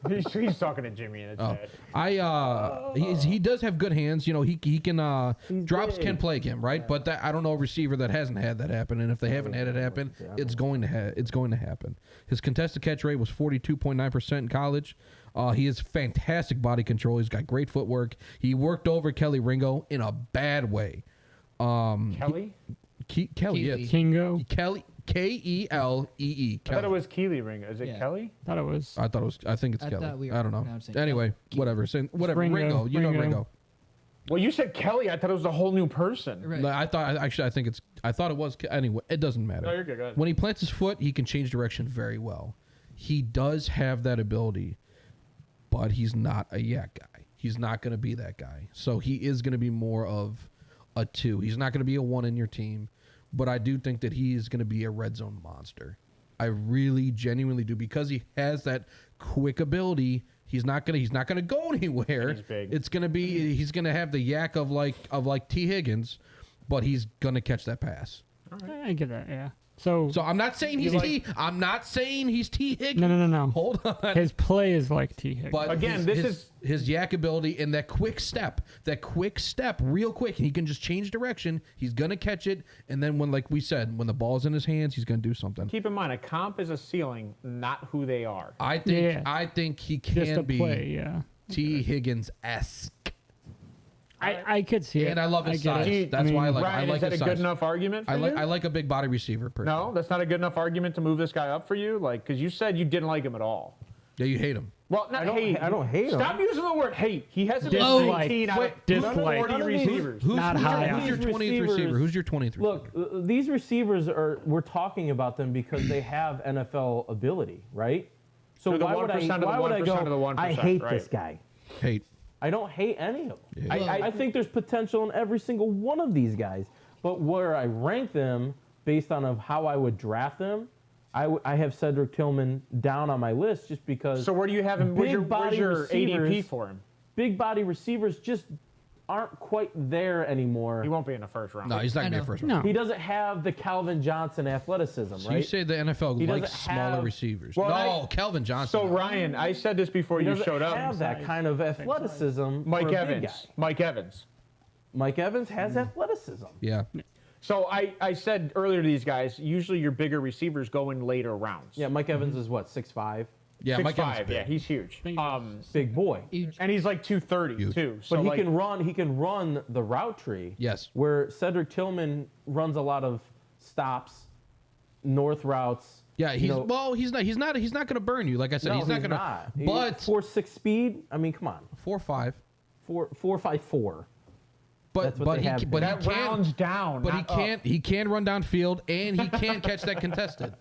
He's talking to Jimmy in the chat. He does have good hands. You know, he can drops big. can plague him, right? But I don't know a receiver that hasn't had that happen. And if they haven't had it happen, it's going to happen. His contested catch rate was 42.9% in college. He has fantastic body control. He's got great footwork. He worked over Kelly Ringo in a bad way. Kelly? Kelly, Keely. yes. Kingo. Kelly, Kelee. I thought it Kelly. was Keely Ringo. Is it Yeah. Kelly? Thought it was. I think it's I Kelly. thought we were I don't know. pronouncing Anyway, Kelly. whatever. Whatever. Ringo. Ringo. You know Ringo. Ringo. Well, you said Kelly. I thought it was a whole new person. Right. No, I thought it was. Anyway, it doesn't matter. No, you're good. Go ahead. When he plants his foot, he can change direction very well. He does have that ability, but he's not a yak guy. He's not going to be that guy. So he is going to be more of a 2. He's not going to be a 1 in your team, but I do think that he is going to be a red zone monster. I really genuinely do, because he has that quick ability. He's not gonna go anywhere. He's big. He's gonna have the yak of like T. Higgins, but he's gonna catch that pass. I get that. Yeah. So I'm not saying he's I'm not saying he's T. Higgins. no. Hold on. His play is like T. Higgins. But Again, his yak ability and that quick step, real quick, and he can just change direction. He's gonna catch it, and then when, like we said, when the ball's in his hands, he's gonna do something. Keep in mind, a comp is a ceiling, not who they are. I think he just can a be play. Yeah. T. Higgins-esque. I could see it. And I love his get size. it. That's why I like. Ryan, I like is that his a good size. enough argument for I you? like a big body receiver. Personally. No, that's not a good enough argument to move this guy up for you. Like, because you said you didn't like him at all. Yeah, you hate him. Well, not I don't- hate. I don't hate him. Stop using the word hate. He hasn't been Dislike. 18 out of Dislike. 40 None of these- receivers. Not high Who's your These 20th receiver? receivers- Who's your 20th receiver? Look, these receivers we're talking about them because they have NFL ability, right? So They're the why would 1% of the I 1% of the go, 1%, I hate right. this guy. Hate. I don't hate any of them. Yeah. I think there's potential in every single one of these guys. But where I rank them based on of how I would draft them, I have Cedric Tillman down on my list just because So where do you have him? Where's big your body ADP receivers- for him? big body receivers just aren't quite there anymore. He won't be in the first round. No, he's not I gonna be a know. first No. round. He doesn't have the Calvin Johnson athleticism, So right? you say the NFL He likes doesn't smaller have- receivers? Well, No, Calvin Johnson. So Ryan, I said this before He you doesn't showed up. have that kind of athleticism. Mike for a big Evans. guy. Mike Evans. Mike Evans has athleticism. Yeah. So I said earlier to these guys, usually your bigger receivers go in later rounds. Yeah, Mike Evans is what, 6'5"? Yeah, Mike Evans. 6'5", yeah, he's huge. Big. Big boy. Huge. And he's like 230 Huge. too. So But he like, can run the route tree. Yes. Where Cedric Tillman runs a lot of stops, north routes. Yeah, you know, he's not going to burn you. Like I said, no, he's not going not. to. But 4.6 speed. I mean, come on, 4.5. 4.54. But That's what but they he have ca- but been. he that can rounds down. but he not up. can't he can run downfield and he can catch that contested.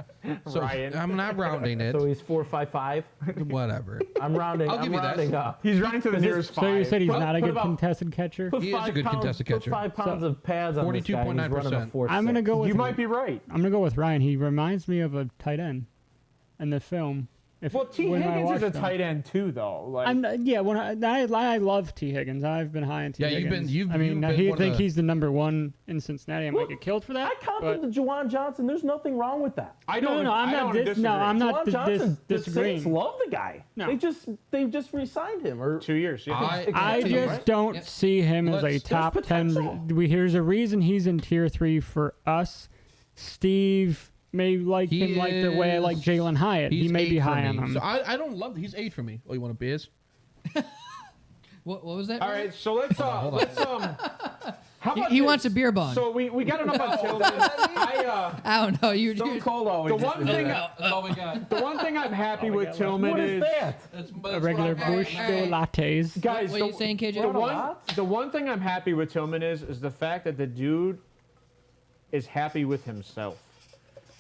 So Ryan. I'm not rounding it. So he's 4.55. Whatever. I'm rounding. I'll give you that. rounding up. He's running to the nearest So you five. said he's Put- not a put good about- contested catcher? Put He is a 5 good pounds, contested put catcher. 5 pounds of pads on this guy. and he's running a 42.9%. 4.6. I'm gonna go with. You might be right. I'm gonna go with Ryan. He reminds me of a tight end in the film. Well, T. when I Higgins is watched a him. tight end too, though. Like, When I love T. Higgins. I've been high on T. Yeah, Higgins. you've I mean, been he one of think the- he's the number one in Cincinnati. I might get killed for that. I counted the Juwan Johnson. There's nothing wrong with that. I don't. No, I'm I not. don't No, disagree. I'm not Juwan Johnson, the disagreeing. Saints love the guy. No. They just re-signed him. Or 2 years. Yeah. I Extension, just right? don't Yep. see him as a There's top 10. potential. Here's a reason he's in tier 3 for us. Steve may like He him like the way I like is- Jalen Hyatt. He He's may 8 be for high me. on him. So I don't love. He's 8 for me. Oh, you want a biz? What was that? All right, so let's Hold on. How about He this? wants a beer bong. So we got enough on Tillman. I don't know. You Stone Cold always. The one thing That's all we got. the one thing I'm happy with Tillman What is that? A regular Bush lattes. guys. What are you saying, KJ? The one thing I'm happy with Tillman is the fact that the dude is happy with himself.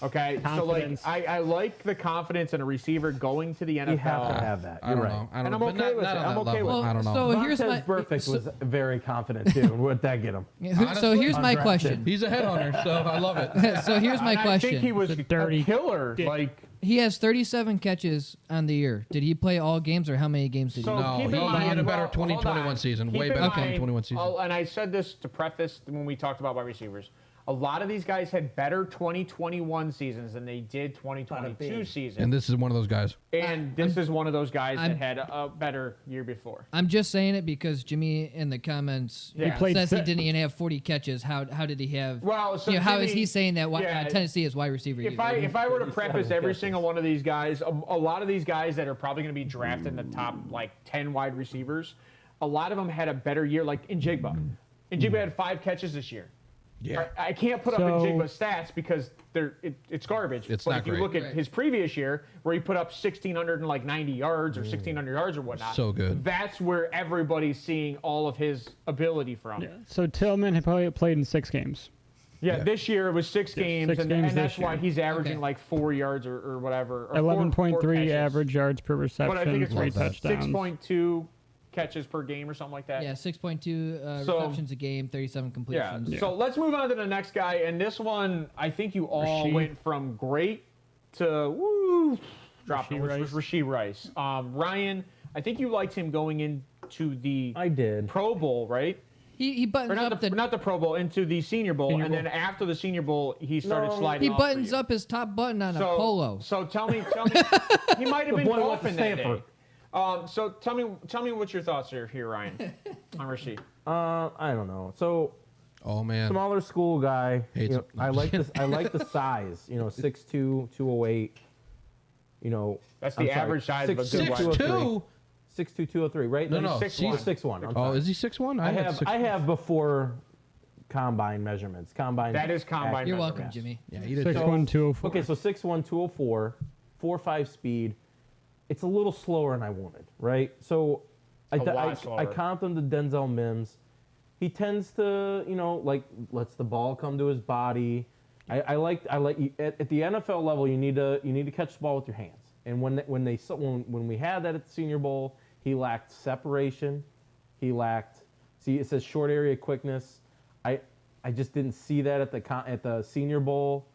Okay, Confidence. so like I like the confidence in a receiver going to the NFL. You have to have that. I You're don't right. know. I don't And I'm know. But okay not- with not it. on I'm that okay level. with it. I don't know. So here's my Vontez Burfict was very confident too. What'd that get him? so Honestly, here's my undrafted. question. He's a headhunter, so I love it. So here's my And I think he question. was The dirty a killer. dick. Like He has 37 catches on the year. Did he play all games, or how many games did he? So No, keep in he mind, had a better well, hold 2021 on. season. Keep Way in better mind, 2021 season. And I said this to preface when we talked about wide receivers. A lot of these guys had better 2021 seasons than they did 2022 seasons. And this is one of those guys. And this is one of those guys I'm- that had a better year before. I'm just saying it because Jimmy in the comments He played says he si- didn't even have 40 catches. How did he have? Well, so how is Jimmy- he saying that yeah, Tennessee is wide receiver? If I were to preface every single one of these guys, a lot of these guys that are probably going to be drafted in the top like 10 wide receivers, a lot of them had a better year. Like Njigba had 5 catches this year. Yeah. I can't put up So- Njigba's stats because it's garbage. It's but not if you great. look at Right. his previous year, where he put up 1,690 yards or 1,600 yards or whatnot, So good. That's where everybody's seeing all of his ability from. Yeah. So Tillman had probably played in 6 games. Yeah, Yeah. this year it was 6 games, 6 and, games and that's this why year. he's averaging Okay. like 4 yards or whatever. Or 11.3 catches. average yards per reception, But I think it's 3 like touchdowns. 6.2 catches per game or something like that. Yeah, 6.2 So- receptions a game, 37 Yeah. completions. So let's move on to the next guy, and this one I think you all Rasheed. went from great to woo, dropped Rasheed it, which Rice. was Rasheed Rice. Ryan, I think you liked him going into the I did. Pro Bowl, right? He buttons Or up not the Pro Bowl, into the Senior Bowl, Senior and Bowl. then after the Senior Bowl, he started No, sliding. he off for buttons you. up his top button on a polo. So tell me, he might have been boy went to golfing that day. Stanford. So tell me what your thoughts are here, Ryan, on Rasheed. I don't know. So Oh man. smaller school guy. Hates You know, it. I like this. I like the size. 6'2", 208. That's the average size of a good wide 6'2". 6'2", 203. Right? No, no. He's 6'1". he's- 6'1". I'm Oh, sorry. is he 6'1"? I have before combine measurements. Combine. That is combine You're measurements. welcome, Jimmy. Yeah, he did. 6'1", 204. Okay, so 6'1", 204, 4.5 speed. It's a little slower than I wanted, right? So A lot I slower. comped him to Denzel Mims. He tends to, lets the ball come to his body. I like at the NFL level, you need to catch the ball with your hands. And when we had that at the Senior Bowl, he lacked separation. He lacked. See, it says short area quickness. I just didn't see that at the Senior Bowl.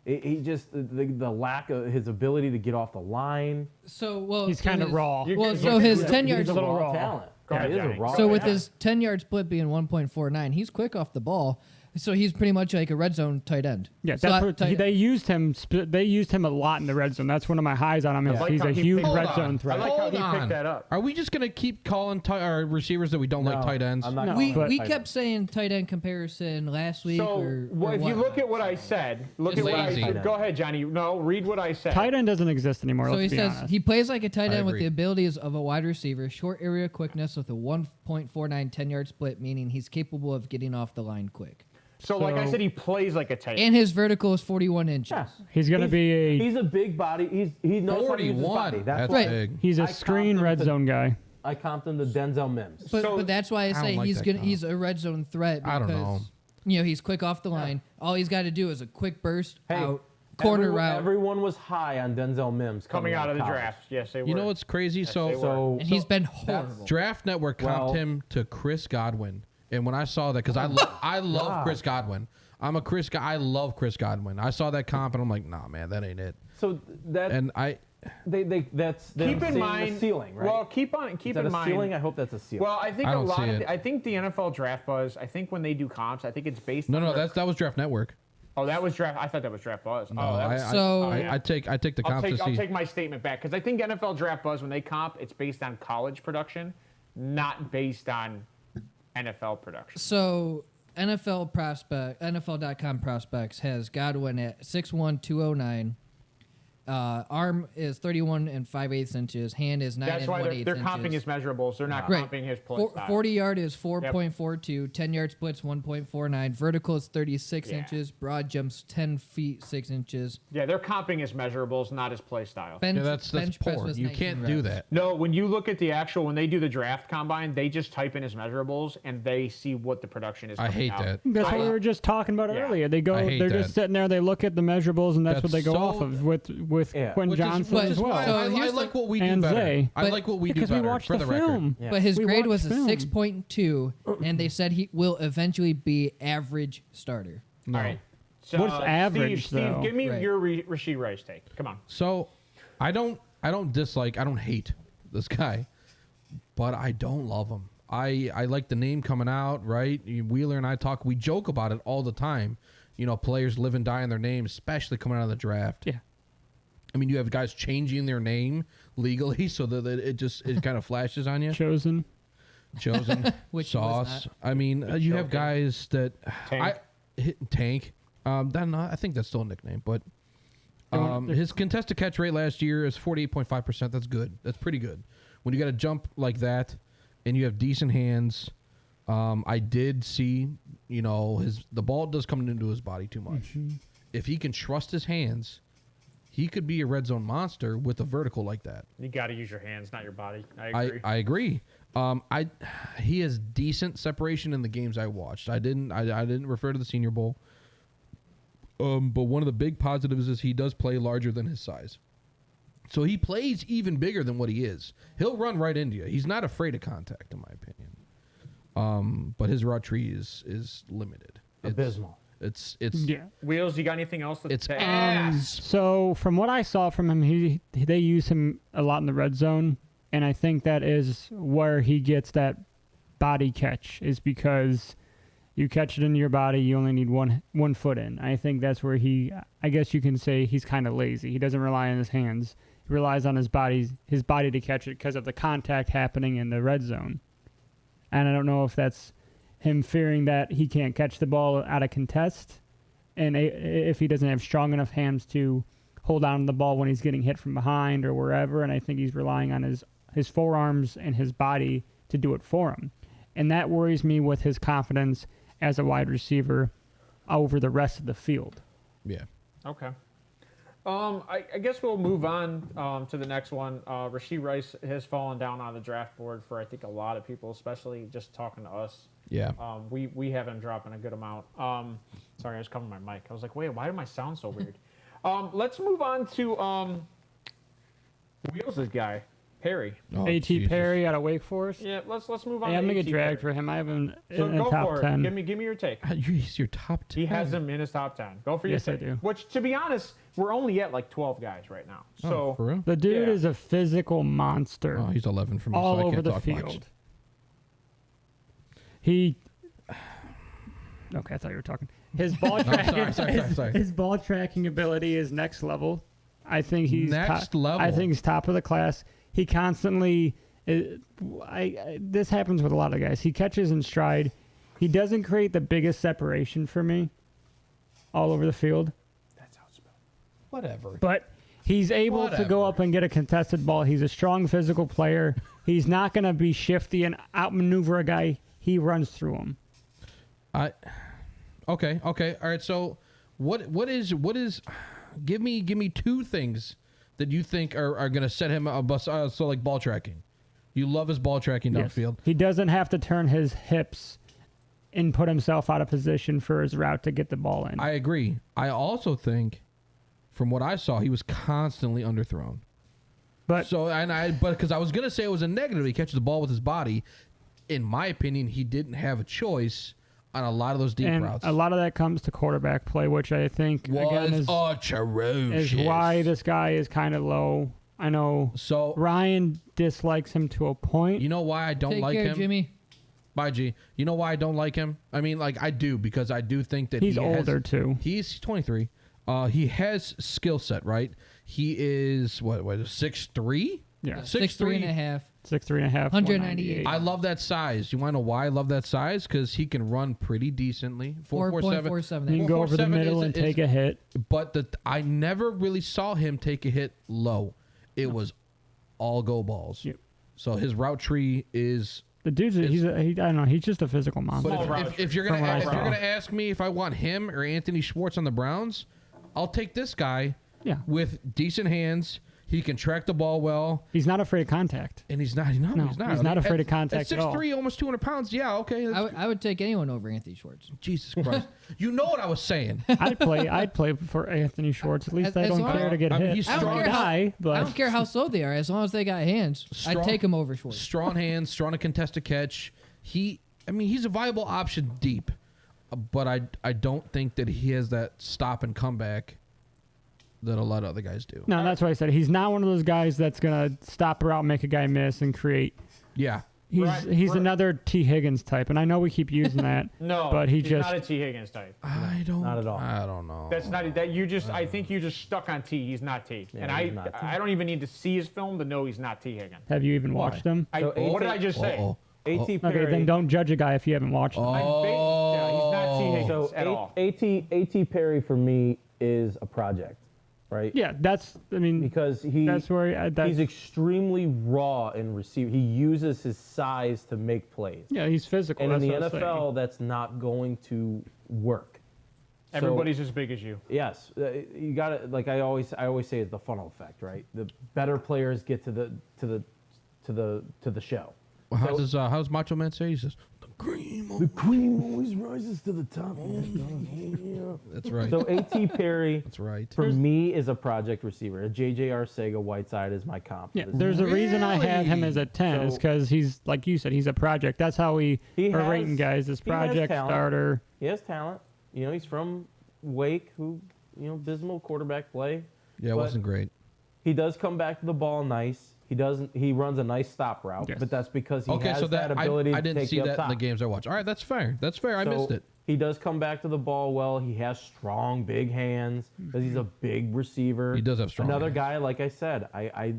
He just the lack of his ability to get off the line. So He's kind of raw. Well, so his 10 yards. a little raw. talent. Go ahead, He is a Johnny. raw So with talent. his 10-yard split being 1.49, he's quick off the ball. So he's pretty much like a red zone tight end. Yeah, So that's I- what, tight- they used him. They used him a lot in the red zone. That's one of my highs on him. Is like he's how a he huge picked- red Hold zone on. I threat. like how Hold he on. picked that up. Are we just gonna keep calling our receivers that we don't like tight ends? I'm not No, we calling we it tight kept end. saying tight end comparison last week. So or if you look at what I said, look Just at what I lazy. said. Go ahead, Johnny. No, read what I said. Tight end doesn't exist anymore. So he let's be says honest. he plays like a tight I end with agree. the abilities of a wide receiver, short area quickness with a 1.49 10-yard split, meaning he's capable of getting off the line quick. So like I So- said, he plays like a tight end. And his vertical is 41 inches. Yeah. He's going to be a He's a big body. He knows how to use his 41. body. That's why Right. big. he's I a comped screen him red to- zone guy. I comped him to Denzel Mims. But, So- but that's why I don't say like he's that gonna comp. he's a red zone threat because I don't know. he's quick off the line. All he's got to do is a quick burst Hey, out corner route. Everyone was high on Denzel Mims coming out of the college. draft. Yes, they were. You know what's crazy? they So were. So and he's been horrible. Draft Network comped Well- him to Chris Godwin, and when I saw that, because I love Chris Godwin. I'm a Chris guy. I love Chris Godwin. I saw that comp and I'm like, nah, man, that ain't it. so that And I That's them keep in saying mind the ceiling, right? Well, keep Is that in a mind. ceiling? I hope that's a ceiling. Well, I think I a don't lot see of it. I think the NFL Draft Buzz. I think when they do comps, I think it's based. No, on their- that was Draft Network. Oh, that was Draft. I thought that was Draft Buzz. No, oh, that was, So- I take the I'll comps to I'll see. take my statement back because I think NFL Draft Buzz when they comp, it's based on college production, not based on NFL production. So NFL.com prospects has Godwin at 6'1", 209. Arm is 31 and 5/8 inches. Hand is 9 That's and why 1/8 they're comping inches. his measurables. They're not Right. comping his play style. 40 yard is 4.42. 10 yard splits 1.49. Vertical is 36 Yeah. inches. Broad jumps 10 feet 6 inches. Yeah, they're comping his measurables, not his play style. Bench, Yeah, that's bench press poor. was You 19 can't do reps. that. No, when you look at the actual, when they do the draft combine, they just type in his measurables and they see what the production is. I coming hate out. that. That's what we were just talking about Yeah. earlier. They go, I hate they're that. just sitting there. They look at the measurables, and that's what they That's go off so- of with Yeah. Quinn Which is- Johnson which as is why well. So I here's like the- what we do and better. Zay. I like what we do because better. we watched for the record. film. But his We grade was watched a film. 6.2, and they said he will eventually be average starter. No. All right. So, What's average, Steve, though? give me Right. your Rasheed Rice take. Come on. So, I don't hate this guy, but I don't love him. I like the name coming out, right? Wheeler and I we joke about it all the time. You know, players live and die in their names, especially coming out of the draft. Yeah. I mean, you have guys changing their name legally so that it kind of flashes on you. Chosen. Chosen, Which he was Sauce. not. I mean, you have Choking. guys that Tank. Tank. I think that's still a nickname, but Don't- his contested catch rate last year is 48.5%. That's good. That's pretty good. When you got to jump like that, and you have decent hands, I did see, the ball does come into his body too much. Mm-hmm. If he can trust his hands, he could be a red zone monster with a vertical like that. You got to use your hands, not your body. I agree. I agree. He has decent separation in the games I watched. I didn't refer to the Senior Bowl. But one of the big positives is he does play larger than his size. So he plays even bigger than what he is. He'll run right into you. He's not afraid of contact, in my opinion. But his route tree is limited. Abysmal. It's Yeah. Wheels, you got anything else? It's to ass. So from what I saw from him, they use him a lot in the red zone, and I think that is where he gets that body catch, is because you catch it into your body, you only need one foot in. I think that's where I guess you can say he's kind of lazy. He doesn't rely on his hands. He relies on his body to catch it because of the contact happening in the red zone. And I don't know if that's him fearing that he can't catch the ball out of contest, and if he doesn't have strong enough hands to hold on to the ball when he's getting hit from behind or wherever. And I think he's relying on his forearms and his body to do it for him. And that worries me with his confidence as a wide receiver over the rest of the field. yeah. Okay. I guess we'll move on to the next one. Rasheed Rice has fallen down on the draft board for, I think, a lot of people, especially just talking to us. Yeah. We have him dropping a good amount. Sorry, I was covering my mic. I was like, wait, why did my sound so weird? Let's move on to Wheels' guy, Perry. Oh, A.T. Jesus. Perry out of Wake Forest. Yeah, let's move on. Hey, I'm to going to get A.T. dragged Perry. for him. I have him So in the go top for 10. it. Give me your take. He's your top 10. He has him in his top 10. Go for your Yes, I take. do. Which, to be honest, we're only at like 12 guys right now. Oh, So for real? The dude Yeah. is a physical monster. Oh, he's 11 for me, all so I over can't the talk field. much. Okay, I thought you were talking. His ball tracking, sorry. his ball tracking ability is next level. I think he's Next top, level? I think he's top of the class. He constantly. This happens with a lot of guys. He catches in stride. He doesn't create the biggest separation for me all over the field, that's how it's spelled. Whatever. but he's able to go Whatever. up and get a contested ball. He's a strong physical player. He's not going to be shifty and outmaneuver a guy. He runs through him. Okay. All right. So, what is? Give me two things that you think are going to set him up. So like ball tracking. You love his ball tracking Yes. downfield. He doesn't have to turn his hips and put himself out of position for his route to get the ball in. I agree. I also think, from what I saw, he was constantly underthrown. but But because I was going to say it was a negative, he catches the ball with his body. In my opinion, he didn't have a choice on a lot of those deep and routes. a lot of that comes to quarterback play, which I think again was is atrocious. why this guy is kind of low I know So Ryan dislikes him to a point. you know why I don't Take like care, him? Jimmy. Bye, G. You know why I don't like him? I mean, like I do because I do think that He's he has- older too. He's 23. He has skill set, right? He is what 6'3"? Yeah. 6'3" and a half. 6'3.5", 198. I love that size. You want to know why I love that size? Because he can run pretty decently. 4.47. You can go over the 4.47 middle and take a hit. But I never really saw him take a hit low. It was all go balls. Yep. So his route tree is. The dude's I don't know. He's just a physical monster. But if you're gonna From what I if you're saw. gonna ask me if I want him or Anthony Schwartz on the Browns, I'll take this guy. Yeah. With decent hands. He can track the ball well. He's not afraid of contact. And he's not. No, he's not. He's not afraid of contact at at all. 6'3", almost 200 pounds. Yeah, okay. I would take anyone over Anthony Schwartz. Jesus Christ. You know what I was saying. I'd play for Anthony Schwartz. At least I As don't long- care to get I mean, hit. he's I don't strong. care how- Die, but I don't care how slow they are, as long as they got hands. Strong- I'd take him over Schwartz. Strong hands, strong to contested catch. He's a viable option deep, but I don't think that he has that stop and comeback that a lot of other guys do. No, that's what I said. He's not one of those guys that's gonna stop a route, make a guy miss, and create. Yeah. He's another T. Higgins type, and I know we keep using that. No, but he's just not a T. Higgins type. Not at all. I don't know. That's not that. You just. I think you just stuck on T. He's not T. Yeah, And he's not T. I don't even need to see his film to know he's not T. Higgins. have you even watched him? So What did I just say? Uh-oh. A.T. Perry. Okay, then don't judge a guy if you haven't watched him. Yeah, he's not T. Higgins So at all. A.T. Perry for me is a project, right? Yeah, Because that's where he's extremely raw in receive. He uses his size to make plays. yeah, he's physical. And in the that's what I was NFL, that's not going to work. So- Everybody's as big as you. Yes, you got to like I always say it's the funnel effect, right? The better players get to the show. Well, how's Macho Man say? He says, the cream. The cream always rises to the top. Yeah. That's right. So A.T. Perry, That's right. for me, is a project receiver. A J.J. Arcega-Whiteside is my comp. for Yeah, this there's a reason I have him as a 10 is So- because he's, like you said, he's a project. That's how we He are has- rating guys as he has project talent. starter. He has talent. You know, he's from Wake, who, dismal quarterback play. Yeah, it But wasn't great. He does come back to the ball nice. He runs a nice stop route, Yes. but that's because he Okay, has so that that ability I to didn't take see you up that in the top. games I watched. All right, that's fair. That's fair. I So missed it. He does come back to the ball well. He has strong, big hands because he's a big receiver. He does have strong Another hands. guy, like I said, I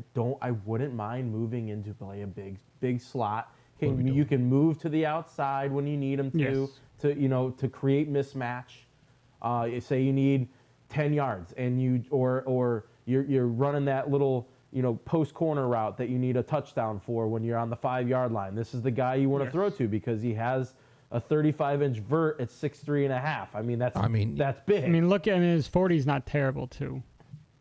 wouldn't mind moving into play a big slot. What are we You can move to the outside when you need him Yes. to create mismatch. Say you need 10 yards and you're running that little post corner route that you need a touchdown for when you're on the 5-yard line. This is the guy you want to throw to because he has a 35-inch vert at 6'3.5". That's big. His 40's not terrible too.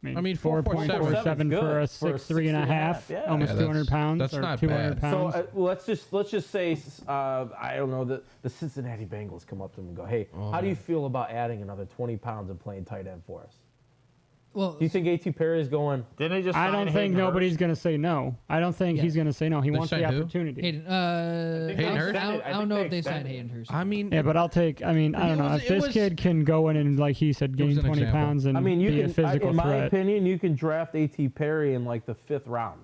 I mean, 4.47 4.47 for a good for a 6'3.5", yeah. almost Yeah, 200 pounds that's or not 200 bad. So pounds. let's just say I don't know the Cincinnati Bengals come up to him and go, hey, how do you feel about adding another 20 pounds and playing tight end for us? Well, Do you think A.T. Perry is going? Didn't they just? I sign don't think Hayden nobody's Hurst? going to say no. I don't think he's going to say no. He They wants the signed who? opportunity. Hayden, think Hayden Hurst? I don't know if they signed Hayden Hurst. I mean, Yeah, but I'll take. I don't know. was- If it this was- kid can go in and, like he said, was gain an 20 example. pounds and I mean, you be a can. physical In my threat. opinion, you can draft A.T. Perry in like the 5th round.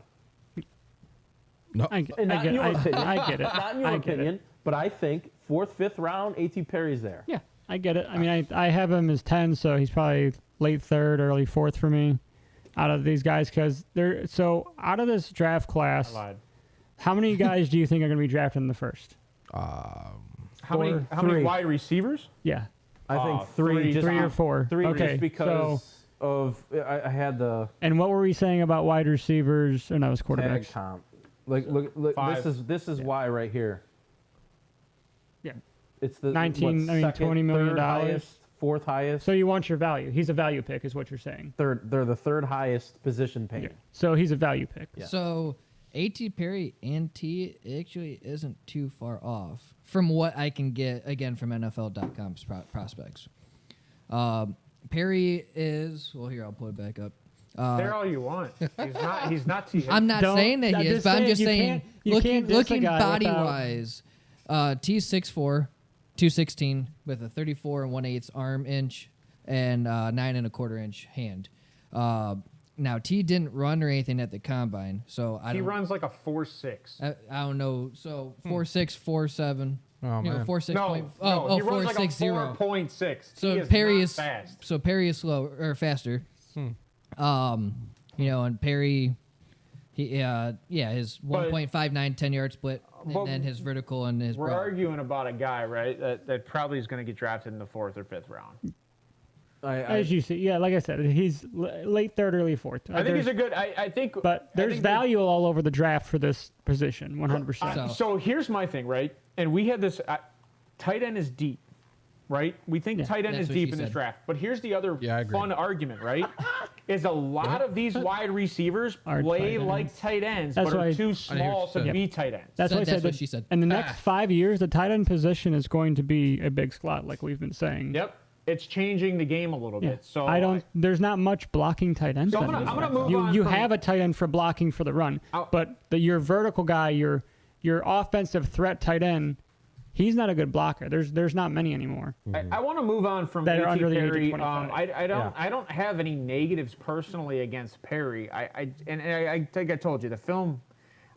no. I get And not in your it. opinion. I get it. Not in your I get opinion, it. but I think 4th, 5th round, A.T. Perry's there. Yeah, I get it. I mean, I have him as 10, so he's probably late 3rd, early 4th for me out of these guys because they're so out of this draft class. I lied. How many guys do you think are going to be drafted in the first? How Four, many? How many three. wide receivers? Yeah, I think Oh, 3. three. Just 3 or 4. 3 okay, just because of I had the and what were we saying about wide receivers? And that was tag quarterbacks. comp. Look. 5. This is why right here. Yeah. It's the 19, what, I mean, second, $20 million. third highest, 4th highest. So you want your value. He's a value pick, is what you're saying. They're the 3rd highest position paid. Yeah. So he's a value pick. Yeah. So A.T. Perry and T actually isn't too far off from what I can get again from NFL.com's prospects. Perry is here. I'll pull it back up. Say all you want. He's not T. I'm not Don't- saying that I'm he is, just but I'm saying just you saying can't- you can't diss a looking guy body without- wise, T's 6'4", 216 with a 34 1/8 arm inch and 9 1/4 inch hand. Now T didn't run or anything at the combine, so He runs like a 4.6. I don't know. So 4.6, 4.7. Oh, You know, man. 4.6. No, he runs like a 4.60. 4.6. So He is Perry not is fast. So Perry is slow or faster. You know, and Perry, his 1.59 10-yard split, but and then his vertical and his We're broad. arguing about a guy, right, that probably is going to get drafted in the 4th or 5th round. As you see, yeah, like I said, he's late third, early fourth. I think he's a good. I think. But there's value all over the draft for this position, 100%. So here's my thing, right? And we had this. Tight end is deep, right? We think tight end That's is what deep she in this said. draft. But here's the other Yeah, I agree. fun argument, right? Is a lot of these wide receivers Are play tight like ends. tight ends, That's but are why- too I small hear what to you said. be tight ends. That's So why I that's said what that she said. in the next 5 years, the tight end position is going to be a big slot, like we've been saying. Yep, it's changing the game a little Yeah. bit. So I don't. There's not much blocking tight ends. So I'm gonna move you on you from- have a tight end for blocking for the run, I'll- but your vertical guy, your offensive threat tight end, he's not a good blocker. There's not many anymore. I want to move on from That are A.T. under the age of Perry. 25. I don't have any negatives personally against Perry. I think I told you the film.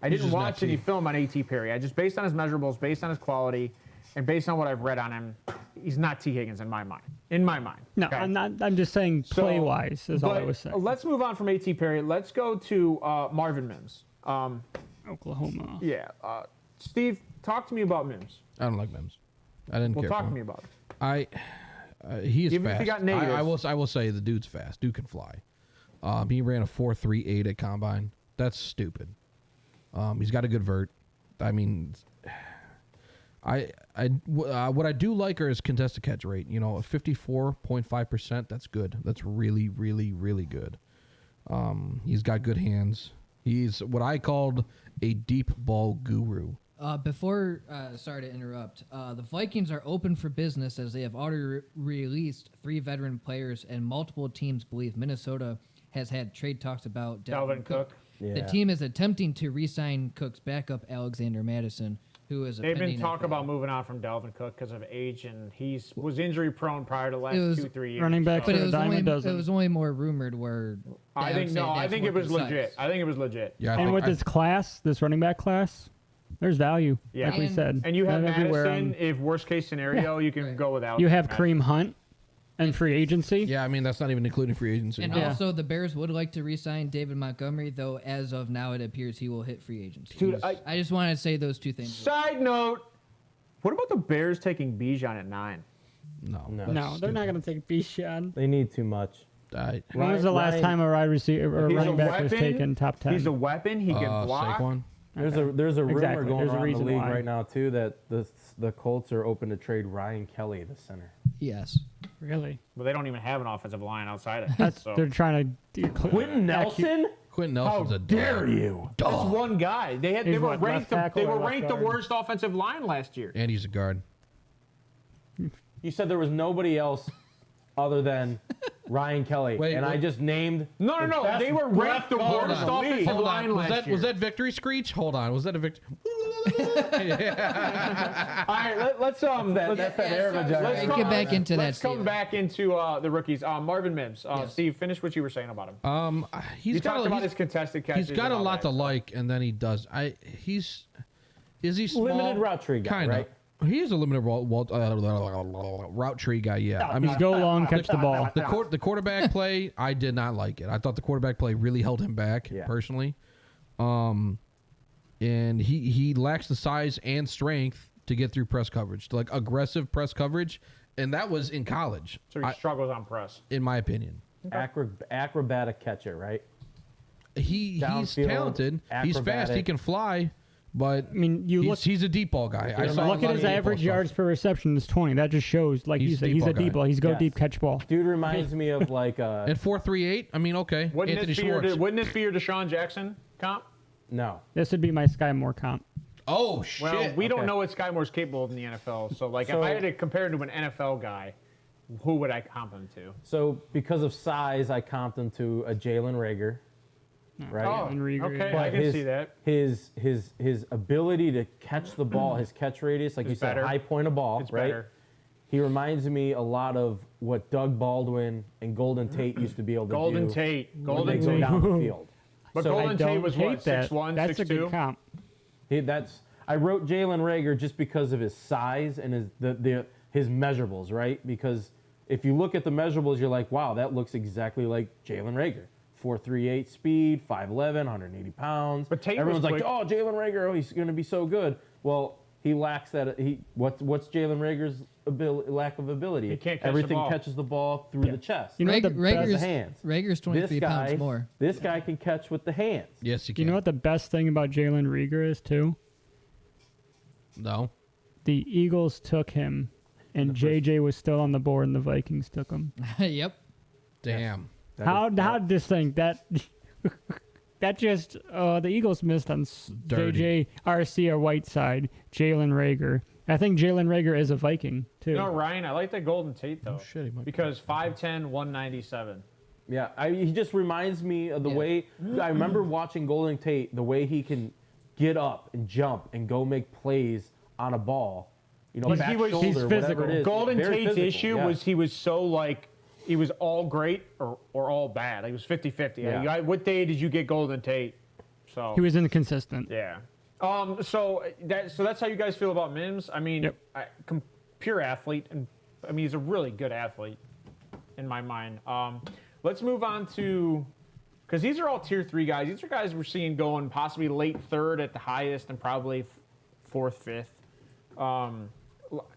I He's didn't just watch not any T. film on A.T. Perry. I just based on his measurables, based on his quality, and based on what I've read on him, he's not T. Higgins in my mind. No, okay? I'm not. I'm just saying So, play wise is all I but was saying. Let's move on from A.T. Perry. Let's go to Marvin Mims. Oklahoma. Yeah, Steve, talk to me about Mims. I don't like Mims. I didn't Well, care talk for to him. me about it. He is Even if fast. he got negatives. I will say the dude's fast. Dude can fly. He ran a 4.38 at combine. That's stupid. He's got a good vert. I mean, what I do like are his contested catch rate. You know, 54.5%. That's good. That's really, really, really good. He's got good hands. He's what I called a deep ball guru. Sorry to interrupt. The Vikings are open for business as they have already released 3 veteran players, and multiple teams believe Minnesota has had trade talks about Dalvin Cook. The Yeah. team is attempting to re-sign Cook's backup, Alexander Madison, who is a They've been pending talking FA. about moving on from Dalvin Cook because of age, and he was injury prone prior to the last It was 2-3 years. running back so- But for it a was dime only a dozen. it was only more rumored where I think it was legit. I think it was legit. Yeah, I And think with this class, this running back class, there's value. Yeah. Like we said. And you have Everywhere Madison. on- If worst case scenario, you can Right. go without. You have Madison. Kareem Hunt and free agency. Yeah, I mean that's not even including free agency. And Yeah. also, the Bears would like to re-sign David Montgomery, though as of now, it appears he will hit free agency. Dude, I just wanted to say those two things. Side note: what about the Bears taking Bijan at 9? No, No. that's No, they're not stupid. going to take Bijan. They need too much. When was the last Ryan- time a wide receiver or He's a running back was weapon. taken top 10? He's a weapon. He can block. Saquon. There's a rumor Exactly. going There's a around the reason league why. right now too that the Colts are open to trade Ryan Kelly, the center. Yes. Really? But they don't even have an offensive line outside of that. That's So. they're trying to. Quentin Nelson? Quentin Nelson's How a dare dog. you? That's one guy. They He's were what, ranked. left tackle They or were left ranked the guard? worst offensive line last year. And he's a guard. You said there was nobody else other than Ryan Kelly, Wait, and I wait. just named. No. the best They were ranked the left guard worst in the league. offensive Hold line on. Was last that was year. that victory screech? Hold on. Was that a victory? All right, let's That's that air of a Let's giant. get back into that. Let's come Steven. back into the rookies. Marvin Mims. Yes. Steve, finish what you were saying about him. He's You got talked about he's- his contested catches. He's got a and all lot that to stuff. like, and then he does. Is he small? Limited route tree guy, Kinda. right? He is a limited route tree guy. Yeah, I mean, Just go long, catch the ball. the quarterback play, I did not like it. I thought the quarterback play really held him back Yeah. personally. And he lacks the size and strength to get through press coverage, like aggressive press coverage, and that was in college, So he struggles on press. in my opinion. Acrobatic catcher, right? He's Downfield, talented. He's fast. He acrobatic. can fly, but I mean, you look. he's a deep ball guy. I saw a Look lot at of his deep ball average stuff. yards per reception is 20. That just shows, like He's you a said, deep he's a ball deep guy. ball. He's go Yes. deep, catch ball. Dude reminds me of like And 4.38. I mean, okay. Wouldn't Anthony this be your Schwartz. Deshaun Jackson comp? no. This would be my Sky Moore comp. Oh shit! Well, we don't Okay. know what Sky Moore's capable of in the NFL. So, like, if I had to compare him to an NFL guy, who would I comp him to? So because of size, I comped him to a Jalen Rager, right? Oh, and Rieger, okay, yeah. I can see that. His ability to catch the ball, his catch radius, like you It's said, better. high point of ball, It's right? better. He reminds me a lot of what Doug Baldwin and Golden Tate used to be able to Golden do. Tate. when Golden they go Tate. down the field. But So Golden Tate was what, 6'1", That's a good 6'2"? comp. I wrote Jalen Reagor just because of his size and his measurables, right? Because if you look at the measurables, you're like, wow, that looks exactly like Jalen Reagor. 4.38 speed, 5'11", 180 pounds. But Tate Everyone's was like, quick. oh, Jalen Reagor, oh, he's going to be so good. Well, he lacks that. What's Jalen Reagor's lack of ability? He can't catch the Everything ball. catches the ball through the chest. You know what the That's the best, hands. Rager's 23 pounds more. This guy can catch with the hands. Yes, you can. you know what the best thing about Jalen Reagor is too? No. The Eagles took him, and JJ was still on the board, and the Vikings took him. Yep. Damn. How did this thing that just the Eagles missed on Dirty. JJ RC or Whiteside, Jalen Reagor. I think Jalen Reagor is a Viking too. You know, Ryan, I like that Golden Tate, though. shit, he might be because 5'10", 197. Yeah, he just reminds me of the Yeah. way I remember watching Golden Tate, the way he can get up and jump and go make plays on a ball. You know, But back he was- shoulder, he's whatever physical. it is. Golden Very Tate's physical, issue yeah. was he was so like, he was all great or all bad. He was 50-50. Yeah. What day did you get Golden Tate? So He was inconsistent. yeah. So that's how you guys feel about Mims. I mean, Yep. pure athlete, and I mean he's a really good athlete in my mind. Let's move on to, because these are all tier 3 guys. These are guys we're seeing going possibly late 3rd at the highest and probably 4th, 5th.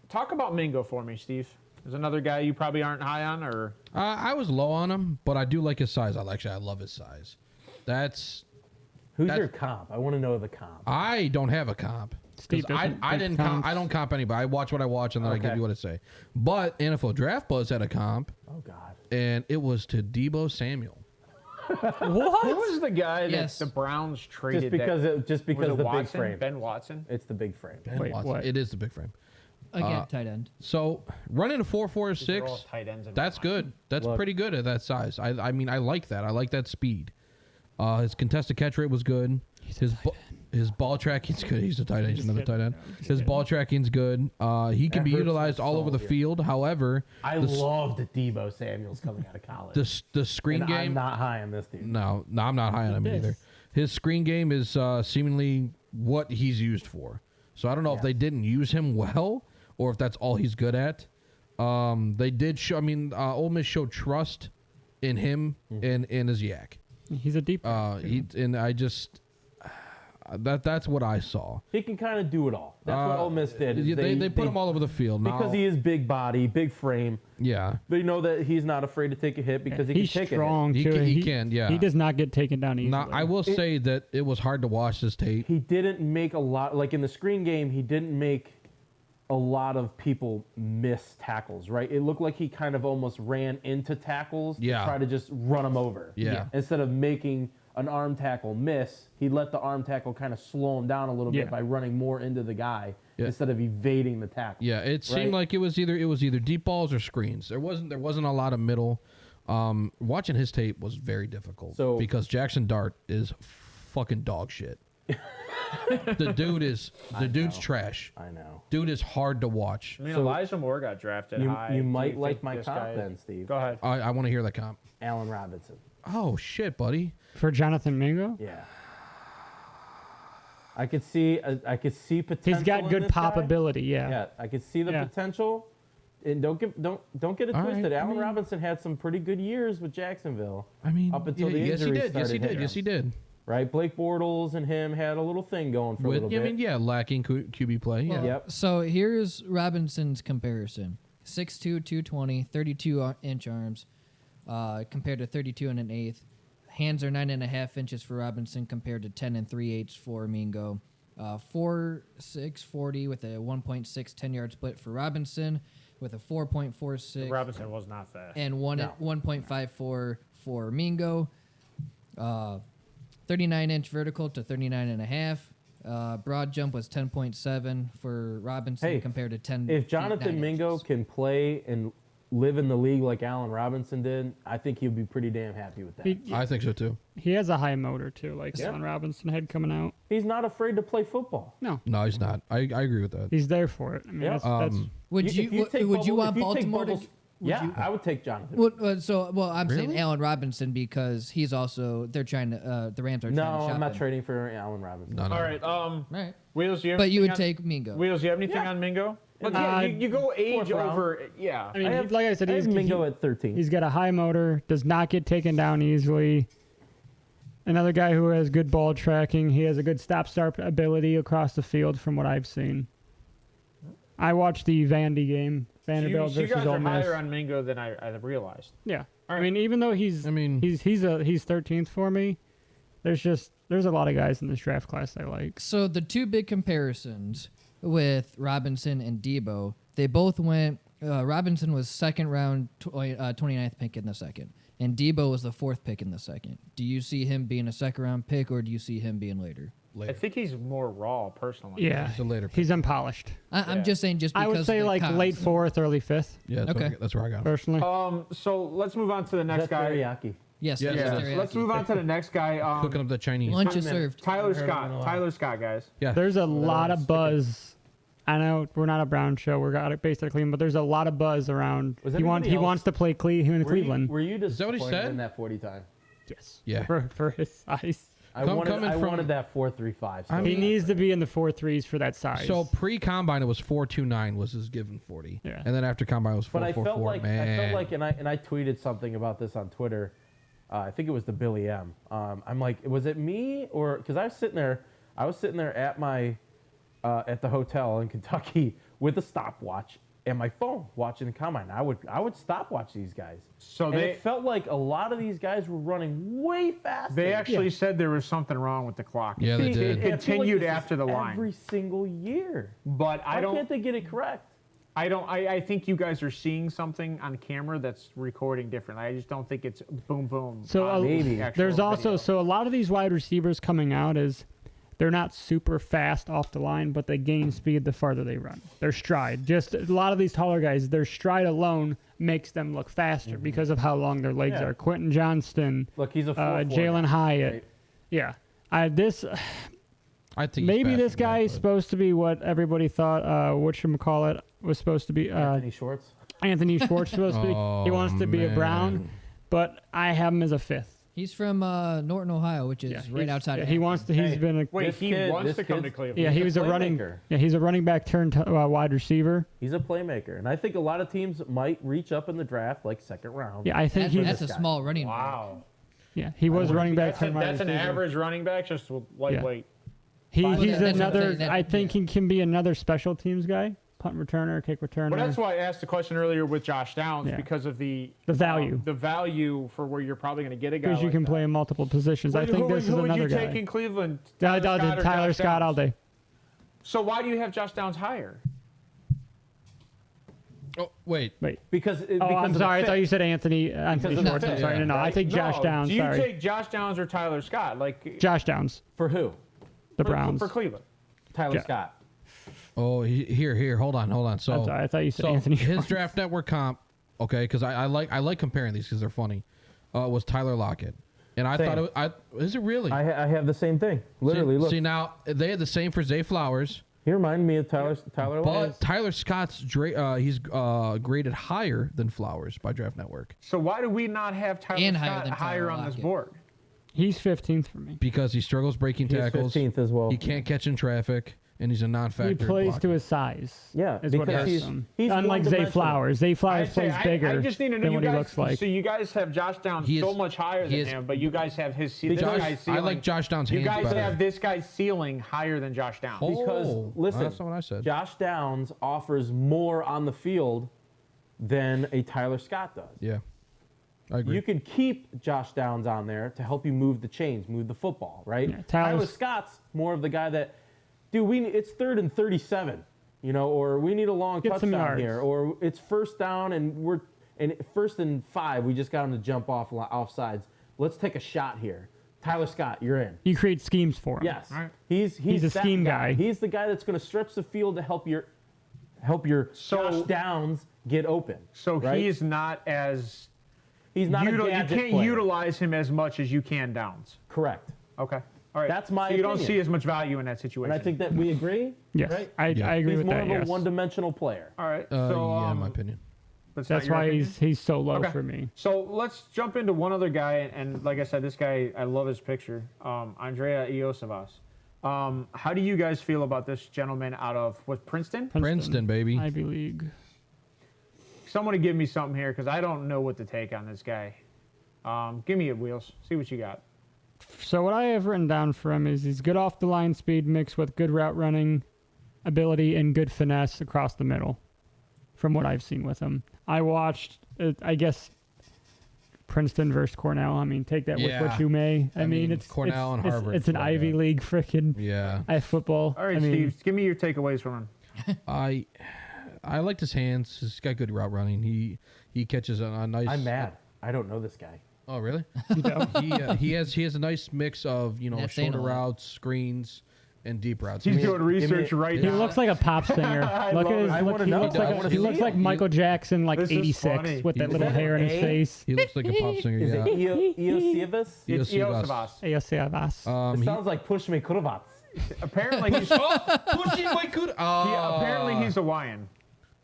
Talk about Mingo for me, Steve. There's another guy you probably aren't high on, or I was low on him, but I do like his size. I love his size. Who's That's- your comp? I want to know the comp. I don't have a comp. 'Cause Steve I doesn't didn't make comp, I comps. don't comp anybody. I watch what I watch and then I give Okay. you what I say. But NFL Draft Buzz had a comp, Oh God. and it was to Deebo Samuel. who was the guy Yes. that the Browns traded? Just because was the it big Watson? frame. Ben Watson. It's the big frame. Ben Wait, Watson. what? It is the big frame. Again, tight end. So running a 4.4 These are all 6. tight ends in my That's mind. good. That's Look. pretty good at that size. I mean, I like that. I like that speed. His contested catch rate was good. His ball tracking's good. He's a tight end. He's another tight end. His ball tracking's good. He can That be hurts utilized my all soul over the here. field. However, I loved Debo Samuels coming out of college. the screen and game. I'm not high on this dude. No, I'm not high on him either. His screen game is seemingly what he's used for. So I don't know if they didn't use him well or if that's all he's good at. They did show. I mean, Ole Miss showed trust in him and in his yak. He's a deep. That's what I saw. He can kind of do it all. That's what Ole Miss did. is Yeah, they put him all over the field. because Now- he is big body, big frame. yeah. They know that he's not afraid to take a hit because he He's can take strong He too. can- he can, yeah. He does not get taken down easily. Now, I will say that it was hard to watch this a hit. tape. He didn't make a lot. Like in the screen game, he didn't make a lot of people miss tackles. Right? It looked like he kind of almost ran into tackles Yeah. to try to just run them over. Yeah. Instead of making an arm tackle miss, he let the arm tackle kind of slow him down a little Yeah. bit by running more into the guy Yeah. instead of evading the tackle. Yeah, it seemed Right. like it was either deep balls or screens. There wasn't a lot of middle. Watching his tape was very difficult because Jackson Dart is fucking dog shit. the dude's trash. I know. Dude is hard to watch. I mean, So- Elijah Moore got drafted high. You Do might think like my this comp guy- then, Steve. Go ahead. I want to hear that comp. Allen Robinson. Oh shit, buddy. For Jonathan Mingo, Yeah. I could see potential. he's got in good this pop guy. ability. Yeah, I could see the Yeah. potential. And don't get it All right, twisted. I Allen mean- Robinson had some pretty good years with Jacksonville. I mean, Up until the yes, he injuries did. Yes, he started did. hitting Yes, he him. did. Right? Blake Bortles and him had a little thing going for a little bit. Lacking QB play. Yeah. Well, Yep. So here's Robinson's comparison: 6'2", 220, 32-inch arms, compared to 32 and an eighth. Hands are 9.5 inches for Robinson compared to 10 3/8 for Mingo. 4.6 40 with a 1.6 10-yard split for Robinson, with a 4.46 Robinson was not fast. and 1.54 for Mingo. 39-inch vertical to 39.5. Broad jump was 10.7 for Robinson Hey, compared to 10. If Jonathan Mingo can play and live in the league like Allen Robinson did, I think he'll be pretty damn happy with that. I think so too. He has a high motor too, like Yeah. Allen Robinson had coming out. He's not afraid to play football. No, No, he's not. I agree with that. he's there for it. I mean, Yeah. that's Would If you take would you want if take Baltimore to? Bubbles- yeah, I would take Jonathan. Well, I'm saying Really? Allen Robinson because he's also they're trying to the Rams are trying to No, shop I'm not him. trading for Allen Robinson. No, no. All right. All right, Wheels, you have but you would anything take Mingo. on, Wheels, you have anything Yeah. on Mingo? But Uh, you go age fourth round. over. Yeah. I mean, I have- like I said, I have he's Mingo at 13. He's got a high motor, does not get taken down easily. Another guy who has good ball tracking. He has a good stop-start ability across the field from what I've seen. I watched the Vandy game, Vanderbilt you versus guys Ole are Miss. higher on Mingo than I realized. Yeah. All I right. mean, even though he's 13th for me, there's a lot of guys in this draft class I like. So the two big comparisons with Robinson and Debo, they both went. Robinson was second round, 29th pick in the second, and Debo was the 4th pick in the second. Do you see him being a second round pick, or do you see him being later? I think he's more raw, personally. Yeah. He's a later pick. He's unpolished. I'm just saying, just I because would say of the like cons. late 4th, early 5th, Yeah, that's, Okay. that's where I got him. personally. So let's move on to the next That's guy. teriyaki. Yes, Yes, yes, yes. teriyaki. Let's move on to the next guy. Cooking up the Chinese. Lunch is served. Tyler Haven't heard of him in a Scott. while. Tyler Scott, guys. Yeah. There's a lot of stick it. buzz. I know we're not a Brown show. We're based out of Cleveland, but there's a lot of buzz around. Was He wants anybody wants else- to play in Cleveland. Were you that what he disappointed said? in that 40 time? Yes. Yeah. For his size. I wanted that 4.35. So He needs to be in the 4.3s for that size. So pre-combine it was 4.29 was his given 40. Yeah. And then after combine it was 4.44. But I felt like Man. and I tweeted something about this on Twitter. I think it was the Billy M. I'm like, was it me or because I was sitting there at my at the hotel in Kentucky with a stopwatch and my phone watching the combine. I would stopwatch these guys. So And it felt like a lot of these guys were running way faster. They actually said there was something wrong with the clock. Yeah, they See, did. I feel Continued this is after the line. every single year. But Why can't they get it correct? I think you guys are seeing something on camera that's recording different. I just don't think it's boom boom. So on maybe. the actual there's also video. a lot of these wide receivers coming out is they're not super fast off the line, but they gain speed the farther they run. Their stride, just a lot of these taller guys, their stride alone makes them look faster because of how long their legs Yeah. are. Quentin Johnston, Look, he's a 4.4 Jalen guy, Hyatt, right? yeah. I think he's Maybe faster this than guy that, is but- supposed to be what everybody thought. Whatchamacallit was supposed to be. Anthony Schwartz. Anthony Schwartz supposed to be. He Oh, wants to be a Brown, man. but I have him as a 5th. He's from Norton, Ohio, which is right he's- outside. yeah, of he Akron. wants to. He's Hey, been a. Wait, This he kid- wants this to come to kid's- Cleveland. Yeah, he He's was a a running. playmaker. Yeah, he's a running back turned wide receiver. He's a playmaker, and I think a lot of teams might reach up in the draft, like second round. Yeah, I think he's. That's a guy. small running back. Wow. Yeah, he was running back That's, turned wide that's an receiver. average running back, just lightweight. He's That's what I'm another. saying, that- I think he can be another special teams guy, punt returner, kick returner. Well, that's why I asked the question earlier with Josh Downs Yeah. because of the value. the value for where you're probably going to get a guy. Because you like can that. play in multiple positions. I Who- think who- this is who would another you guy. take in Cleveland? Tyler or Tyler Josh Scott all Downs? day. So why do you have Josh Downs higher? Oh, wait. Wait. Because Oh, I'm sorry. I thought you said Anthony of the Schwartz. I'm fit, sorry. No, I right? take Josh No, Downs. Do you Sorry, take Josh Downs or Tyler Scott? Like Josh Downs. for who? The for, Browns. for Cleveland. Tyler Yeah. Scott. Oh, here. Hold on. So I'm sorry. I thought you said so Anthony his Schwartz. draft network comp, okay, because I like comparing these because they're funny. Was Tyler Lockett, and I Same. thought is it really? I have the same thing. Literally, see, look. See now they had the same for Zay Flowers, He reminded me of Tyler but Lockett. Tyler Scott's he's graded higher than Flowers by Draft Network So why do we not have Tyler And higher Scott than higher Tyler on this Lockett. board? He's 15th for me. because he struggles breaking He's tackles. 15th as well. He can't catch in traffic, and he's a non-factor. He plays blocker. to his size. Yeah, is what because hurts he's- him. he's Unlike Zay one-dimensional. Flowers. Zay Flowers plays bigger I just need to know than you what guys, he looks like. So you guys have Josh Downs He is- so much higher he than is- him, but you guys have this Josh- guy's I ceiling. like Josh Downs' You hands guys better. have this guy's ceiling higher than Josh Downs. Oh. Because well, listen, that's not what I said. Josh Downs offers more on the field than a Tyler Scott does. Yeah, I agree. You can keep Josh Downs on there to help you move the chains, move the football, right? Yeah, Tyler Tyler's- Scott's more of the guy that, dude, it's 3rd and 37, or we need a long Get some touchdown yards. here, or it's 1st down and we're 1st and 5. We just got him to jump offsides. Let's take a shot here. Tyler Scott, you're in. You create schemes for him. Yes, All right. he's He's a that scheme guy. He's the guy that's going to stretch the field to help your So- Josh Downs get open. So right? he's not as He's not a you gadget can't player. utilize him as much as you can Downs. Correct. Okay. All right. That's my So you don't opinion. see as much value in that situation. And I think that we agree. Yes, Right? I agree He's with more that. of a Yes. one-dimensional player. All right. Yeah, So in my opinion. that's not That's your why opinion? he's so low Okay. for me. So let's jump into one other guy, and like I said, this guy, I love his picture, Andrea Iosivas. How do you guys feel about this gentleman out of Princeton? Princeton, baby. Ivy League. Somebody give me something here because I don't know what to take on this guy. Give me it, Wheels. See what you got. So what I have written down for him is he's good off the line speed mixed with good route running ability and good finesse across the middle. From what I've seen with him, I watched. I guess Princeton versus Cornell. I mean, take that with Yeah. what you may. I mean, it's Cornell and Harvard. It's an like Ivy that. League freaking Yeah. football. All right, I mean, Steve, give me your takeaways from him. I liked his hands. He's got good route running. He catches a nice. I'm mad. I don't know this guy. Oh, really? you know, he has a nice mix of That's saying shorter a lot. routes, screens, and deep routes. He's I mean, doing research right he now. looks like a pop singer. Look love at it. his. I Look, wanna he know. looks I like wanna he see looks it. like Michael Jackson, like This is 86, funny. with that Is little that hair in his A? face. he looks like a pop singer. Is Yeah. it Iosivas? It's Iosivas. Iosivas. Yes. It sounds like Push Me Kurovats. Apparently, he's Pushing my good. apparently he's Hawaiian.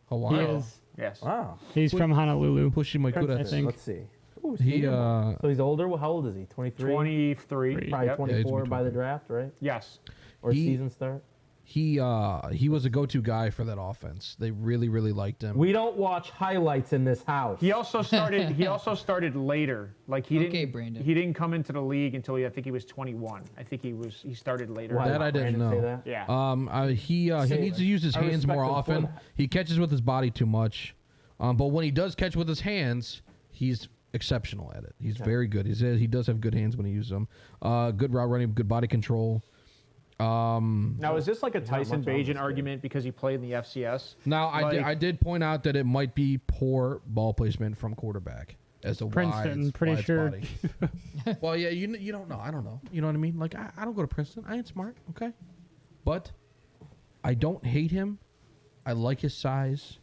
He Hawaii. is. Yes. Wow. He's from Honolulu. Pushing my good. I think. Let's see. Ooh, He senior ball. So he's older. Well, how old is he? 23? 23. Probably Yep. 24 by the draft, right? Yes. Or He- season start. He was a go-to guy for that offense. They really, really liked him. We don't watch highlights in this house. He also started. He also started later. Like he Okay, didn't. Brandon. He didn't come into the league until I think he was 21. I think he started later. Why That did I didn't Brandon say know. that? Yeah. He Say needs it. to use his I hands more respect him for often. that. He catches with his body too much, but when he does catch with his hands, he's exceptional at it. He's very good. He does have good hands when he uses them. Good route running, good body control. Now is this like a Tyson much on this Bagent kid. argument because he played in the FCS? Now Like- I did point out that it might be poor ball placement from quarterback as a Princeton, pretty wide sure. body. Well, yeah, you don't know. I don't know. You know what I mean? Like I don't go to Princeton. I ain't smart. Okay, but I don't hate him. I like his size.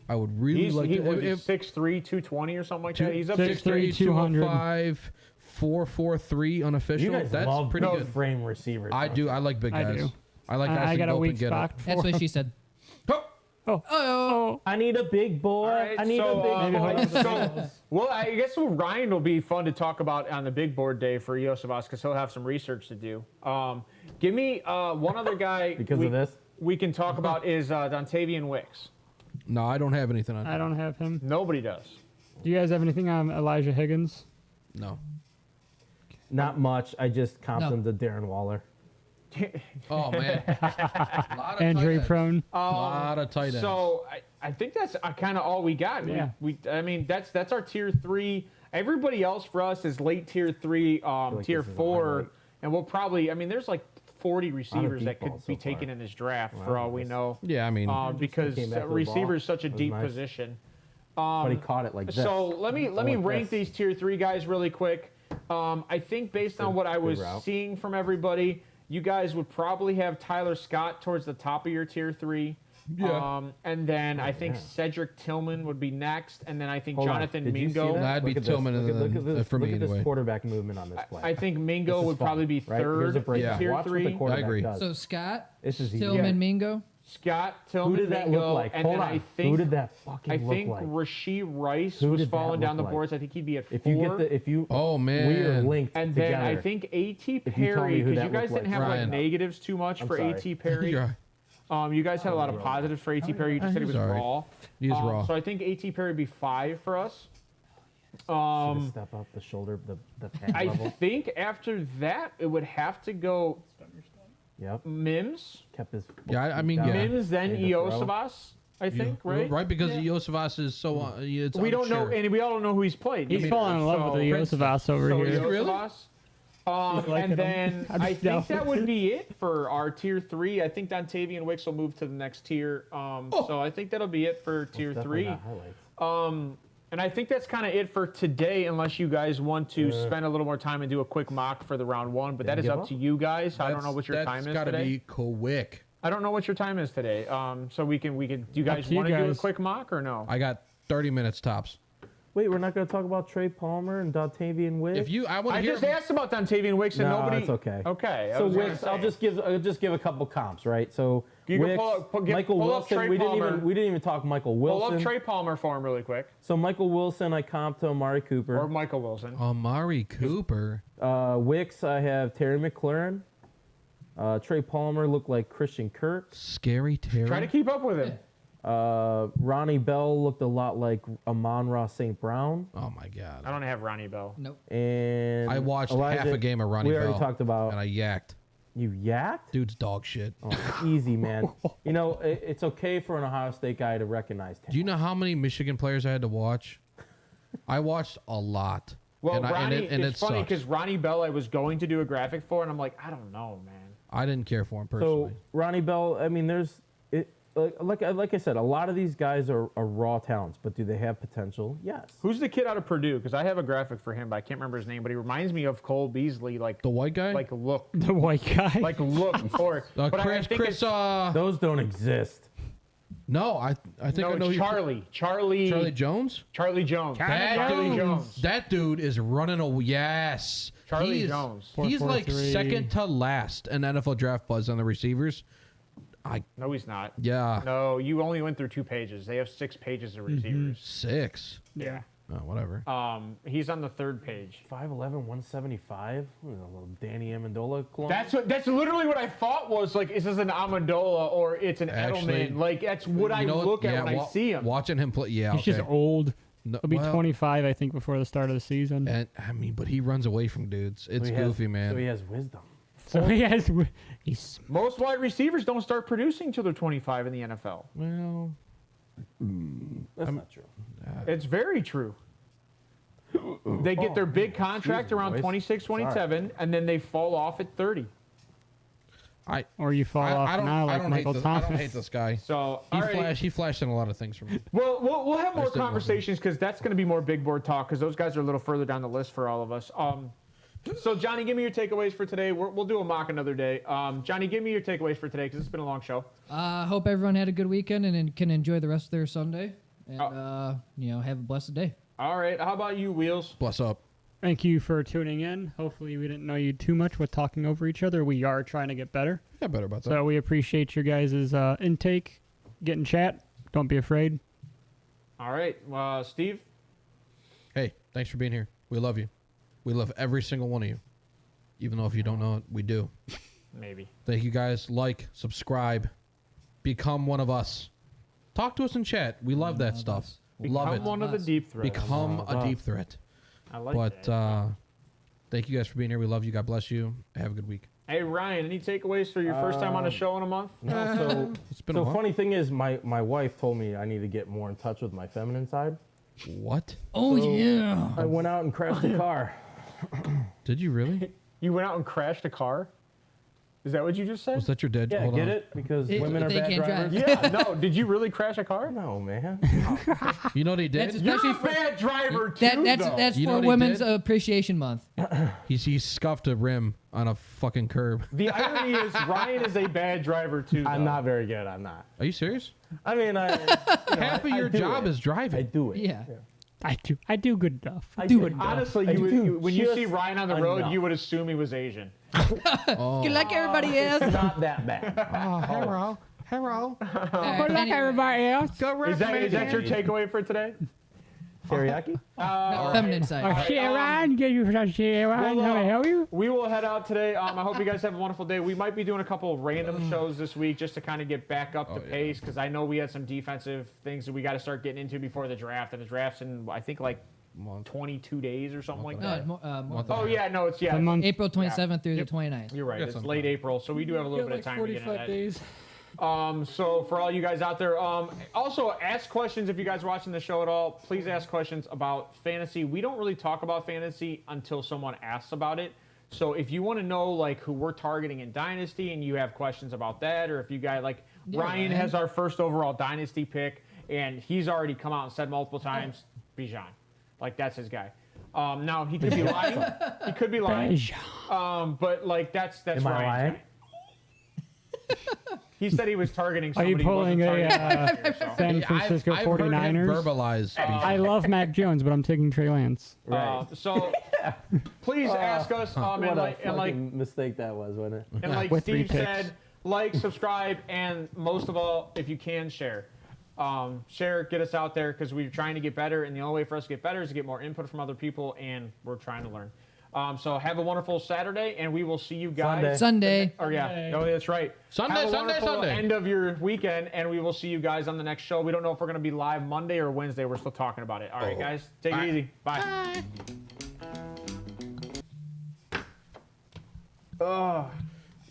I would really He's like he to. was if- 6'3", 220 or something like that. He's up 6'3", 200. 205, 4'3" unofficial. You guys That's love pretty big good. frame receivers. I don't do. you? I like big I guys. do. I like guys I who got go a up weak and get spot it. for That's what him. she said. Oh, I need a big boy. All right, I need so, a big Maybe boy. hold on to so, well, I guess Ryan will be fun to talk about on the big board day for Iosivas because he'll have some research to do. Give me one other guy Because of this? we can talk about is Dontavian Wicks. No, I don't have anything on. I don't have him. Nobody does. Do you guys have anything on Elijah Higgins? No. Not much. I just comped No. him to Darren Waller. Oh man. Lot of Injury tight ends. prone. Lot of tight ends. So I think that's kind of all we got. Yeah. I mean that's our tier 3. Everybody else for us is late tier 3, like tier this is a 4, highlight. and we'll probably. I mean, there's like 40 receivers deep that could balls be so taken far. in this draft Wow, for all we nice. know. Yeah, I mean, Because Came back with the receiver ball. is such a That was deep nice. position. But he caught it like this. So let me like rank this. these tier 3 guys really quick. I think based on Good- what I good was route. seeing from everybody, you guys would probably have Tyler Scott towards the top of your tier 3. Yeah. And then I think yeah. Cedric Tillman would be next, and then I think Hold on. Jonathan Did you see Mingo. that? That'd be Look at this. Tillman Look at- and look then, at this, for me look at anyway. this quarterback movement on this play. I think This Mingo is would fun, probably be right? Here's a third breakdown. Yeah. tier Watch what the 3. quarterback agree. does. So Scott, This is easy. Tillman, Yeah. Mingo. Scott Tillman, Who did that Mingo, look like? and Hold then on. I think Who did that fucking I look think like? Rasheed Rice Who was did that falling down the look like? boards. I think he'd be at 4. If you get the, if you, Oh, we are man. linked And then together. I think A.T. you tell Perry, me who because that you guys looked didn't have like. like Ryan. negatives too much I'm for sorry. A.T. Perry. Yeah. You guys had a lot of positives for A.T. Perry. You just said he was He's all right. raw. He is raw. So I think A.T. Perry would be 5 for us. Should step up the shoulder, the pad I level. think after that, it would have to go Yep. Mims. Kept his. Yeah, I mean, down. yeah. Mims, then Made the throw. Iosivas, I think, right? Right, because Iosivas is so. It's We don't know, unsure. and we all don't know who he's played. He's either, falling in love with the so- Iosivas over So here. Really? Iosivas. liking And him. then I'm I just think down. that would be it for our tier 3. I think Dontavian Wicks will move to the next tier. So I think that'll be it for tier Definitely 3. not highlights. And I think that's kind of it for today, unless you guys want to spend a little more time and do a quick mock for the round 1. But that is give up up? to you guys. I don't know what your That's time is gotta today. be quick. I don't know what your time is today. So we can. Do you guys to you want to do a guys. quick mock or no? I got 30 minutes tops. Wait, we're not going to talk about Trey Palmer and Dontavian Wicks? If you, I want to I hear. just asked about Dontavian Wicks and No, nobody. it's okay. Okay. I So was gonna Wicks, say. I'll just give a couple comps, right? So You can Wicks, Michael pull up Wilson. Trey We Palmer. didn't even talk Michael Pull Wilson. up Trey Palmer for him really quick, So Michael Wilson, I comped to Amari Cooper. or Michael Wilson. Amari Cooper. Wicks, I have Terry McLaurin. Trey Palmer looked like Christian Kirk. Scary Terry. Try to keep up with him. Ronnie Bell looked a lot like Amon-Ra St. Brown. Oh my God. I don't have Ronnie Bell. Nope. And I watched half a game of Ronnie We Bell. already talked about. And I yacked. You yacked? Dude's dog shit. Oh, easy, man. You know, it's okay for an Ohio State guy to recognize talent. Do you know how many Michigan players I had to watch? I watched a lot. Well, and Ronnie, it it's funny sucks. because Ronnie Bell, I was going to do a graphic for, and I'm like, I don't know, man. I didn't care for him So personally. Ronnie Bell, I mean, there's like I said, a lot of these guys are raw talents, but do they have potential? Yes. Who's the kid out of Purdue? Because I have a graphic for him, but I can't remember his name. But he reminds me of Cole Beasley, like The white guy? like look, The white guy. like look. Or but I think Chris. it's, Those don't exist. No, I think no, I know it's who- Charlie Jones. Charlie Jones. That Jones. That dude is running a yes. Charlie He's- Jones. He's like 4.43. second to last in NFL draft buzz on the receivers. No, he's not. Yeah, No, you only went through 2 pages. They have 6 pages of receivers. 6. yeah. Oh, whatever. He's on the 3rd page. 5'11", 175. A little Danny Amendola clone. That's literally what I thought was like. Is this an Amendola or it's an Actually, Edelman? Like that's what I You know look at yeah, when I see him. Watching him play, yeah, He's just old. No, He'll be well, 25, I think, before the start of the season. And I mean, but he runs away from dudes. It's So he has- goofy, man. So he has wisdom. So he's Most wide receivers don't start producing till they're 25 in the NFL. well, That's not true. It's very true. They get their big contract Jesus, around boys. 26, 27, and then they fall off at 30. or you fall off now like don't Michael Oh, hate this, I Thomas. don't hate this guy. So He flashed in a lot of things for me. Well, we'll have more just didn't love conversations because that's going to be more big board talk because those guys are a little further down the list for all of us. So, Johnny, give me your takeaways for today. We'll do a mock another day. Johnny, give me your takeaways for today because it's been a long show. Hope everyone had a good weekend and can enjoy the rest of their Sunday. And, have a blessed day. All right. How about you, Wheels? Bless up. Thank you for tuning in. Hopefully we didn't know you too much with talking over each other. We are trying to get better. Yeah, better about that. So we appreciate your guys' intake. Get in chat. Don't be afraid. All right. Steve? Hey, thanks for being here. We love you. We love every single one of you. Even though if you don't know it, we do. Maybe. Thank you guys. Like, subscribe, become one of us. Talk to us in chat. We love that stuff. Love Become it. one of the deep threats. Become a deep threat. I like But that. thank you guys for being here. We love you. God bless you. Have a good week. Hey, Ryan, any takeaways for your first time on a show in a month? No, so It's been a while. funny thing is, my wife told me I need to get more in touch with my feminine side. What? Oh, yeah. I went out and crashed a car. Did you really? You went out and crashed a car? Is that what you just said? Was that your dad? Yeah, Hold get on. it? Because It- women are they bad can't drivers. drive. Yeah, no. Did you really crash a car? No, man. You know what he did? That's You're especially a for bad driver, too, that's though. You know for what he Women's did? Appreciation Month. He scuffed a rim on a fucking curb. The irony is Ryan is a bad driver, too, I'm though. not very good. I'm not. Are you serious? I mean, Half of your do job it. is driving. I do it. Yeah. I do good enough. I do do. good enough. Honestly, I you would, do when you just see Ryan on the road, enough. you would assume he was Asian. Oh. Like everybody else. Not that bad. Hello. Hello. Good luck, everybody else. Is that your takeaway for today? Teriyaki? No, feminine side. Sharon, get you some Sharon. Can I help you? We will head out today. I hope you guys have a wonderful day. We might be doing a couple of random shows this week just to kind of get back up to yeah. pace because I know we had some defensive things that we got to start getting into before the draft. And the draft's in, I think, like 22 days or something like No, that. it's Oh, yeah, no, it's, yeah. The month. April 27th through the 29th. You're right. Yeah, It's sometime. late April, so we do have a little bit of time to get into that. days. So for all you guys out there, also ask questions if you guys are watching the show at all. Please ask questions about fantasy. We don't really talk about fantasy until someone asks about it. So if you want to know like who we're targeting in Dynasty and you have questions about that, or if you guys like Ryan has our first overall Dynasty pick and he's already come out and said multiple times, Bijan, like that's his guy. Now he could be lying. He could be lying. But like that's Am I Ryan's lying? guy. He said he was targeting Are you somebody. pulling he wasn't a targeting last year, so. San Francisco I've heard him 49ers? verbalize. I love Mac Jones, but I'm taking Trey Lance. Right. So please ask us. What And a like fucking mistake that was, wasn't it? and like With 3 Steve picks. said, like, subscribe, and most of all, if you can, share. Share, get us out there because we're trying to get better, and the only way for us to get better is to get more input from other people, and we're trying to learn. So have a wonderful Saturday, and we will see you guys. Sunday. Or yeah, no, that's right. Sunday, have a Sunday, wonderful Sunday. end of your weekend, and we will see you guys on the next show. We don't know if we're going to be live Monday or Wednesday. We're still talking about it. All right, guys, take it easy. Bye.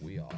We off.